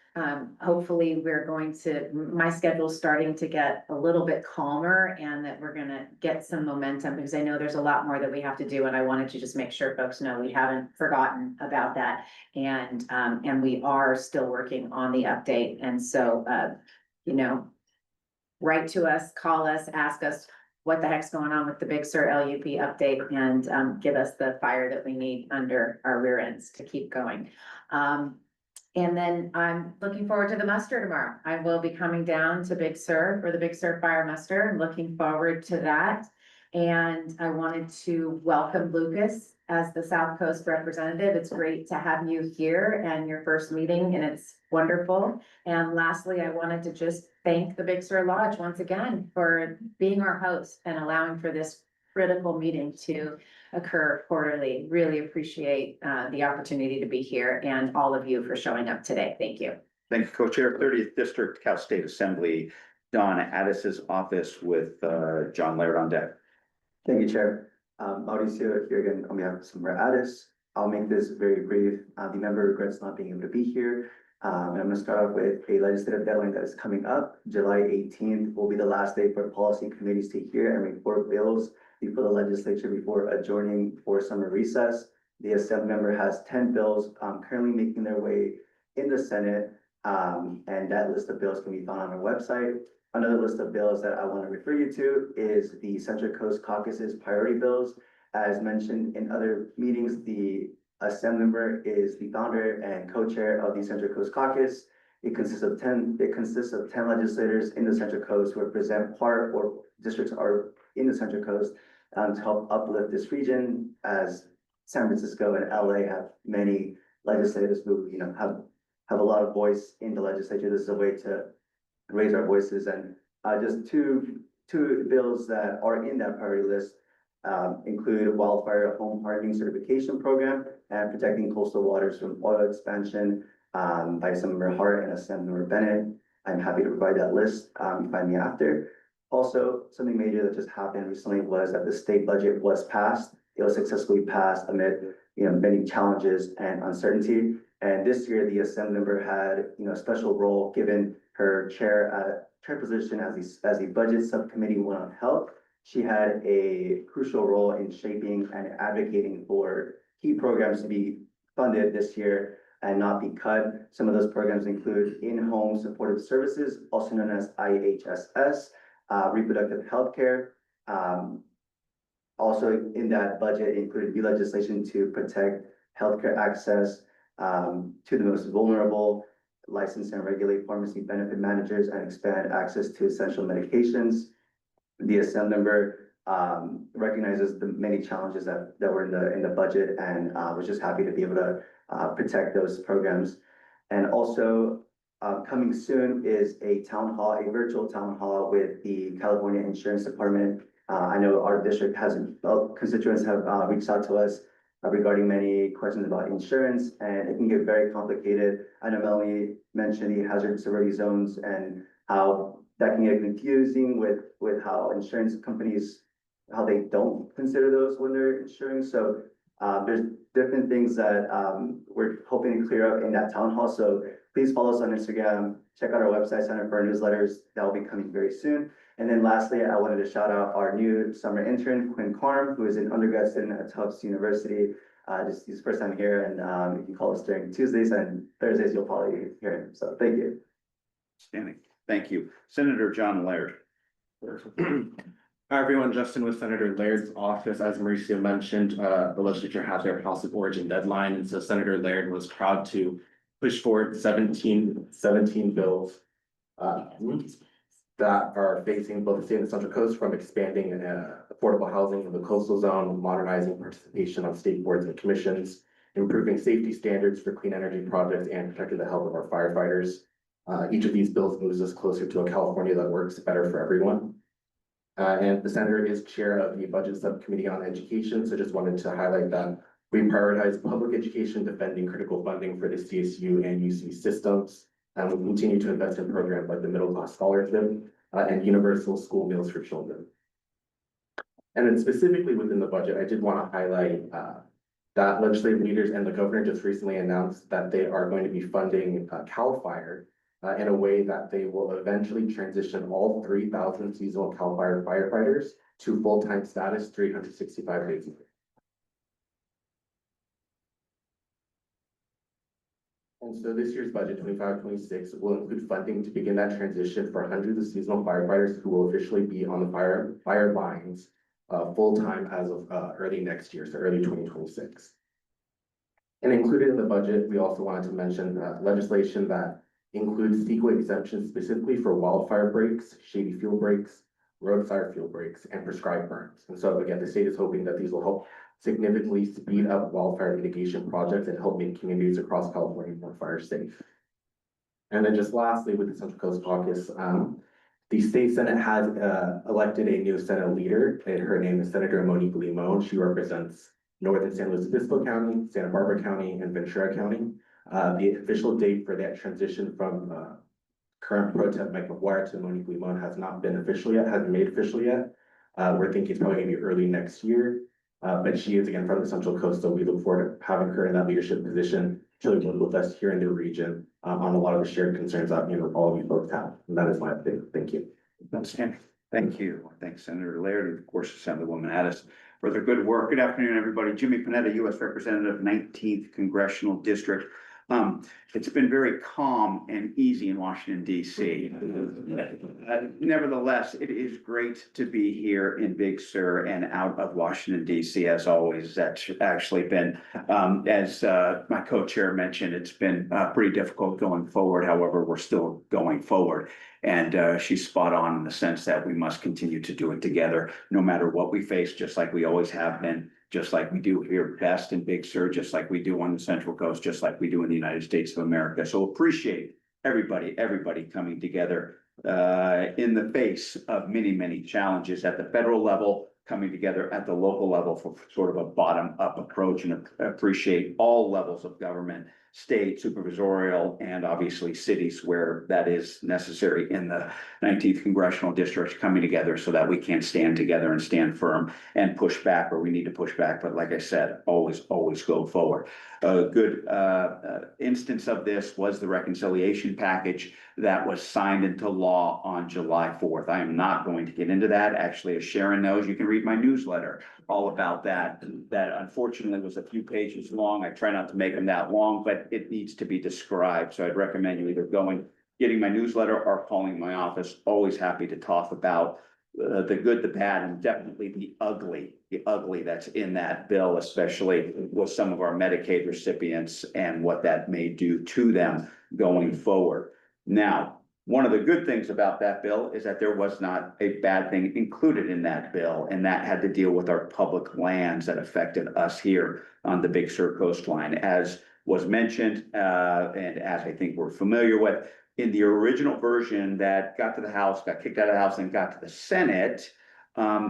Hopefully we're going to, my schedule's starting to get a little bit calmer and that we're gonna get some momentum, because I know there's a lot more that we have to do, and I wanted to just make sure folks know we haven't forgotten about that. And we are still working on the update. And so, you know, write to us, call us, ask us what the heck's going on with the Big Sur LUP update, and give us the fire that we need under our rear ends to keep going. And then I'm looking forward to the muster tomorrow. I will be coming down to Big Sur for the Big Sur Fire Muster. I'm looking forward to that. And I wanted to welcome Lucas as the South Coast representative. It's great to have you here and your first meeting, and it's wonderful. And lastly, I wanted to just thank the Big Sur Lodge once again for being our host and allowing for this critical meeting to occur quarterly. Really appreciate the opportunity to be here and all of you for showing up today. Thank you. Thank you, Co-Chair, 30th District, Cal State Assembly, Don Addis's office with John Laird on deck. Thank you, Chair. Mauricio here again on behalf of Senator Addis. I'll make this very brief. The member regrets not being able to be here. And I'm going to start off with a legislative deadline that is coming up. July 18th will be the last day for policy committees to hear and report bills before the legislature before adjourning for summer recess. The Assembly member has 10 bills currently making their way in the Senate, and that list of bills can be found on our website. Another list of bills that I want to refer you to is the Central Coast Caucus's priority bills. As mentioned in other meetings, the Assembly member is the founder and co-chair of the Central Coast Caucus. It consists of 10 legislators in the Central Coast who represent part or districts are in the Central Coast to help uplift this region, as San Francisco and LA have many legislators who have a lot of voice in the legislature. This is a way to raise our voices, and just two bills that are in that priority list include wildfire home hardening certification program and protecting coastal waters from oil expansion by Assemblymember Hart and Assemblymember Bennett. I'm happy to provide that list. You can find me after. Also, something major that just happened recently was that the state budget was passed. It was successfully passed amid many challenges and uncertainty. And this year, the Assemblymember had a special role given her chair position as the budget subcommittee went on health. She had a crucial role in shaping and advocating for key programs to be funded this year and not be cut. Some of those programs include in-home supportive services, also known as IHSS, reproductive health care. Also in that budget included new legislation to protect healthcare access to the most vulnerable, license and regulate pharmacy benefit managers, and expand access to essential medications. The Assembly member recognizes the many challenges that were in the budget, and was just happy to be able to protect those programs. And also coming soon is a town hall, a virtual town hall with the California Insurance Department. I know our district constituents have reached out to us regarding many questions about insurance, and it can get very complicated. I know Melanie mentioned the hazard severity zones and how that can get confusing with how insurance companies, how they don't consider those when they're insuring. So there's different things that we're hoping to clear up in that town hall. So please follow us on Instagram, check out our website, sign up for our newsletters. That will be coming very soon. And then lastly, I wanted to shout out our new summer intern, Quinn Carm, who is an undergrad student at Tufts University. Just his first time here, and you can call us during Tuesdays and Thursdays, you'll probably hear him. So thank you. Standing. Thank you. Senator John Laird. Hi, everyone. Justin with Senator Laird's office. As Mauricio mentioned, the legislature had their House of Origin deadline, and so Senator Laird was proud to push forward 17 bills that are facing both the state and the Central Coast, from expanding affordable housing in the coastal zone, modernizing participation on state boards and commissions, improving safety standards for clean energy projects, and protecting the health of our firefighters. Each of these bills moves us closer to a California that works better for everyone. And the senator is chair of the Budget Subcommittee on Education, so just wanted to highlight that we prioritize public education, defending critical funding for the CSU and UC systems. And we continue to invest in programs like the Middle Class Scholarship and universal school meals for children. And then specifically within the budget, I did want to highlight that legislative leaders and the governor just recently announced that they are going to be funding CAL FIRE in a way that they will eventually transition all 3,000 seasonal CAL FIRE firefighters to full-time status 365 days a year. And so this year's budget, 25-26, will include funding to begin that transition for hundreds of seasonal firefighters who will officially be on the fire lines full-time as of early next year, so early 2026. And included in the budget, we also wanted to mention legislation that includes CEQA exemptions specifically for wildfire breaks, shady fuel breaks, road fire fuel breaks, and prescribed burns. And so again, the state is hoping that these will help significantly speed up wildfire mitigation projects and help make communities across California more fire safe. And then just lastly, with the Central Coast Caucus, the state senate has elected a new senate leader, and her name is Senator Monique Limon. She represents northern San Luis Obispo County, Santa Barbara County, and Ventura County. The official date for that transition from current pro temp Mike McGuire to Monique Limon has not been official yet, hasn't made official yet. We're thinking it's probably gonna be early next year. But she is again from the Central Coast, so we look forward to having her in that leadership position. She'll work with us here in the region on a lot of the shared concerns that all of you folks have. And that is my update. Thank you. Outstanding. Thank you. Thanks, Senator Laird, and of course, Assemblywoman Addis for their good work. Good afternoon, everybody. Jimmy Panetta, U.S. Representative, 19th Congressional District. It's been very calm and easy in Washington, D.C. Nevertheless, it is great to be here in Big Sur and out of Washington, D.C. as always. That's actually been, as my co-chair mentioned, it's been pretty difficult going forward. However, we're still going forward. And she's spot on in the sense that we must continue to do it together, no matter what we face, just like we always have been, just like we do here best in Big Sur, just like we do on the Central Coast, just like we do in the United States of America. So appreciate everybody coming together in the face of many, many challenges at the federal level, coming together at the local level for sort of a bottom-up approach, and appreciate all levels of government, state, supervisorial, and obviously cities where that is necessary in the 19th Congressional District coming together so that we can stand together and stand firm and push back where we need to push back. But like I said, always go forward. A good instance of this was the reconciliation package that was signed into law on July 4th. I am not going to get into that. Actually, as Sharon knows, you can read my newsletter all about that. That unfortunately was a few pages long. I try not to make them that long, but it needs to be described. So I'd recommend you either getting my newsletter or calling my office. Always happy to talk about the good, the bad, and definitely the ugly that's in that bill, especially with some of our Medicaid recipients and what that may do to them going forward. Now, one of the good things about that bill is that there was not a bad thing included in that bill, and that had to deal with our public lands that affected us here on the Big Sur coastline. As was mentioned, and as I think we're familiar with, in the original version that got to the House, got kicked out of the House, and got to the Senate,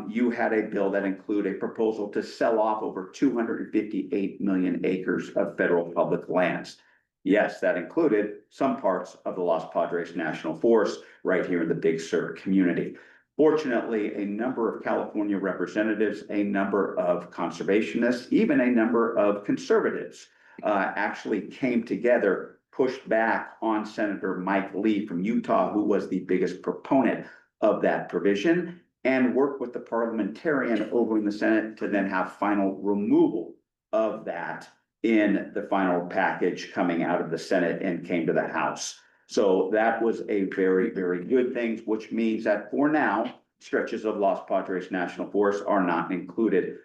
you had a bill that included a proposal to sell off over 258 million acres of federal public lands. Yes, that included some parts of the Los Padres National Forest right here in the Big Sur community. Fortunately, a number of California representatives, a number of conservationists, even a number of conservatives actually came together, pushed back on Senator Mike Lee from Utah, who was the biggest proponent of that provision, and worked with the parliamentarian over in the Senate to then have final removal of that in the final package coming out of the Senate and came to the House. So that was a very, very good thing, which means that for now, stretches of Los Padres National Forest are not included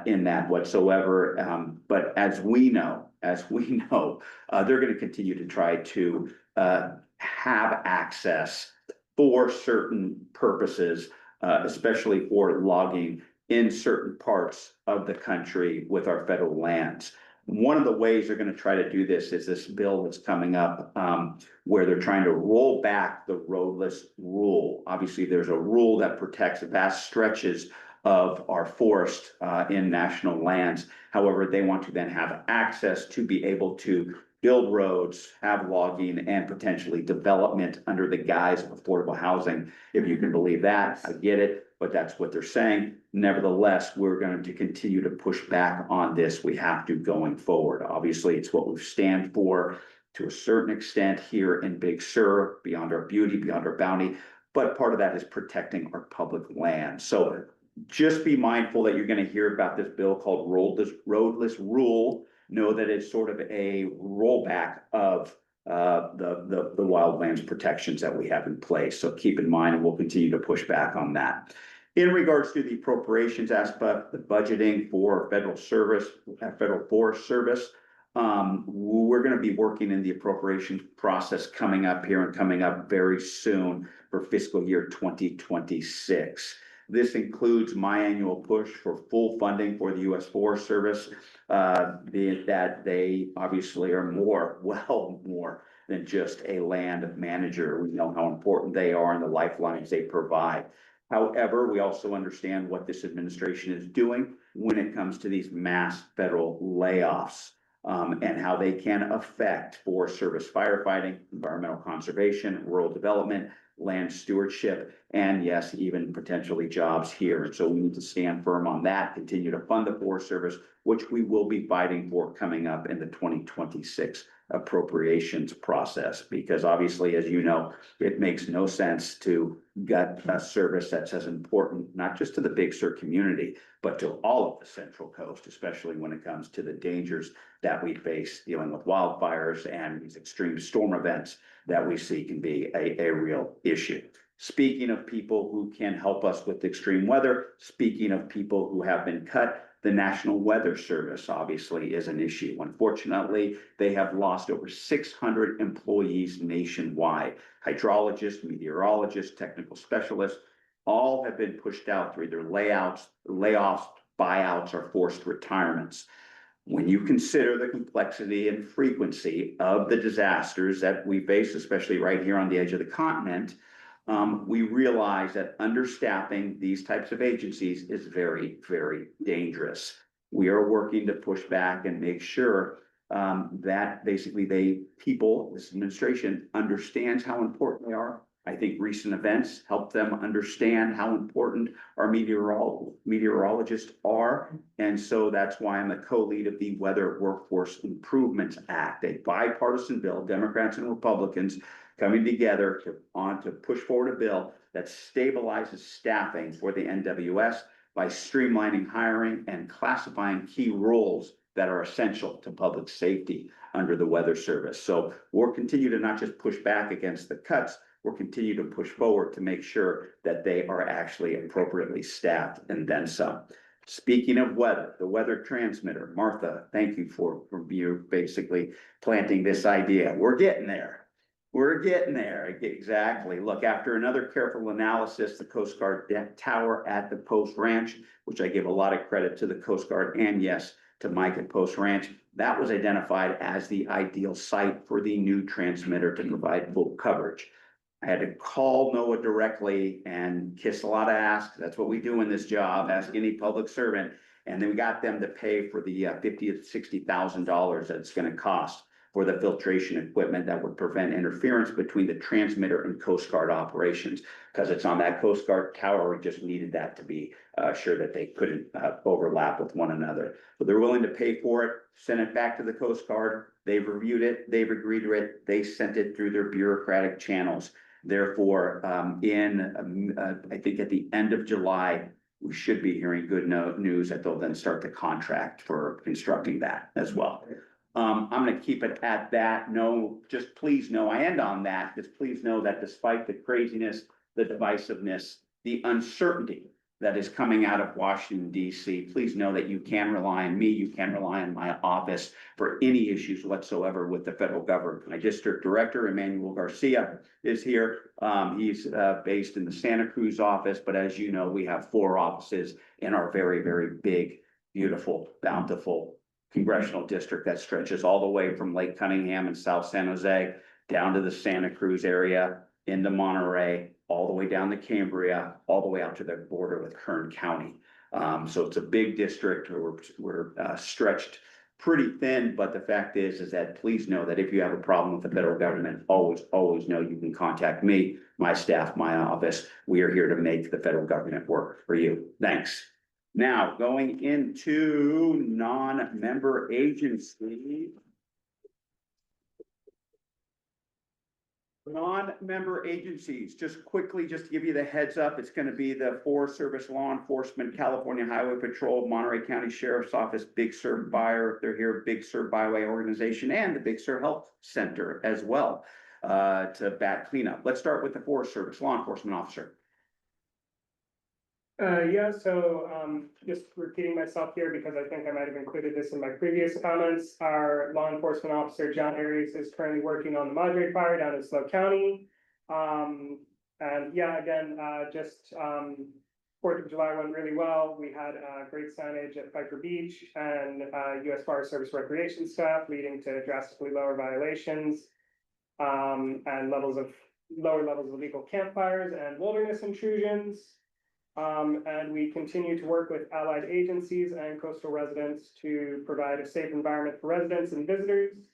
in that whatsoever. But as we know, they're going to continue to try to have access for certain purposes, especially for logging in certain parts of the country with our federal lands. One of the ways they're going to try to do this is this bill that's coming up where they're trying to roll back the roadless rule. Obviously, there's a rule that protects vast stretches of our forest in national lands. However, they want to then have access to be able to build roads, have logging, and potentially development under the guise of affordable housing. If you can believe that, I get it, but that's what they're saying. Nevertheless, we're going to continue to push back on this. We have to going forward. Obviously, it's what we stand for to a certain extent here in Big Sur, beyond our beauty, beyond our bounty, but part of that is protecting our public land. So just be mindful that you're going to hear about this bill called roadless rule. Know that it's sort of a rollback of the wildlands protections that we have in place. So keep in mind, and we'll continue to push back on that. In regards to the appropriations aspect, the budgeting for federal service, federal forest service, We're gonna be working in the appropriation process coming up here and coming up very soon for fiscal year 2026. This includes my annual push for full funding for the U.S. Forest Service, be it that they obviously are well more than just a land manager. We know how important they are and the lifelines they provide. However, we also understand what this administration is doing when it comes to these mass federal layoffs. And how they can affect Forest Service firefighting, environmental conservation, rural development, land stewardship, and yes, even potentially jobs here. And so we need to stand firm on that, continue to fund the Forest Service, which we will be fighting for coming up in the 2026 appropriations process. Because obviously, as you know, it makes no sense to gut a service that's as important, not just to the Big Sur community, but to all of the Central Coast, especially when it comes to the dangers that we face dealing with wildfires and these extreme storm events that we see can be a real issue. Speaking of people who can help us with extreme weather, speaking of people who have been cut, the National Weather Service obviously is an issue. Unfortunately, they have lost over 600 employees nationwide. Hydrologists, meteorologists, technical specialists, all have been pushed out through either layoffs, buyouts, or forced retirements. When you consider the complexity and frequency of the disasters that we face, especially right here on the edge of the continent, we realize that understaffing these types of agencies is very, very dangerous. We are working to push back and make sure that basically this administration understands how important they are. I think recent events help them understand how important our meteorologists are. And so that's why I'm a co-lead of the Weather Workforce Improvements Act, a bipartisan bill, Democrats and Republicans coming together to push forward a bill that stabilizes staffing for the NWS by streamlining hiring and classifying key roles that are essential to public safety under the Weather Service. So we'll continue to not just push back against the cuts, we'll continue to push forward to make sure that they are actually appropriately staffed and then some. Speaking of weather, the weather transmitter, Martha, thank you for you basically planting this idea. We're getting there. We're getting there, exactly. Look, after another careful analysis, the Coast Guard tower at the Post Ranch, which I give a lot of credit to the Coast Guard and yes, to Mike at Post Ranch, that was identified as the ideal site for the new transmitter to provide full coverage. I had to call NOAA directly and kiss a lot of ass. That's what we do in this job, ask any public servant. And then we got them to pay for the $50,000 to $60,000 that it's going to cost for the filtration equipment that would prevent interference between the transmitter and Coast Guard operations. Because it's on that Coast Guard tower, we just needed that to be sure that they couldn't overlap with one another. So they're willing to pay for it, send it back to the Coast Guard. They've reviewed it, they've agreed to it, they sent it through their bureaucratic channels. Therefore, I think at the end of July, we should be hearing good news that they'll then start the contract for constructing that as well. I'm gonna keep it at that. No, just please know, I end on that, just please know that despite the craziness, the divisiveness, the uncertainty that is coming out of Washington, DC, please know that you can rely on me, you can rely on my office for any issues whatsoever with the federal government. My district director, Emmanuel Garcia, is here. He's based in the Santa Cruz office, but as you know, we have 4 offices in our very, very big, beautiful, bountiful congressional district that stretches all the way from Lake Cunningham and South San Jose down to the Santa Cruz area, into Monterey, all the way down to Cambria, all the way out to the border with Kern County. So it's a big district. We're stretched pretty thin, but the fact is that please know that if you have a problem with the federal government, always know you can contact me, my staff, my office. We are here to make the federal government work for you. Thanks. Now, going into non-member agency. Non-member agencies, just quickly, just to give you the heads up, it's going to be the Forest Service, Law Enforcement, California Highway Patrol, Monterey County Sheriff's Office, Big Sur Fire, if they're here, Big Sur Byway Organization, and the Big Sur Health Center as well to bat cleanup. Let's start with the Forest Service, Law Enforcement Officer. Yeah, so, just repeating myself here because I think I might have included this in my previous comments. Our law enforcement officer, John Aries, is currently working on the Madre fire down in SLO County. And yeah, again, Fourth of July went really well. We had, great signage at Piper Beach and, US Forest Service recreation staff leading to drastically lower violations. And lower levels of illegal campfires and wilderness intrusions. And we continue to work with allied agencies and coastal residents to provide a safe environment for residents and visitors.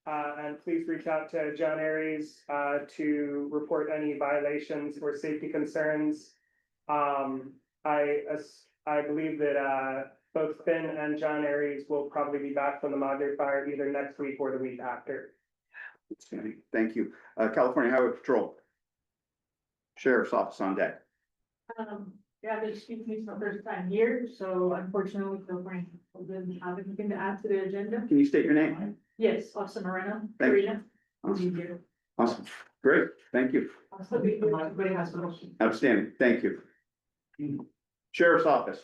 And please reach out to John Aries, to report any violations or safety concerns. I believe that, both Finn and John Aries will probably be back from the Madre fire either next week or the week after. Thank you. California Highway Patrol. Sheriff's Office on deck. Yeah, excuse me, it's my first time here, so unfortunately, California doesn't have anything to add to the agenda. Can you state your name? Yes, Officer Moreno. Thank you. Karina. Awesome. Awesome. Great. Thank you. Also, everybody has a motion. Outstanding. Thank you. Sheriff's Office.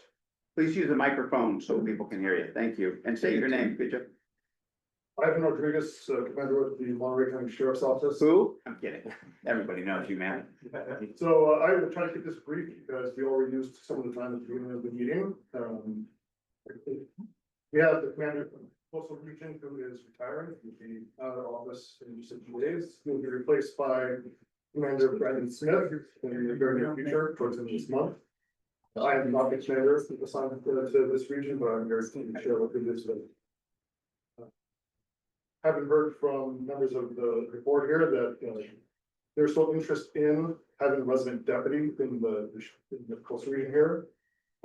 Please use the microphone so people can hear you. Thank you. And state your name, could you? Ivan Rodriguez, Commander of the Monterey County Sheriff's Office. Who? I'm kidding. Everybody knows you, man. So I will try to keep this brief because we already used some of the time at the beginning of the meeting. We have the Commander of the Coastal Region who is retiring. He'll be out of office in just a few days. He'll be replaced by Commander Brandon Smith in the very near future, towards the end of this month. I am not the commander assigned to this region, but I'm very keen to share what it is. Haven't heard from members of the board here that there's still interest in having a resident deputy in the coastal region here.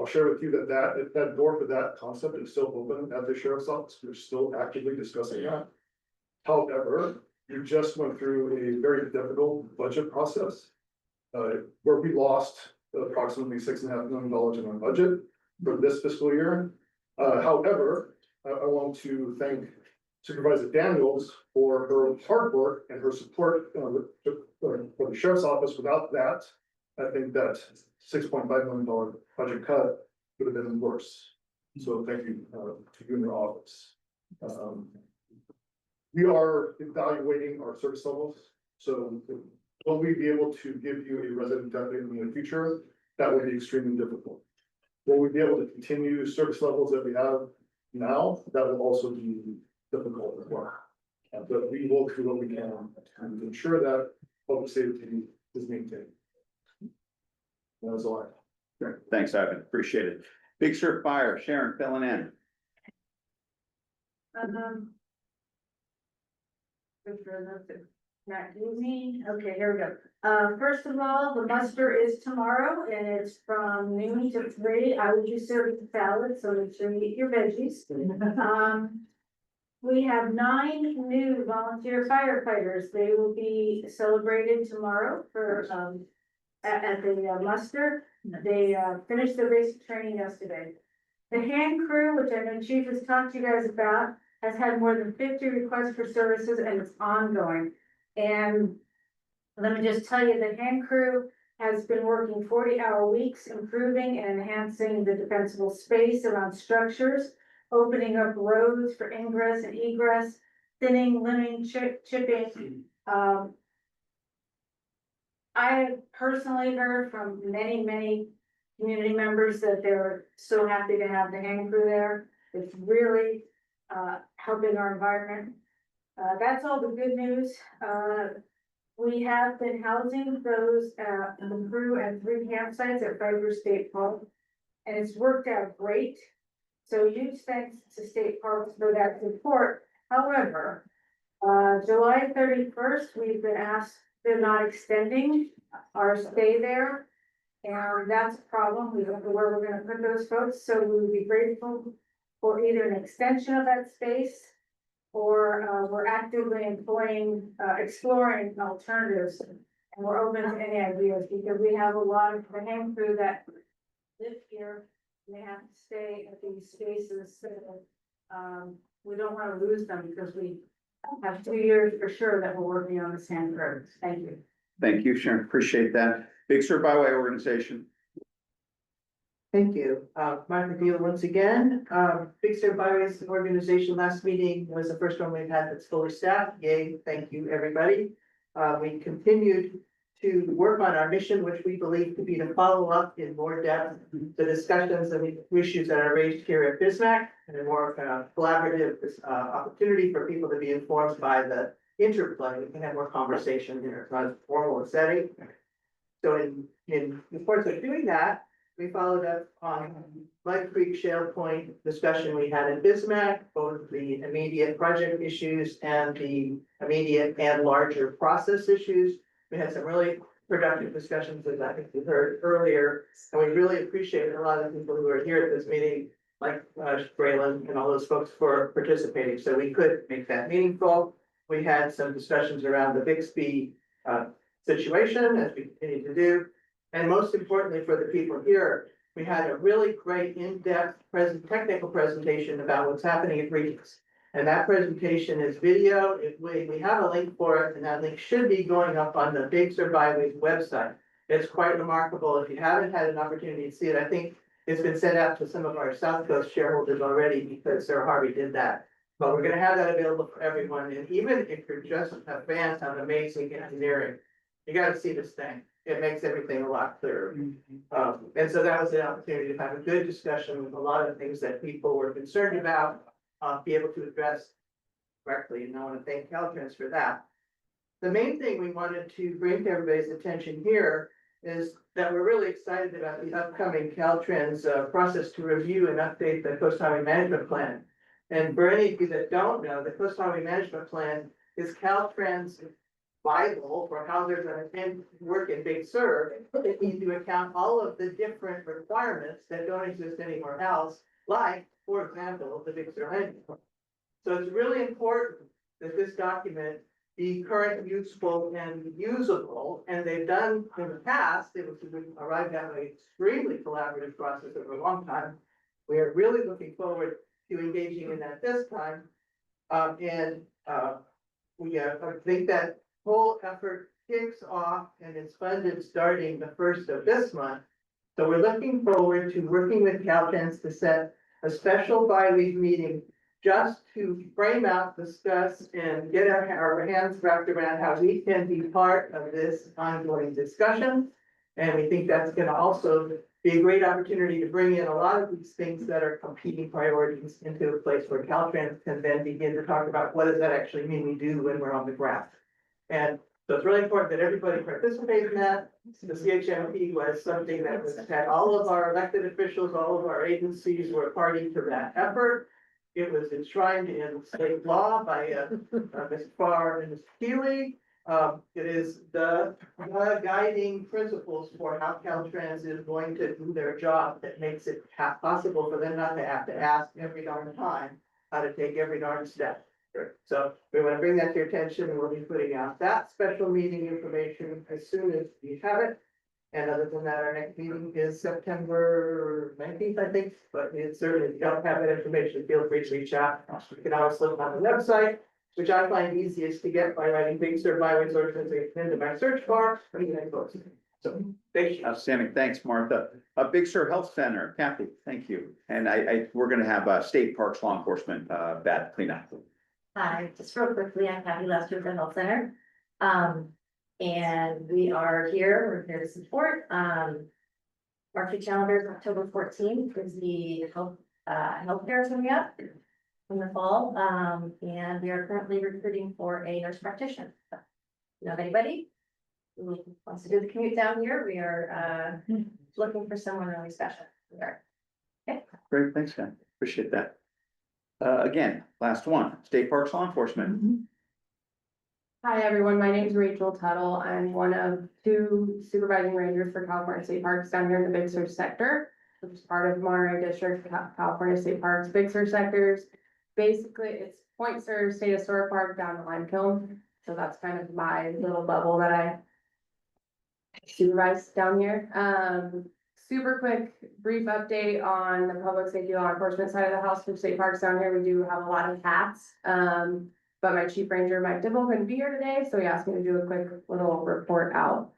I'll share with you that door for that concept is still open at the sheriff's office. We're still actively discussing that. However, we just went through a very difficult budget process where we lost approximately $6.5 million in our budget for this fiscal year. However, I want to thank Supervisor Daniels for her hard work and her support for the sheriff's office. Without that, I think that $6.5 million budget cut would have been worse. So thank you to you and your office. We are evaluating our service levels. So will we be able to give you a resident deputy in the future? That would be extremely difficult. Will we be able to continue service levels that we have now? That will also be difficult as well. But we will do what we can to ensure that public safety is maintained. That's all I have. Great. Thanks, Ivan. Appreciate it. Big Sur Fire, Sharon filling in. Not easy. Okay, here we go. First of all, the muster is tomorrow and it's from noon to 3. I will be serving salads, so make sure you eat your veggies. We have 9 new volunteer firefighters. They will be celebrated tomorrow for, at the muster. They, finished their basic training yesterday. The hand crew, which I know Chief has talked to you guys about, has had more than 50 requests for services and it's ongoing. And let me just tell you, the hand crew has been working 40-hour weeks, improving and enhancing the defensible space around structures, opening up roads for ingress and egress, thinning, limbing, chipping. I personally heard from many community members that they're so happy to have the hand crew there. It's really helping our environment. That's all the good news. We have been housing those, the crew at 3 campsites at Piper State Park, and it's worked out great. So huge thanks to State Parks for that support. However, July 31st, we've been asked, they're not extending our stay there. And that's a problem. We don't know where we're gonna put those folks, so we would be grateful for either an extension of that space or we're actively exploring alternatives. And we're open to any ideas because we have a lot of the hand crew that live here. They have to stay at these spaces. So, we don't want to lose them because we have 2 years for sure that we're working on this hand crew. Thank you. Thank you, Sharon. Appreciate that. Big Sur Byway Organization. Thank you. Martha Deal once again. Big Sur Byways Organization last meeting was the first one we've had that's fully staffed. Yay, thank you, everybody. We continued to work on our mission, which we believe to be to follow up in more depth the discussions and the issues that are raised here at BSMAAC and a more collaborative opportunity for people to be informed by the interplay. We can have more conversation in a kind of formal setting. So in the course of doing that, we followed up on Mud Creek Shale Point discussion we had in BSMAAC, both the immediate project issues and the immediate and larger process issues. We had some really productive discussions, as I think you heard earlier, and we really appreciate a lot of the people who are here at this meeting, like Braylon and all those folks for participating, so we could make that meaningful. We had some discussions around the Bixby situation, as we continue to do. And most importantly for the people here, we had a really great in-depth technical presentation about what's happening at Regis. And that presentation is video. We have a link for it, and that link should be going up on the Big Sur Byways website. It's quite remarkable. If you haven't had an opportunity to see it, I think it's been sent out to some of our South Coast shareholders already because Sir Harvey did that. But we're gonna have that available for everyone. And even if you're just a fan of amazing engineering, you gotta see this thing. It makes everything a lot clearer. And so that was an opportunity to have a good discussion with a lot of things that people were concerned about, be able to address correctly. And I want to thank Caltrans for that. The main thing we wanted to bring to everybody's attention here is that we're really excited about the upcoming Caltrans process to review and update the Coast Highway Management Plan. And for any of you that don't know, the Coast Highway Management Plan is Caltrans' Bible for how they're gonna work in Big Sur, taking into account all of the different requirements that don't exist anywhere else, like, for example, the Big Sur Landing. So it's really important that this document be current, useful, and usable, and they've done in the past, it was arrived at an extremely collaborative process over a long time. We are really looking forward to engaging in that this time. We think that whole effort kicks off and is funded starting the 1st of this month. So we're looking forward to working with Caltrans to set a special bi-week meeting just to frame out, discuss, and get our hands wrapped around how we can be part of this ongoing discussion. And we think that's gonna also be a great opportunity to bring in a lot of these things that are competing priorities into a place where Caltrans can then begin to talk about what does that actually mean we do when we're on the ground. And so it's really important that everybody participate in that. The CHMP was something that had all of our elected officials, all of our agencies were party to that effort. It was enshrined in state law by Ms. Farr and Ms. Keeley. It is the guiding principles for how Caltrans is going to do their job that makes it possible for them not to have to ask every darn time how to take every darn step. So we want to bring that to your attention, and we'll be putting out that special meeting information as soon as we have it. And other than that, our next meeting is September 19th, I think, but it's certainly, if you don't have that information, feel free to reach out. You can always look on the website, which I find easiest to get by writing Big Sur Byways Organization into my search bar. So, thank you. Outstanding. Thanks, Martha. Big Sur Health Center, Kathy, thank you. And we're gonna have state parks law enforcement bad cleanup. Hi, just real quickly, I'm Kathy Lester from Health Center. And we are here, we're here to support. March calendar, October 14th is the health fair coming up in the fall. And we are currently recruiting for a nurse practitioner. You know of anybody who wants to do the commute down here? We are looking for someone really special. Okay. Great, thanks, Ken. Appreciate that. Again, last one, state parks law enforcement. Hi, everyone. My name is Rachel Tuttle. I'm one of 2 supervising rangers for California State Parks down here in the Big Sur sector, which is part of Monterey District, California State Parks. Big Sur sectors. Basically, it's Point Sur State Historic Park down to Limekiln. So that's kind of my little bubble that I supervise down here. Super quick, brief update on the public safety law enforcement side of the house for state parks down here. We do have a lot of hats. But my chief ranger, Mike Dibble, couldn't be here today, so he asked me to do a quick little report out.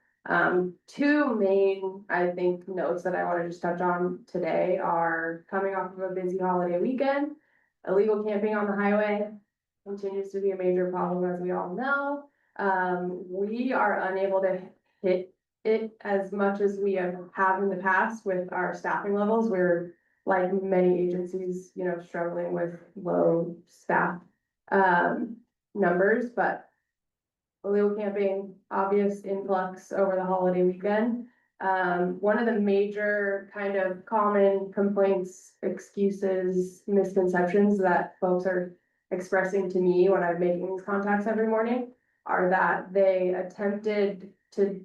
Two main, I think, notes that I want to just touch on today are coming off of a busy holiday weekend. Illegal camping on the highway continues to be a major problem, as we all know. We are unable to hit it as much as we have in the past with our staffing levels. We're, like many agencies, you know, struggling with low staff numbers, but illegal camping, obvious influx over the holiday weekend. One of the major kind of common complaints, excuses, misconceptions that folks are expressing to me when I'm making these contacts every morning are that they attempted to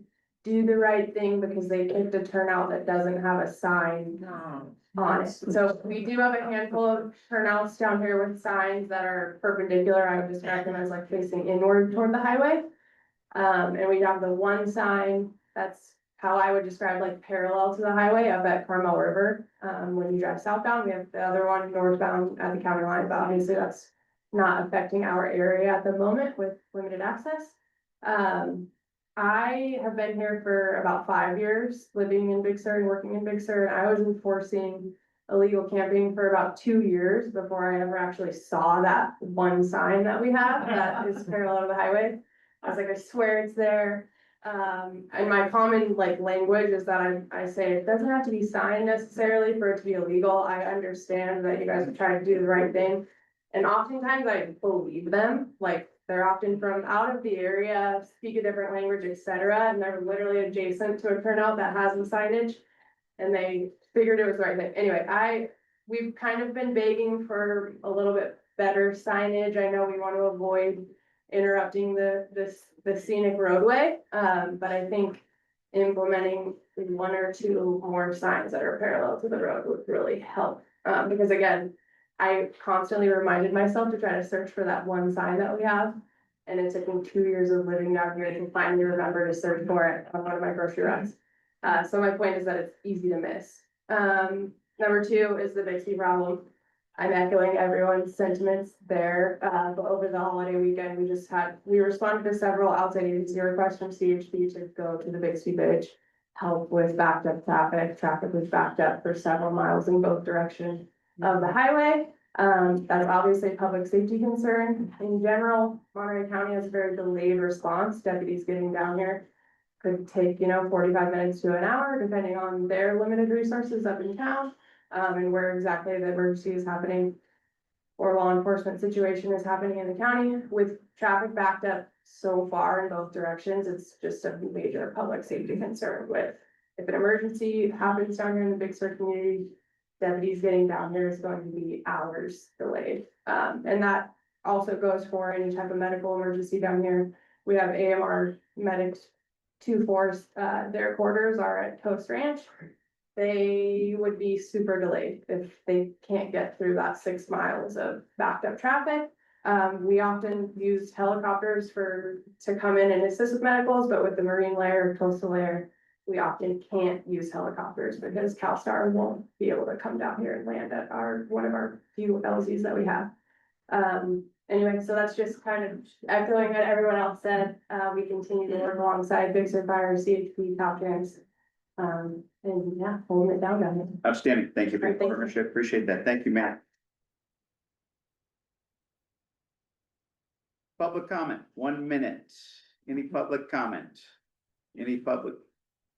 do the right thing because they picked a turnout that doesn't have a sign on it. So we do have a handful of turnouts down here with signs that are perpendicular. I would describe them as like facing inward toward the highway. And we have the one sign that's how I would describe like parallel to the highway up at Carmel River. When you drive southbound, we have the other one northbound at the county line, but obviously that's not affecting our area at the moment with limited access. I have been here for about 5 years, living in Big Sur and working in Big Sur, and I was enforcing illegal camping for about 2 years before I ever actually saw that one sign that we have that is parallel to the highway. I was like, I swear it's there. And my common like language is that I say it doesn't have to be signed necessarily for it to be illegal. I understand that you guys are trying to do the right thing. And oftentimes I believe them, like they're often from out of the area, speak a different language, etc. And they're literally adjacent to a turnout that has the signage. And they figured it was the right thing. Anyway, we've kind of been begging for a little bit better signage. I know we want to avoid interrupting the scenic roadway. But I think implementing 1 or 2 more signs that are parallel to the road would really help. Because again, I constantly reminded myself to try to search for that one sign that we have. And it took me 2 years of living down here to finally remember to search for it on one of my grocery runs. So my point is that it's easy to miss. Number 2 is the Bixby problem. I'm echoing everyone's sentiments there, but over the holiday weekend, we responded to several outside agency requests from CHP to go to the Bixby Bridge, help with backed up traffic. Traffic was backed up for several miles in both directions of the highway. That's obviously a public safety concern. In general, Monterey County has a very delayed response. Deputies getting down here could take, 45 minutes to an hour, depending on their limited resources up in town. And where exactly the emergency is happening or law enforcement situation is happening in the county. With traffic backed up so far in both directions, it's just a major public safety concern with if an emergency happens down here in the Big Sur community, deputies getting down here is going to be hours delayed. And that also goes for any type of medical emergency down here. We have AMR medics 2-4, their quarters are at Coast Ranch. They would be super delayed if they can't get through that 6 miles of backed up traffic. We often use helicopters to come in and assist with medicals, but with the marine layer, coastal layer, we often can't use helicopters because CalSTAR won't be able to come down here and land at one of our few LZs that we have. Anyway, so that's just kind of echoing what everyone else said. We continue to work alongside Big Sur Fire, CHP, Caltrans. And yeah, holding it down there. Outstanding. Thank you for your Thank you. partnership. Appreciate that. Thank you, Matt. Public comment, 1 minute. Any public comment? Any public?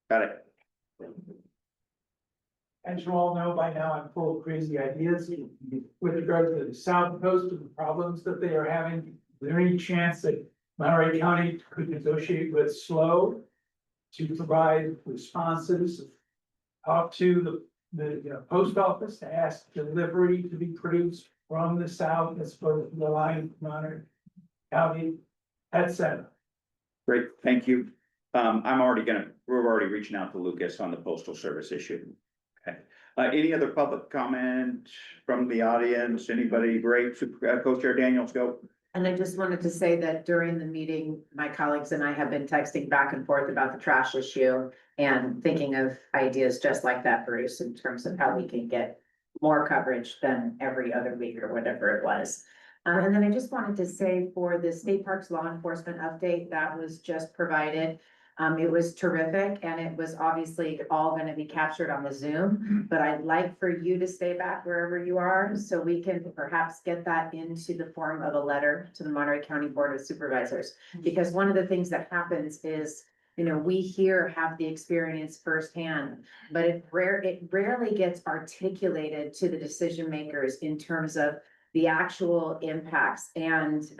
Got it. As you all know by now, I'm full of crazy ideas with regard to the South Coast and the problems that they are having. Is there any chance that Monterey County could negotiate with SLO to provide responses up to the post office to ask delivery to be produced from the south as opposed to the line from Monterey County, etc. Great, thank you. We're already reaching out to Lucas on the postal service issue. Okay. Any other public comment from the audience? Anybody? Great. Co-Chair Daniels, go. And I just wanted to say that during the meeting, my colleagues and I have been texting back and forth about the trash issue and thinking of ideas just like that, Bruce, in terms of how we can get more coverage than every other week or whatever it was. And then I just wanted to say for the state parks law enforcement update that was just provided, It was terrific and it was obviously all gonna be captured on the Zoom, but I'd like for you to stay back wherever you are so we can perhaps get that into the form of a letter to the Monterey County Board of Supervisors. Because one of the things that happens is, we here have the experience firsthand, but it rarely gets articulated to the decision makers in terms of the actual impacts and,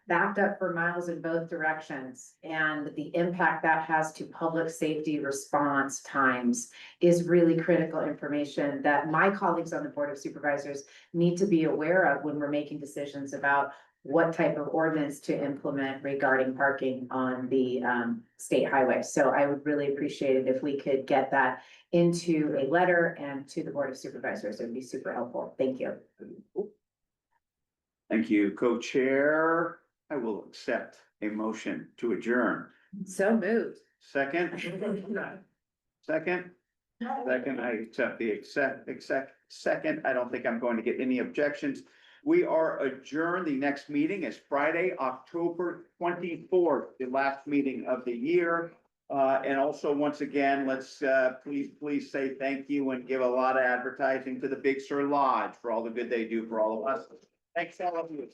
backed up for miles in both directions. And the impact that has to public safety response times is really critical information that my colleagues on the Board of Supervisors need to be aware of when we're making decisions about what type of ordinance to implement regarding parking on the state highway. So I would really appreciate it if we could get that into a letter and to the Board of Supervisors. It would be super helpful. Thank you. Thank you, co-chair. I will accept a motion to adjourn. So moved. Second? Second? Second, I accept the second. I don't think I'm going to get any objections. We are adjourned. The next meeting is Friday, October 24th, the last meeting of the year. And also, once again, let's please say thank you and give a lot of advertising to the Big Sur Lodge for all the good they do for all of us. Thanks, all of you.